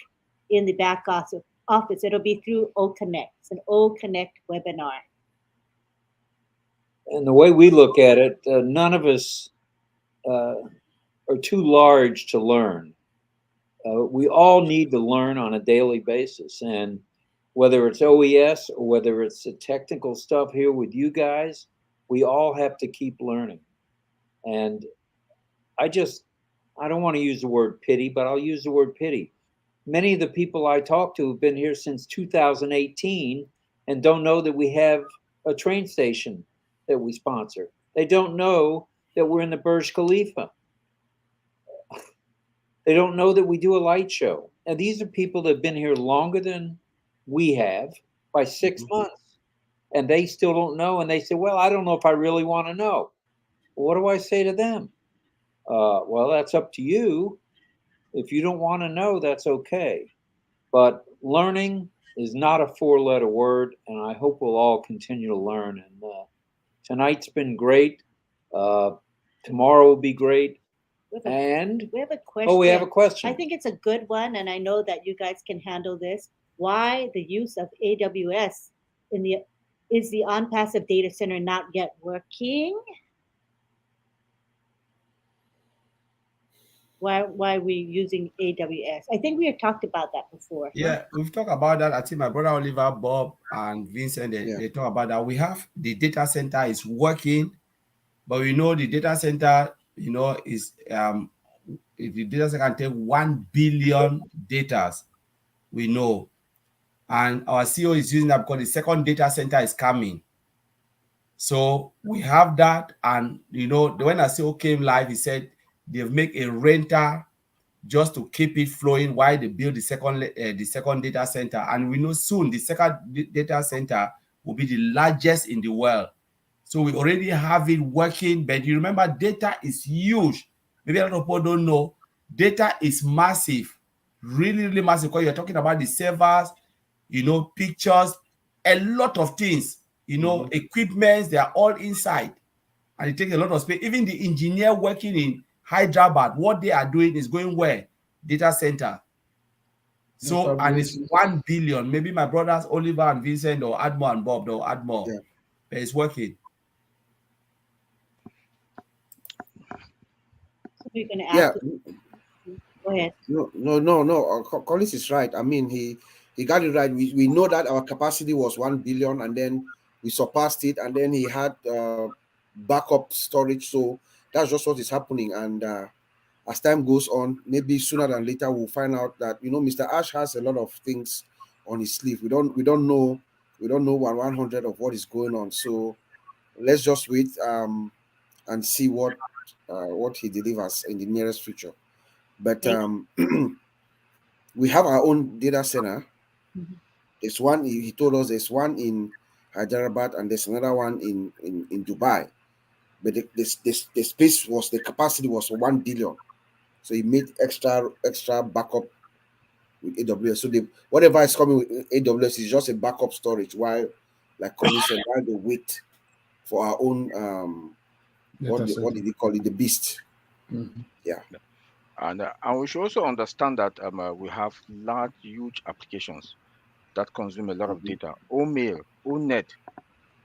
in the back office. It'll be through OConnect. It's an OConnect webinar. And the way we look at it, none of us are too large to learn. We all need to learn on a daily basis. And whether it's OES or whether it's the technical stuff here with you guys, we all have to keep learning. And I don't want to use the word pity, but I'll use the word pity. Many of the people I talk to have been here since 2018 and don't know that we have a train station that we sponsor. They don't know that we're in the Burj Khalifa. They don't know that we do a light show. And these are people that have been here longer than we have by 6 months. And they still don't know. And they say, well, I don't know if I really want to know. Well, what do I say to them? Well, that's up to you. If you don't want to know, that's okay. But learning is not a 4-letter word. And I hope we'll all continue to learn. And tonight's been great. Tomorrow will be great. And we have a question. Oh, we have a question. I think it's a good one, and I know that you guys can handle this. Why the use of AWS is the ONPASSIVE data center not yet working? Why are we using AWS? I think we had talked about that before. Yeah, we've talked about that. I think my brother Oliver, Bob, and Vincent, they talk about that. We have the data center is working, but we know the data center, is if the data center can take 1 billion data, we know. And our CEO is using that because the second data center is coming. So we have that. And, when our CEO came live, he said they've made a renter just to keep it flowing while they build the second data center. And we know soon the second data center will be the largest in the world. So we already have it working, but you remember data is huge. Maybe a lot of people don't know. Data is massive, really, really massive, because you're talking about the servers, pictures, a lot of things, equipment, they are all inside. And it takes a lot of space. Even the engineer working in Hyderabad, what they are doing is going where? Data center. So, and it's 1 billion. Maybe my brothers, Oliver and Vincent, or add more, and Bob, they'll add more. Yeah. But it's working. You're going to ask Go ahead. No. Collins is right. I mean, he got it right. We know that our capacity was 1 billion, and then we surpassed it, and then he had backup storage. So that's just what is happening. And as time goes on, maybe sooner than later, we'll find out that Mr. Ash has a lot of things on his sleeve. We don't know 100 of what is going on. So let's just wait and see what he delivers in the nearest future. But we have our own data center. Mm-hmm. There's one, he told us there's one in Hyderabad and there's another one in Dubai. But the space the capacity was 1 billion. So he made extra backup with AWS. So whatever is coming with AWS is just a backup storage, while, like Colin said, while they wait for our own what did he call it? The beast. Mm-hmm. Yeah. And we should also understand that we have large, huge applications that consume a lot of data. OMail, ONet,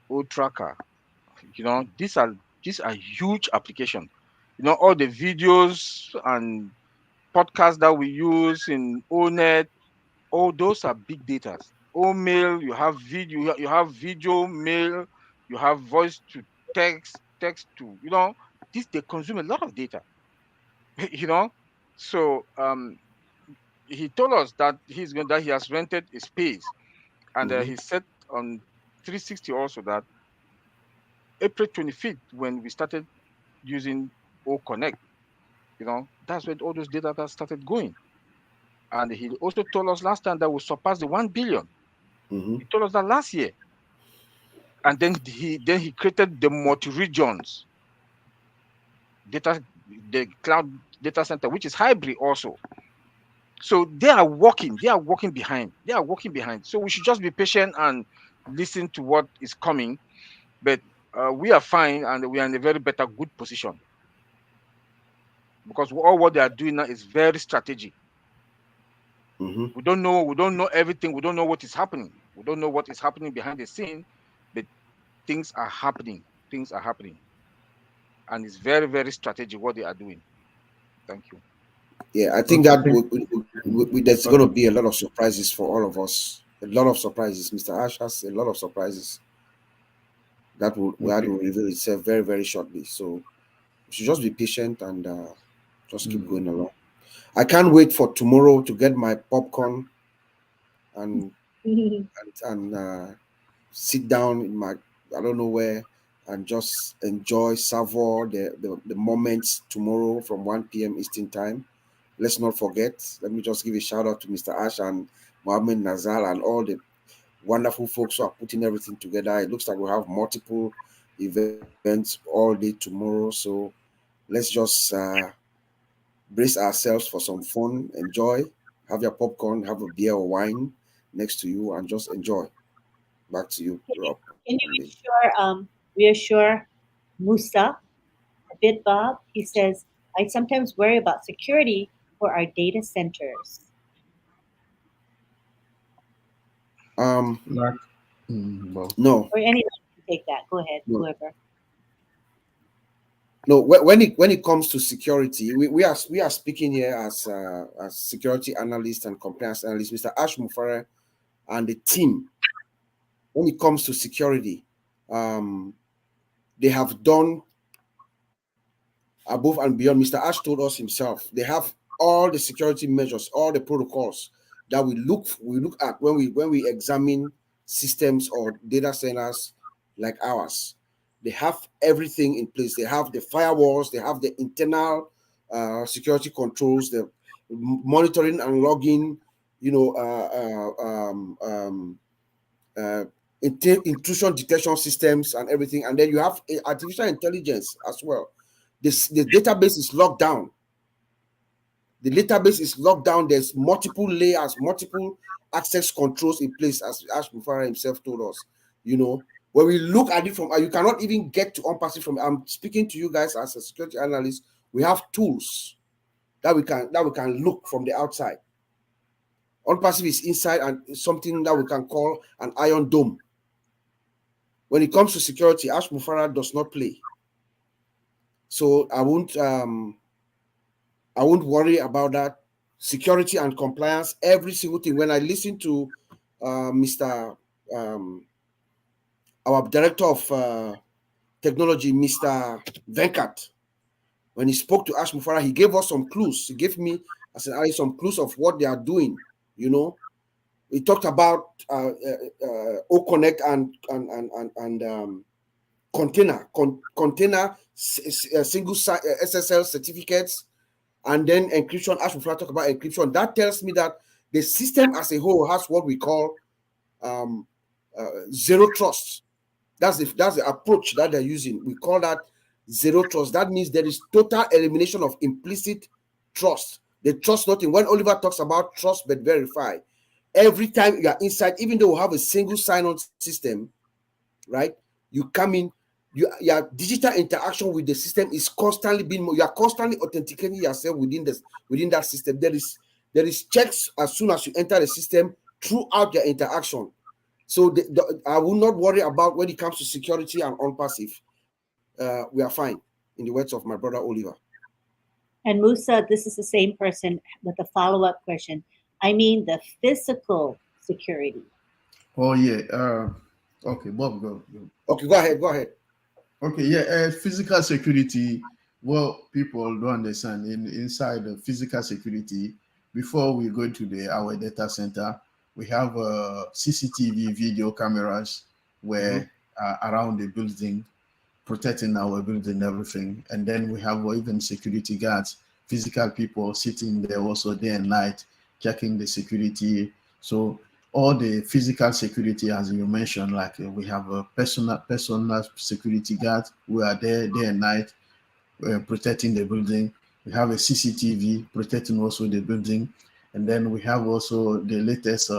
Otracker. These are huge applications. All the videos and podcasts that we use in ONET, all those are big data. Mail, you have video, you have video, mail, you have voice to text, text to, this, they consume a lot of data, So he told us that he has rented a space, and he said on 360 also that April 25th, when we started using OConnect, that's when all those data started going. And he also told us last time that we surpassed the 1 billion. He told us that last year. And then he created the multi-regions the cloud data center, which is hybrid also. So they are working behind. So we should just be patient and listen to what is coming. But we are fine, and we are in a very good position. Because all what they are doing now is very strategic. We don't know everything. We don't know what is happening. We don't know what is happening behind the scene, but things are happening. And it's very, very strategic what they are doing. Thank you. Yeah, I think that there's going to be a lot of surprises for all of us. A lot of surprises. Mr. Ash has a lot of surprises that will reveal itself very, very shortly. So we should just be patient and just keep going along. I can't wait for tomorrow to get my popcorn and sit down in my, I don't know where, and just enjoy, savor the moments tomorrow from 1 p.m. Eastern time. Let's not forget, let me just give a shout out to Mr. Ash and Mohammed Nazal and all the wonderful folks who are putting everything together. It looks like we'll have multiple events all day tomorrow. So let's just brace ourselves for some fun, enjoy, have your popcorn, have a beer or wine next to you, and just enjoy. Back to you, Rob. Can you reassure Musa a bit, Bob? He says, I sometimes worry about security for our data centers. No. Or anyone can take that. Go ahead, whoever. No, when it comes to security, we are speaking here as security analysts and compliance analysts, Mr. Ash Mufare and the team. When it comes to security, they have done above and beyond. Mr. Ash told us himself, they have all the security measures, all the protocols that we look at when we examine systems or data centers like ours. They have everything in place. They have the firewalls, they have the internal security controls, the monitoring and logging, intrusion detection systems and everything. And then you have artificial intelligence as well. The database is locked down. The database is locked down. There's multiple layers, multiple access controls in place, as Ash Mufara himself told us. When we look at it from, you cannot even get to ONPASSIVE from. I'm speaking to you guys as a security analyst. We have tools that we can look from the outside. ONPASSIVE is inside and something that we can call an iron dome. When it comes to security, Ash Mufara does not play. So I won't worry about that. Security and compliance, every single thing. When I listen to Mr. Our director of technology, Mr. Venkat, when he spoke to Ash Mufara, he gave us some clues. He gave me, as an eye, some clues of what they are doing. We talked about OConnect and container single SSL certificates, and then encryption. Ash Mufara talked about encryption. That tells me that the system as a whole has what we call zero trust. That's the approach that they're using. We call that zero trust. That means there is total elimination of implicit trust. They trust nothing. When Oliver talks about trust but verify, every time you are inside, even though we have a single sign-on system, right? You come in, your digital interaction with the system is constantly being, you are constantly authenticating yourself within that system. There is checks as soon as you enter the system throughout your interaction. So I will not worry about when it comes to security and ONPASSIVE. We are fine, in the words of my brother Oliver. And Musa, this is the same person with a follow-up question. I mean the physical security. Oh yeah. Okay, Bob, go. Okay, go ahead. Go ahead. Okay, yeah. Physical security. Well, people don't understand. Inside the physical security, before we go to our data center, we have CCTV video cameras where around the building, protecting our building, everything. And then we have even security guards, physical people sitting there also day and night, checking the security. So all the physical security, as you mentioned, like we have a personal security guard who are there day and night, protecting the building. We have a CCTV protecting also the building. And then we have also the latest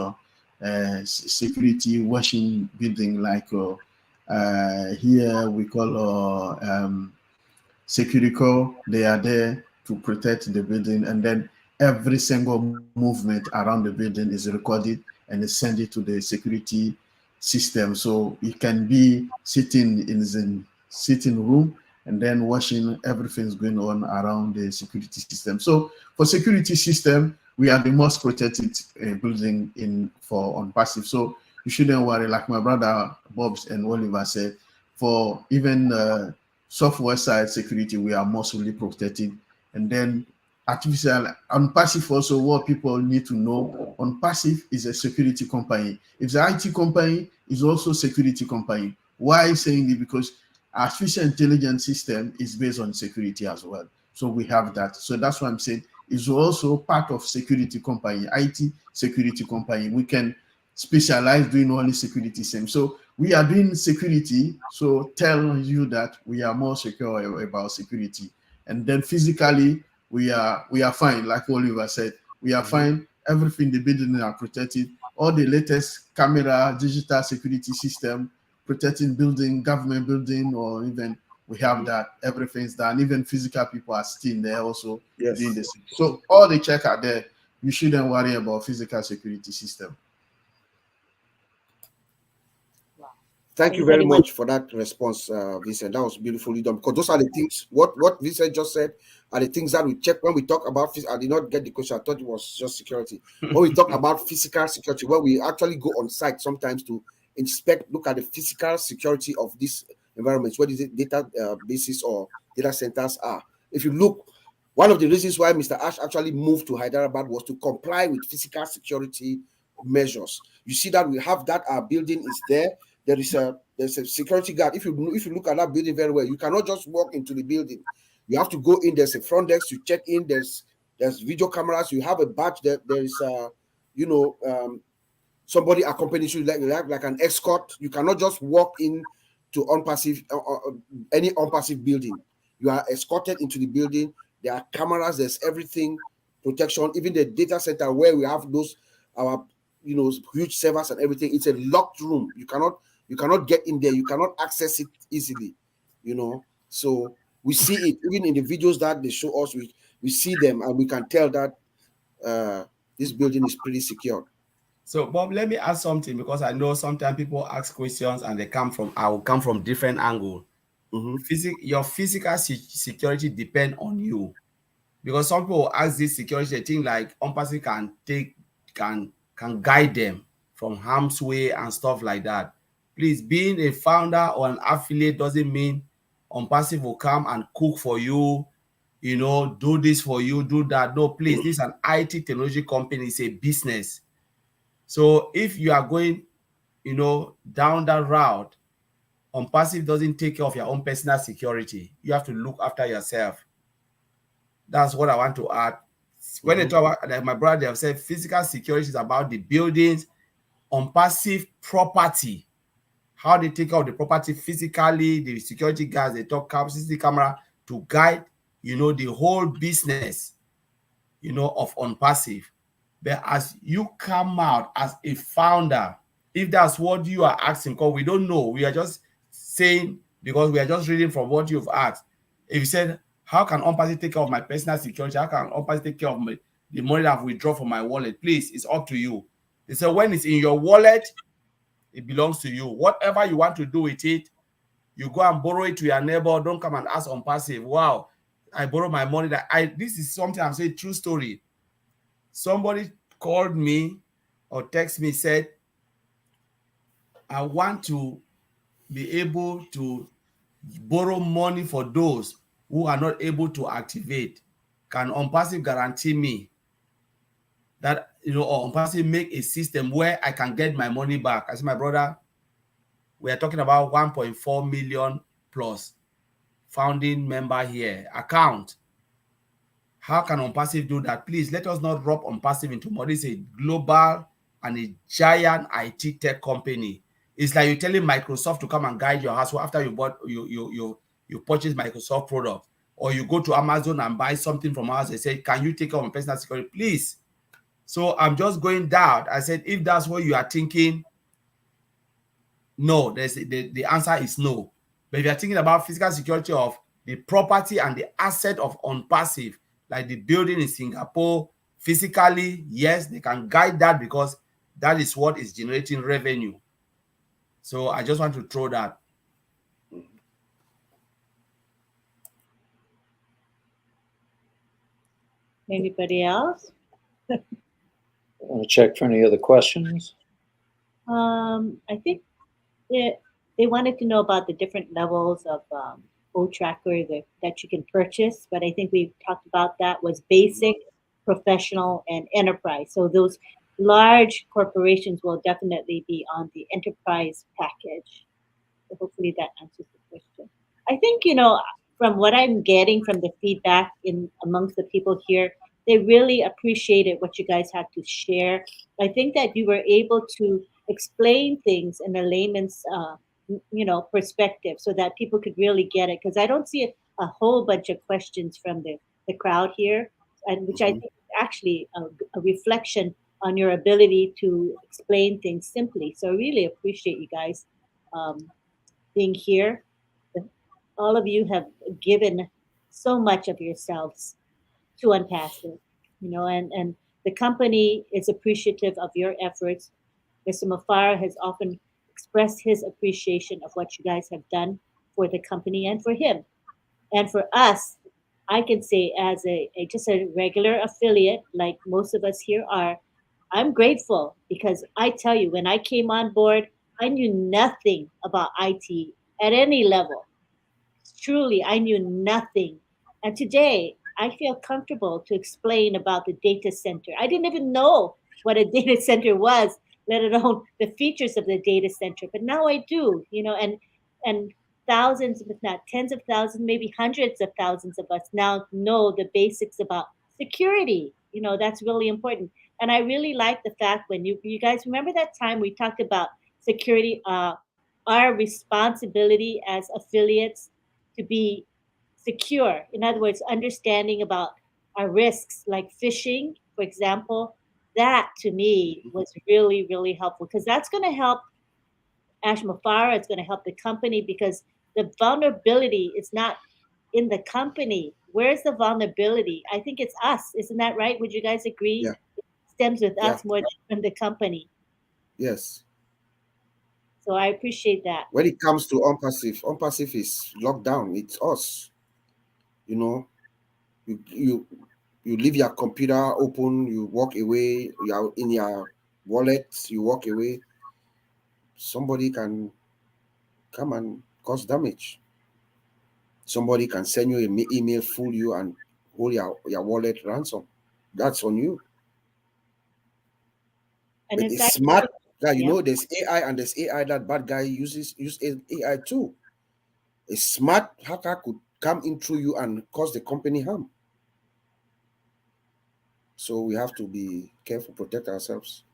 security watching building, like here we call Securico. They are there to protect the building, and then every single movement around the building is recorded and is sent it to the security system. So you can be sitting in the sitting room and then watching everything's going on around the security system. So for security system, we are the most protected building for ONPASSIVE. So you shouldn't worry, like my brother Bobs and Oliver said, for even software side security, we are mostly protected. And then artificial ONPASSIVE also, what people need to know, ONPASSIVE is a security company. If the IT company is also a security company. Why saying it? Because artificial intelligence system is based on security as well. So we have that. So that's why I'm saying it's also part of security company, IT security company. We can specialize doing only security same. So we are doing security, so tell you that we are more secure about security. And then physically, we are fine. Like Oliver said, we are fine. Everything the building are protected. All the latest camera, digital security system, protecting building, government building, or even we have that. Everything's done. Even physical people are still there also doing this. So all the check are there. You shouldn't worry about physical security system. Thank you very much for that response, Vincent. That was beautifully done, because those are the things, what Vincent just said are the things that we check when we talk about. I did not get the question. I thought it was just security. When we talk about physical security, when we actually go on site sometimes to inspect, look at the physical security of these environments, where the data bases or data centers are. If you look, one of the reasons why Mr. Ash actually moved to Hyderabad was to comply with physical security measures. You see that we have that our building is there. There's a security guard. If you look at that building very well, you cannot just walk into the building. You have to go in. There's a front desk. You check in. There's video cameras. You have a badge. There is somebody accompanies you like an escort. You cannot just walk in to any ONPASSIVE building. You are escorted into the building. There are cameras. There's everything, protection. Even the data center where we have those huge servers and everything. It's a locked room. You cannot get in there. You cannot access it easily. So we see it even in the videos that they show us. We see them and we can tell that this building is pretty secure. So Bob, let me ask something, because I know sometimes people ask questions and I will come from different angle. Your physical security depend on you, because some people ask this security thing like ONPASSIVE can guide them from harm's way and stuff like that. Please, being a founder or an affiliate doesn't mean ONPASSIVE will come and cook for you, do this for you, do that. No, please, this is an IT technology company. It's a business. So if you are going, down that route, ONPASSIVE doesn't take care of your own personal security. You have to look after yourself. That's what I want to add. When they talk about, like my brother have said, physical security is about the buildings, ONPASSIVE property, how they take care of the property physically, the security guards, they talk CCTV camera to guide, the whole business, of ONPASSIVE. But as you come out as a founder, if that's what you are asking, because we don't know, we are just saying, because we are just reading from what you've asked. If you said, how can ONPASSIVE take care of my personal security? How can ONPASSIVE take care of the money that I've withdrawn from my wallet? Please, it's up to you. They say when it's in your wallet, it belongs to you. Whatever you want to do with it, you go and borrow it to your neighbor. Don't come and ask ONPASSIVE, wow, I borrow my money. This is something I'm saying, true story. Somebody called me or text me, said, I want to be able to borrow money for those who are not able to activate. Can ONPASSIVE guarantee me that, or ONPASSIVE make a system where I can get my money back? I said, my brother, we are talking about 1.4 million plus founding member here account. How can ONPASSIVE do that? Please let us not rob ONPASSIVE into money. It's a global and a giant IT tech company. It's like you're telling Microsoft to come and guide your house after you bought you purchase Microsoft product, or you go to Amazon and buy something from us and say, can you take care of my personal security, please? So I'm just going down. I said, if that's what you are thinking, no, the answer is no. But if you're thinking about physical security of the property and the asset of ONPASSIVE, like the building in Singapore, physically, yes, they can guide that because that is what is generating revenue. So I just want to throw that. Anybody else? I want to check for any other questions. I think they wanted to know about the different levels of Otracker that you can purchase, but I think we talked about that was basic, professional, and enterprise. So those large corporations will definitely be on the enterprise package. So hopefully that answers the question. I think, from what I'm getting from the feedback amongst the people here, they really appreciated what you guys had to share. I think that you were able to explain things in a layman's perspective so that people could really get it, because I don't see a whole bunch of questions from the crowd here, and which I think is actually a reflection on your ability to explain things simply. So I really appreciate you guys being here. All of you have given so much of yourselves to ONPASSIVE, and the company is appreciative of your efforts. Mr. Mafara has often expressed his appreciation of what you guys have done for the company and for him. And for us, I can say as just a regular affiliate, like most of us here are, I'm grateful because I tell you, when I came on board, I knew nothing about IT at any level. Truly, I knew nothing. And today, I feel comfortable to explain about the data center. I didn't even know what a data center was, let alone the features of the data center. But now I do, and thousands, if not tens of thousands, maybe hundreds of thousands of us now know the basics about security. That's really important. And I really like the fact when you guys remember that time we talked about security, our responsibility as affiliates to be secure. In other words, understanding about our risks, like phishing, for example. That to me was really, really helpful, because that's going to help Ash Mafara. It's going to help the company, because the vulnerability is not in the company. Where's the vulnerability? I think it's us. Isn't that right? Would you guys agree? Yeah. It stems with us more than from the company. Yes. So I appreciate that. When it comes to ONPASSIVE is locked down. It's us. You leave your computer open, you walk away, you are in your wallet, you walk away. Somebody can come and cause damage. Somebody can send you an email, fool you, and hold your wallet ransom. That's on you. And But it's smart. There's AI, and there's AI that bad guy use AI too. A smart hacker could come in through you and cause the company harm. So we have to be careful, protect ourselves.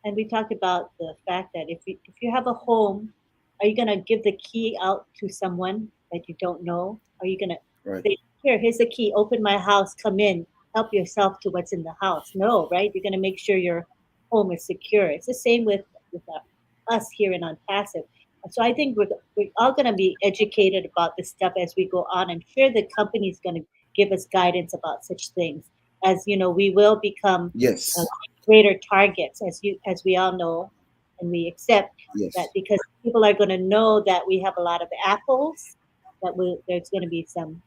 And we talked about the fact that if you have a home, are you going to give the key out to someone that you don't know? Are you going to say, here's the key, open my house, come in, help yourself to what's in the house? No, right? You're going to make sure your home is secure. It's the same with us here in ONPASSIVE. So I think we're all going to be educated about this stuff as we go on. I'm sure the company is going to give us guidance about such things. As we will become greater targets, as we all know, and we accept that, because people are going to know that we have a lot of apples. There's going to be some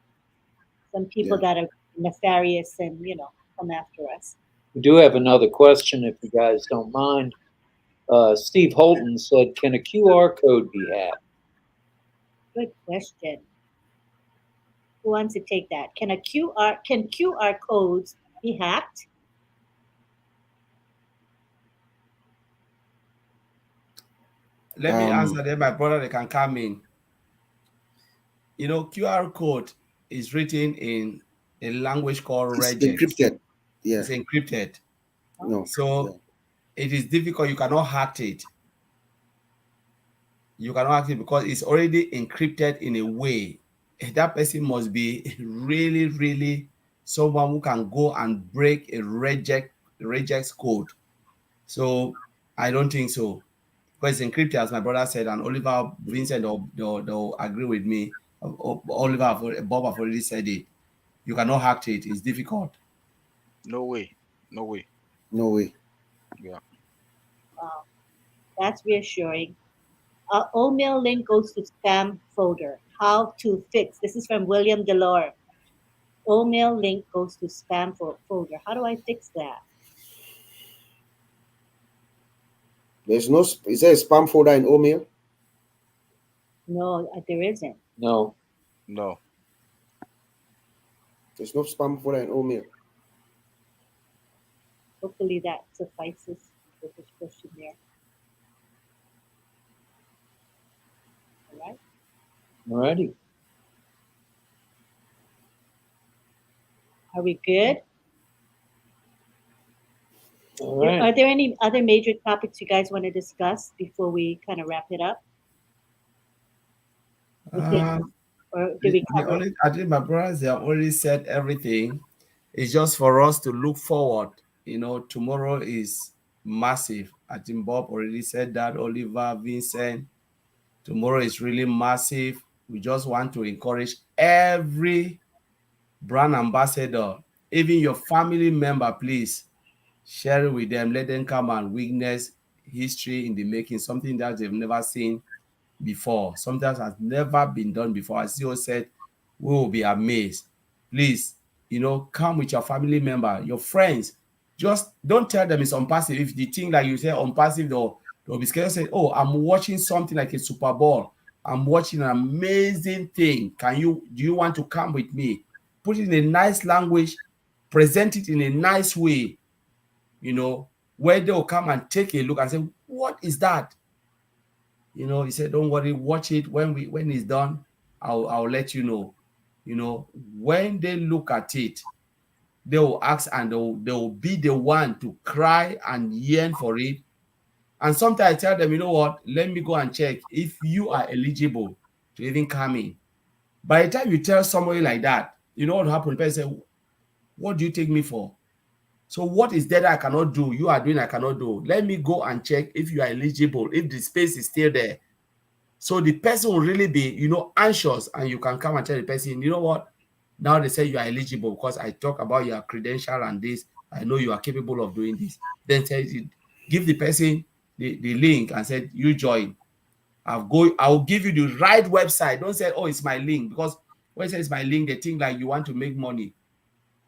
some people that are nefarious and, you know, come after us. We do have another question, if you guys don't mind. Steve Holton said, "Can a QR code be hacked?" Good question. Who wants to take that? Can QR codes be hacked? Let me answer that. My brother, they can come in. You know, QR code is written in a language called regex. Encrypted. Yeah. It's encrypted. No. So it is difficult. You cannot hack it. You cannot hack it because it's already encrypted in a way. That person must be really, really someone who can go and break a regex code. So I don't think so. Because it's encrypted, as my brother said, and Oliver, Vincent, they'll agree with me. Oliver, Bob have already said it. You cannot hack it. It's difficult. No way. No way. No way. Yeah. Wow. That's reassuring. Omail link goes to spam folder. How to fix? This is from William Delore. Omail link goes to spam folder. How do I fix that? There's no. Is there a spam folder in Omail? No, there isn't. No. No. There's no spam folder in Omail. Hopefully that suffices for this question there. All right. All righty. Are we good? All right. Are there any other major topics you guys want to discuss before we kind of wrap it up? Or did we cover? I think my brothers, they have already said everything. It's just for us to look forward. You know, tomorrow is massive. I think Bob already said that, Oliver, Vincent. Tomorrow is really massive. We just want to encourage every brand ambassador, even your family member, please share it with them. Let them come and witness history in the making, something that they've never seen before, sometimes has never been done before. As CEO said, we will be amazed. Please, you know, come with your family member, your friends. Just don't tell them it's ONPASSIVE. If the thing like you say ONPASSIVE, they'll be scared. Say, oh, I'm watching something like a Super Bowl. I'm watching an amazing thing. Do you want to come with me? Put it in a nice language, present it in a nice way, you know, where they'll come and take a look and say, what is that? You know, he said, don't worry, watch it. When it's done, I'll let you know. You know, when they look at it, they will ask and they will be the one to cry and yearn for it. And sometimes I tell them, you know what, let me go and check if you are eligible to even come in. By the time you tell somebody like that, you know what will happen? The person say, what do you take me for? So what is there that I cannot do? You are doing I cannot do. Let me go and check if you are eligible, if the space is still there. So the person will really be, you know, anxious, and you can come and tell the person, you know what? Now they say you are eligible because I talk about your credential and this. I know you are capable of doing this. Then give the person the link and say, you join. I will give you the right website. Don't say, oh, it's my link, because when it says my link, they think like you want to make money.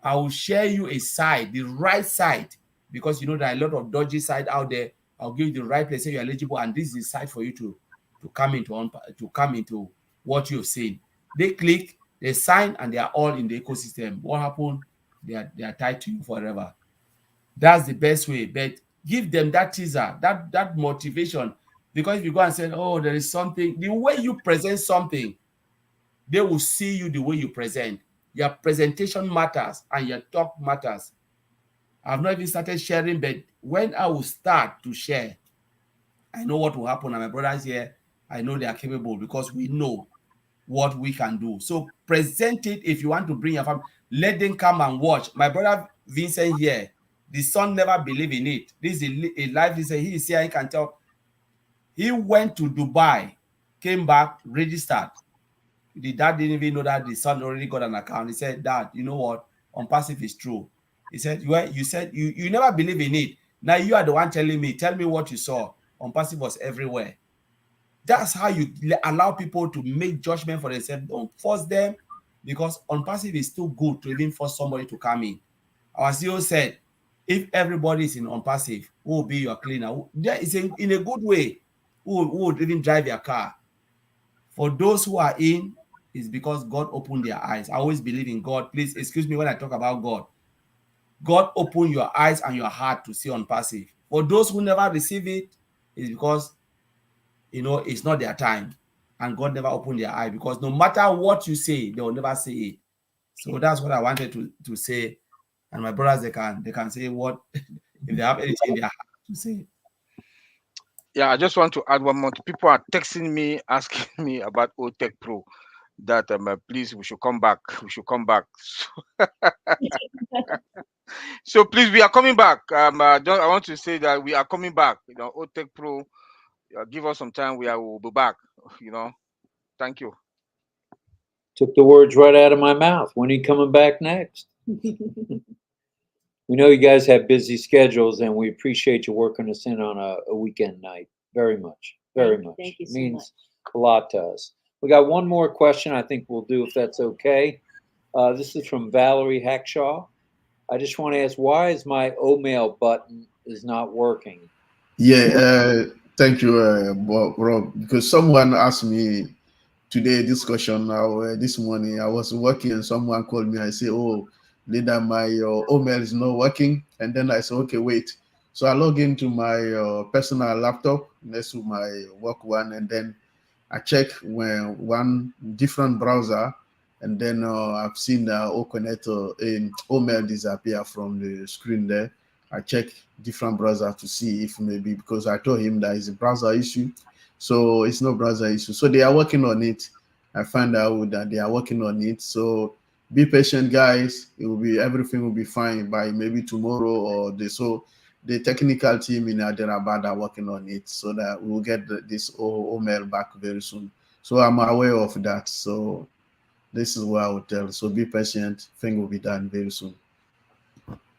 I will share you a site, the right site, because you know there are a lot of dodgy sites out there. I'll give you the right place, say you're eligible, and this is the site for you to come into what you've seen. They click, they sign, and they are all in the ecosystem. What happened? They are tied to you forever. That's the best way. But give them that teaser, that motivation. Because if you go and say, oh, there is something, the way you present something, they will see you the way you present. Your presentation matters and your talk matters. I've not even started sharing, but when I will start to share, I know what will happen. And my brothers here, I know they are capable because we know what we can do. So present it. If you want to bring your family, let them come and watch. My brother Vincent here, the son never believed in it. This is a life. He is here, he can tell. He went to Dubai, came back, registered. The dad didn't even know that the son already got an account. He said, Dad, you know what? ONPASSIVE is true. He said, well, you said you never believe in it. Now you are the one telling me. Tell me what you saw. ONPASSIVE was everywhere. That's how you allow people to make judgment for themselves. Don't force them. because ONPASSIVE is too good to even force somebody to come in. Our CEO said, if everybody is in ONPASSIVE, who will be your cleaner? That is in a good way. Who would even drive your car? For those who are in, is because God opened their eyes. I always believe in God. Please excuse me when I talk about God. God opened your eyes and your heart to see ONPASSIVE. For those who never receive it, it's because, you know, it's not their time. And God never opened their eye, because no matter what you say, they will never see it. So that's what I wanted to say. And my brothers, they can say what if they have anything in their heart to say. Yeah, I just want to add one more. People are texting me, asking me about OTech Pro. That please, we should come back. We should come back. So please, we are coming back. I want to say that we are coming back. You know, OTech Pro. Give us some time. We'll be back. You know. Thank you. Took the words right out of my mouth. When are you coming back next? We know you guys have busy schedules, and we appreciate you working us in on a weekend night very much. Very much. Thank you It so means much. a lot to us. We got one more question I think we'll do, if that's okay. This is from Valerie Hackshaw. I just want to ask, why is my O-mail button is not working? Yeah, thank you, Rob, because someone asked me today discussion now this morning. I was working and someone called me. I say, oh, Linda, my O-mail is not working. And then I said, okay, wait. So I log into my personal laptop next to my work one, and then I check when one different browser, and then I've seen the O-mail disappear from the screen there. I check different browser to see if maybe, because I told him that is a browser issue. So it's no browser issue. So they are working on it. I find out that they are working on it. So be patient, guys. Everything will be fine by maybe tomorrow or the technical team in Hyderabad are working on it, so that we'll get this O-mail back very soon. So I'm aware of that. So this is what I would tell. So be patient. Thing will be done very soon.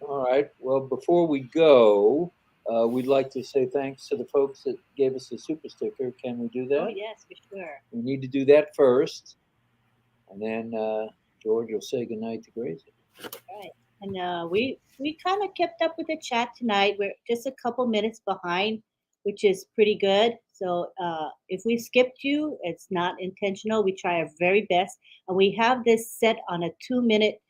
All right. Well, before we go, we'd like to say thanks to the folks that gave us a super sticker. Can we do that? Oh yes, for sure. We need to do that first, and then George will say goodnight to Gracie. All right. And we kind of kept up with the chat tonight. We're just a couple minutes behind, which is pretty good. So if we skipped you, it's not intentional. We try our very best, and we have this set on a 2-minute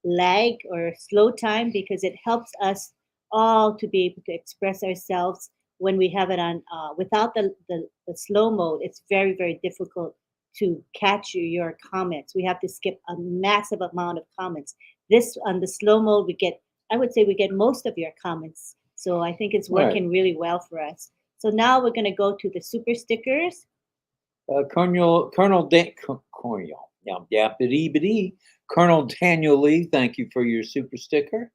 lag or slow time, because it helps us all to be able to express ourselves. When we have it on without the slow mode, it's very, very difficult to catch your comments. We have to skip a massive amount of comments. This on the slow mode, I would say we get most of your comments. So I think it's working really well for us. So now we're going to go to the super stickers. Colonel Daniel Lee, thank you for your super sticker.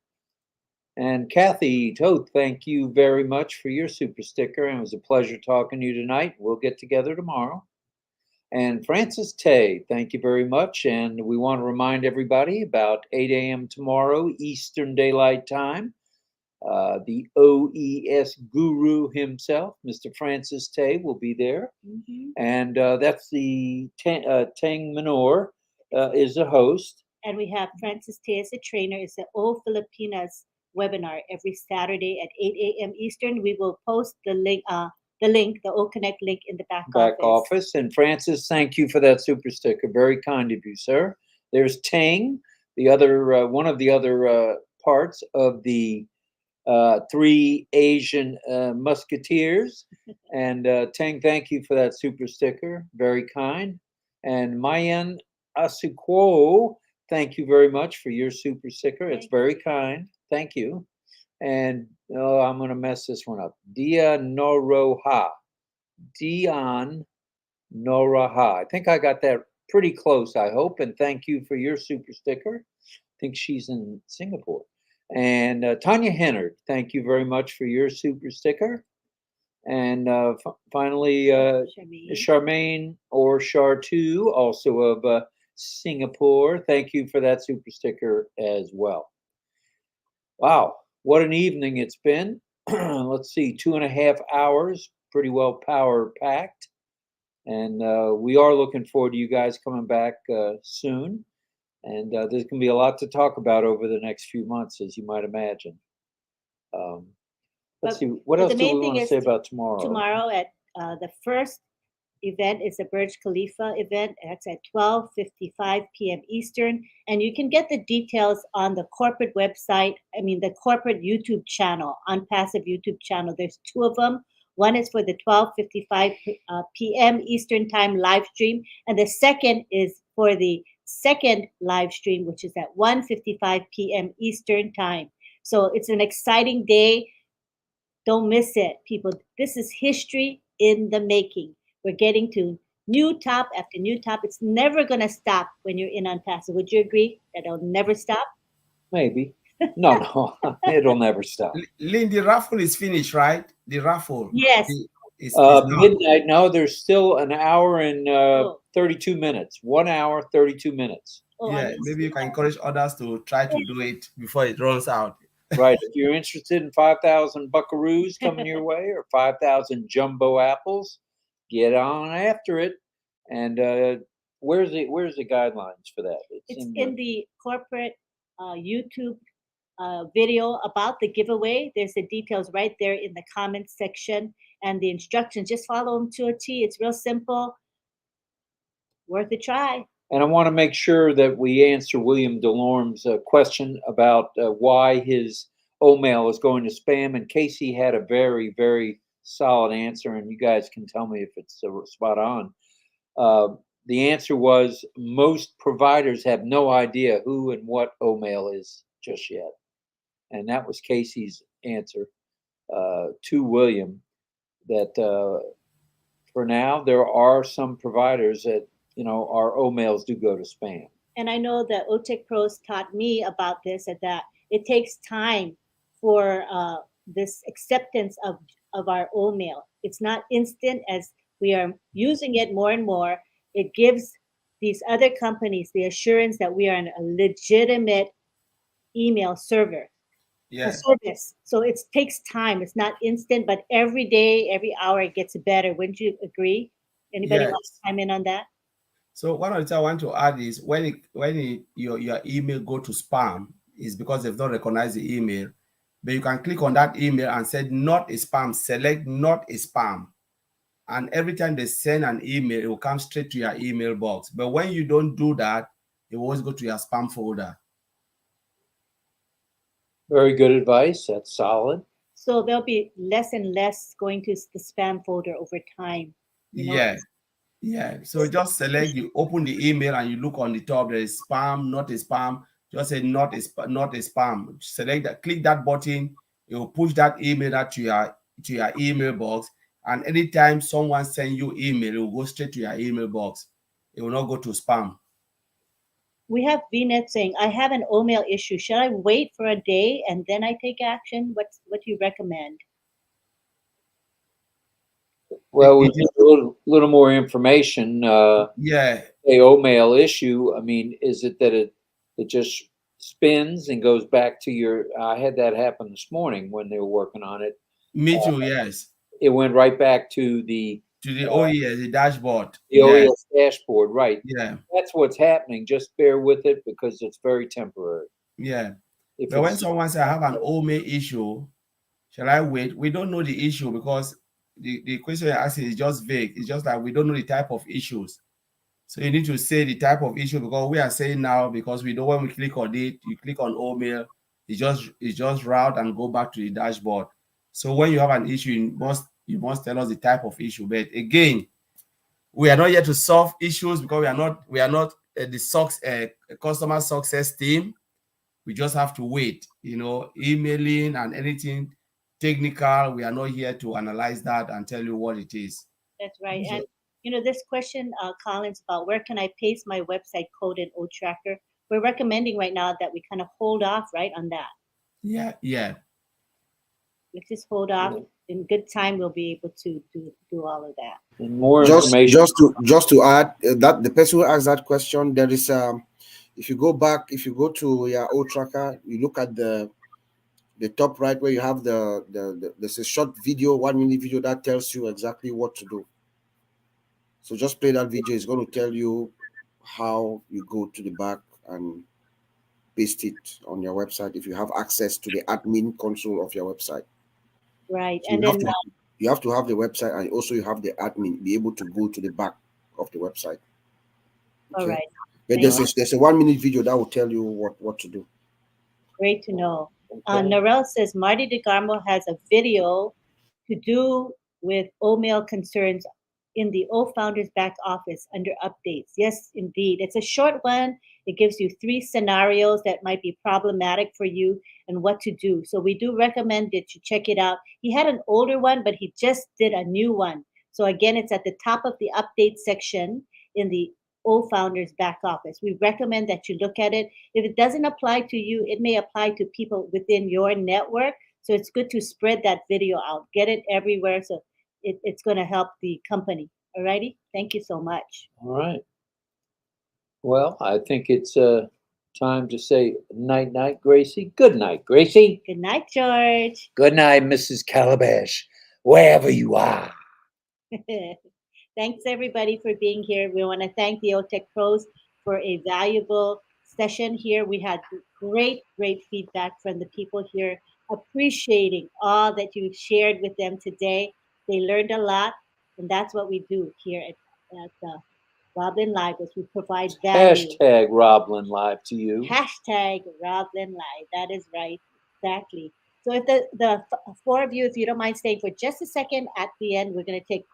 And Kathy Toth, thank you very much for your super sticker. And it was a pleasure talking to you tonight. We'll get together tomorrow. And Francis Tay, thank you very much. And we want to remind everybody about 8 a.m. tomorrow, Eastern Daylight Time. The OES guru himself, Mr. Francis Tay, will be there. Mm-hmm. And that's the Tang Manor is a host. And we have Francis Tay as a trainer. It's the O Filipinas webinar every Saturday at 8 a.m. Eastern. We will post the link, the O Connect link in the back office. And Francis, thank you for that super sticker. Very kind of you, sir. There's Tang, the other one of the other parts of the 3 Asian musketeers. And Tang, thank you for that super sticker. Very kind. And Mayan Asuquo, thank you very much for your super sticker. It's very kind. Thank you. And I'm going to mess this one up. Dian Noroha. I think I got that pretty close, I hope. And thank you for your super sticker. I think she's in Singapore. And Tanya Hennard, thank you very much for your super sticker. And finally, Charmaine or Char2, also of Singapore, thank you for that super sticker as well. Wow, what an evening it's been. Let's see, 2.5 hours, pretty well power packed. And we are looking forward to you guys coming back soon. And there's going to be a lot to talk about over the next few months, as you might imagine. Let's see, what else do we want to say about tomorrow? Tomorrow at the first event is the Burj Khalifa event. That's at 12:55 p.m. Eastern. And you can get the details on the corporate website, the corporate YouTube channel, ONPASSIVE YouTube channel. There's two of them. One is for the 12:55 p.m. Eastern time live stream. And the second is for the second live stream, which is at 1:55 p.m. Eastern time. So it's an exciting day. Don't miss it, people. This is history in the making. We're getting to new top after new top. It's never going to stop when you're in ONPASSIVE. Would you agree that it'll never stop? Maybe. No, it'll never stop. Lynn, the raffle is finished, right? The raffle. Yes. Is midnight. No, there's still an hour and 32 minutes. 1 hour, 32 minutes. Yeah, maybe you can encourage others to try to do it before it runs out. Right. If you're interested in 5,000 buckaroos coming your way or 5,000 jumbo apples, get on after it. And where's the guidelines for that? It's in the corporate YouTube video about the giveaway. There's the details right there in the comments section and the instructions. Just follow them to a T. It's real simple. Worth a try. And I want to make sure that we answer William DeLorme's question about why his O-mail is going to spam. And Casey had a very, very solid answer, and you guys can tell me if it's spot on. The answer was most providers have no idea who and what O-mail is just yet. And that was Casey's answer to William, that for now, there are some providers that our O-mails do go to spam. And I know that OTech Pros taught me about this, that it takes time for this acceptance of our O-mail. It's not instant. As we are using it more and more, it gives these other companies the assurance that we are a legitimate email server. Service. So it takes time. It's not instant, but every day, every hour, it gets better. Wouldn't you agree? Anybody want to chime in on that? So one of the things I want to add is when your email go to spam, is because they've not recognized the email. But you can click on that email and say not a spam, select not a spam. And every time they send an email, it will come straight to your email box. But when you don't do that, it will always go to your spam folder. Very good advice. That's solid. So there'll be less and less going to the spam folder over time. Yeah. So just select, you open the email and you look on the top, there is spam, not a spam. Just say not a spam. Select that, click that button, it will push that email out to your email box. And anytime someone sends you email, it will go straight to your email box. It will not go to spam. We have VNet saying, I have an O-mail issue. Should I wait for a day and then I take action? What do you recommend? Well, we need a little more information. The O-mail issue, is it that it just spins and goes back to I had that happen this morning when they were working on it. Me too, yes. It went right back to the the dashboard. The OES dashboard, right. Yeah. That's what's happening. Just bear with it because it's very temporary. Yeah. But when someone says, I have an O-mail issue, shall I wait? We don't know the issue because the question you're asking is just vague. It's just like we don't know the type of issues. So you need to say the type of issue, because we are saying now, because we know when we click on it, you click on O-mail, it just route and go back to the dashboard. So when you have an issue, you must tell us the type of issue. But again, we are not yet to solve issues because we are not the customer success team. We just have to wait. Emailing and anything technical, we are not here to analyze that and tell you what it is. That's right. And this question, Collins, about where can I paste my website code in Otracker? We're recommending right now that we kind of hold off, right, on that. Yeah. Let's just hold off. In good time, we'll be able to do all of that. And more information. Just to add that the person who asked that question, there is if you go to your Otracker, you look at the top right where you have there's a short video, 1 minute video that tells you exactly what to do. So just play that video. It's going to tell you how you go to the back and paste it on your website if you have access to the admin console of your website. Right. So And you, then you have to have the website, and also you have the admin be able to go to the back of the website. all right. But there's a 1 minute video that will tell you what to do. Great to know. Okay. Narelle says Marty DeGarmo has a video to do with OMail concerns in the O Founders back office under updates. Yes, indeed. It's a short one. It gives you 3 scenarios that might be problematic for you and what to do. So we do recommend that you check it out. He had an older one, but he just did a new one. So again, it's at the top of the update section in the O Founders back office. We recommend that you look at it. If it doesn't apply to you, it may apply to people within your network. So it's good to spread that video out, get it everywhere. So it's going to help the company. All righty. Thank you so much. All right. Well, I think it's time to say night, night, Gracie. Good night, Gracie. Good night, George. Good night, Mrs. Calabash, wherever you are. Thanks, everybody, for being here. We want to thank the OTech pros for a valuable session here. We had great feedback from the people here, appreciating all that you shared with them today. They learned a lot, and that's what we do here at RobLynn Live, is we provide value. Hashtag RobLynn Live to you. Hashtag RobLynn Live. That is right. Exactly. So if the 4 of you, if you don't mind staying for just a second at the end, we're going to take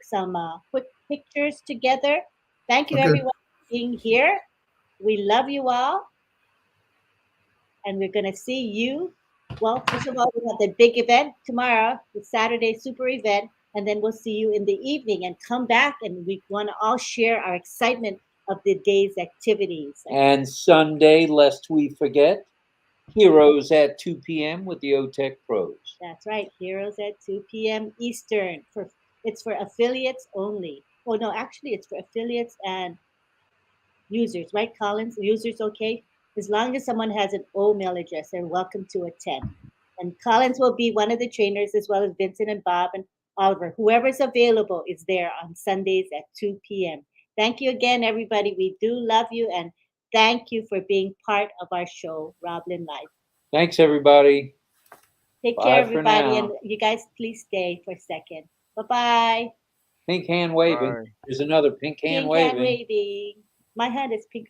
some quick pictures together. Thank you, everyone, for being here. We love you all. And we're going to see you. Well, first of all, we have the big event tomorrow, the Saturday super event. And then we'll see you in the evening, and come back, and we want to all share our excitement of the day's activities. And Sunday, lest we forget, Heroes at 2 p.m. with the OTech pros. That's right, Heroes at 2 p.m. Eastern. It's for affiliates only. Oh no, actually it's for affiliates and users, right, Collins? Users, okay? As long as someone has an OMail address, they're welcome to attend. And Collins will be one of the trainers, as well as Vincent and Bob and Oliver. Whoever's available is there on Sundays at 2 p.m. Thank you again, everybody. We do love you, and thank you for being part of our show, RobLynn Live. Thanks, everybody. Take Bye care, for everybody, now. and you guys please stay for a second. Bye-bye. Pink hand waving. Bye. There's another pink hand Pink waving. hand waving. My hand is pink.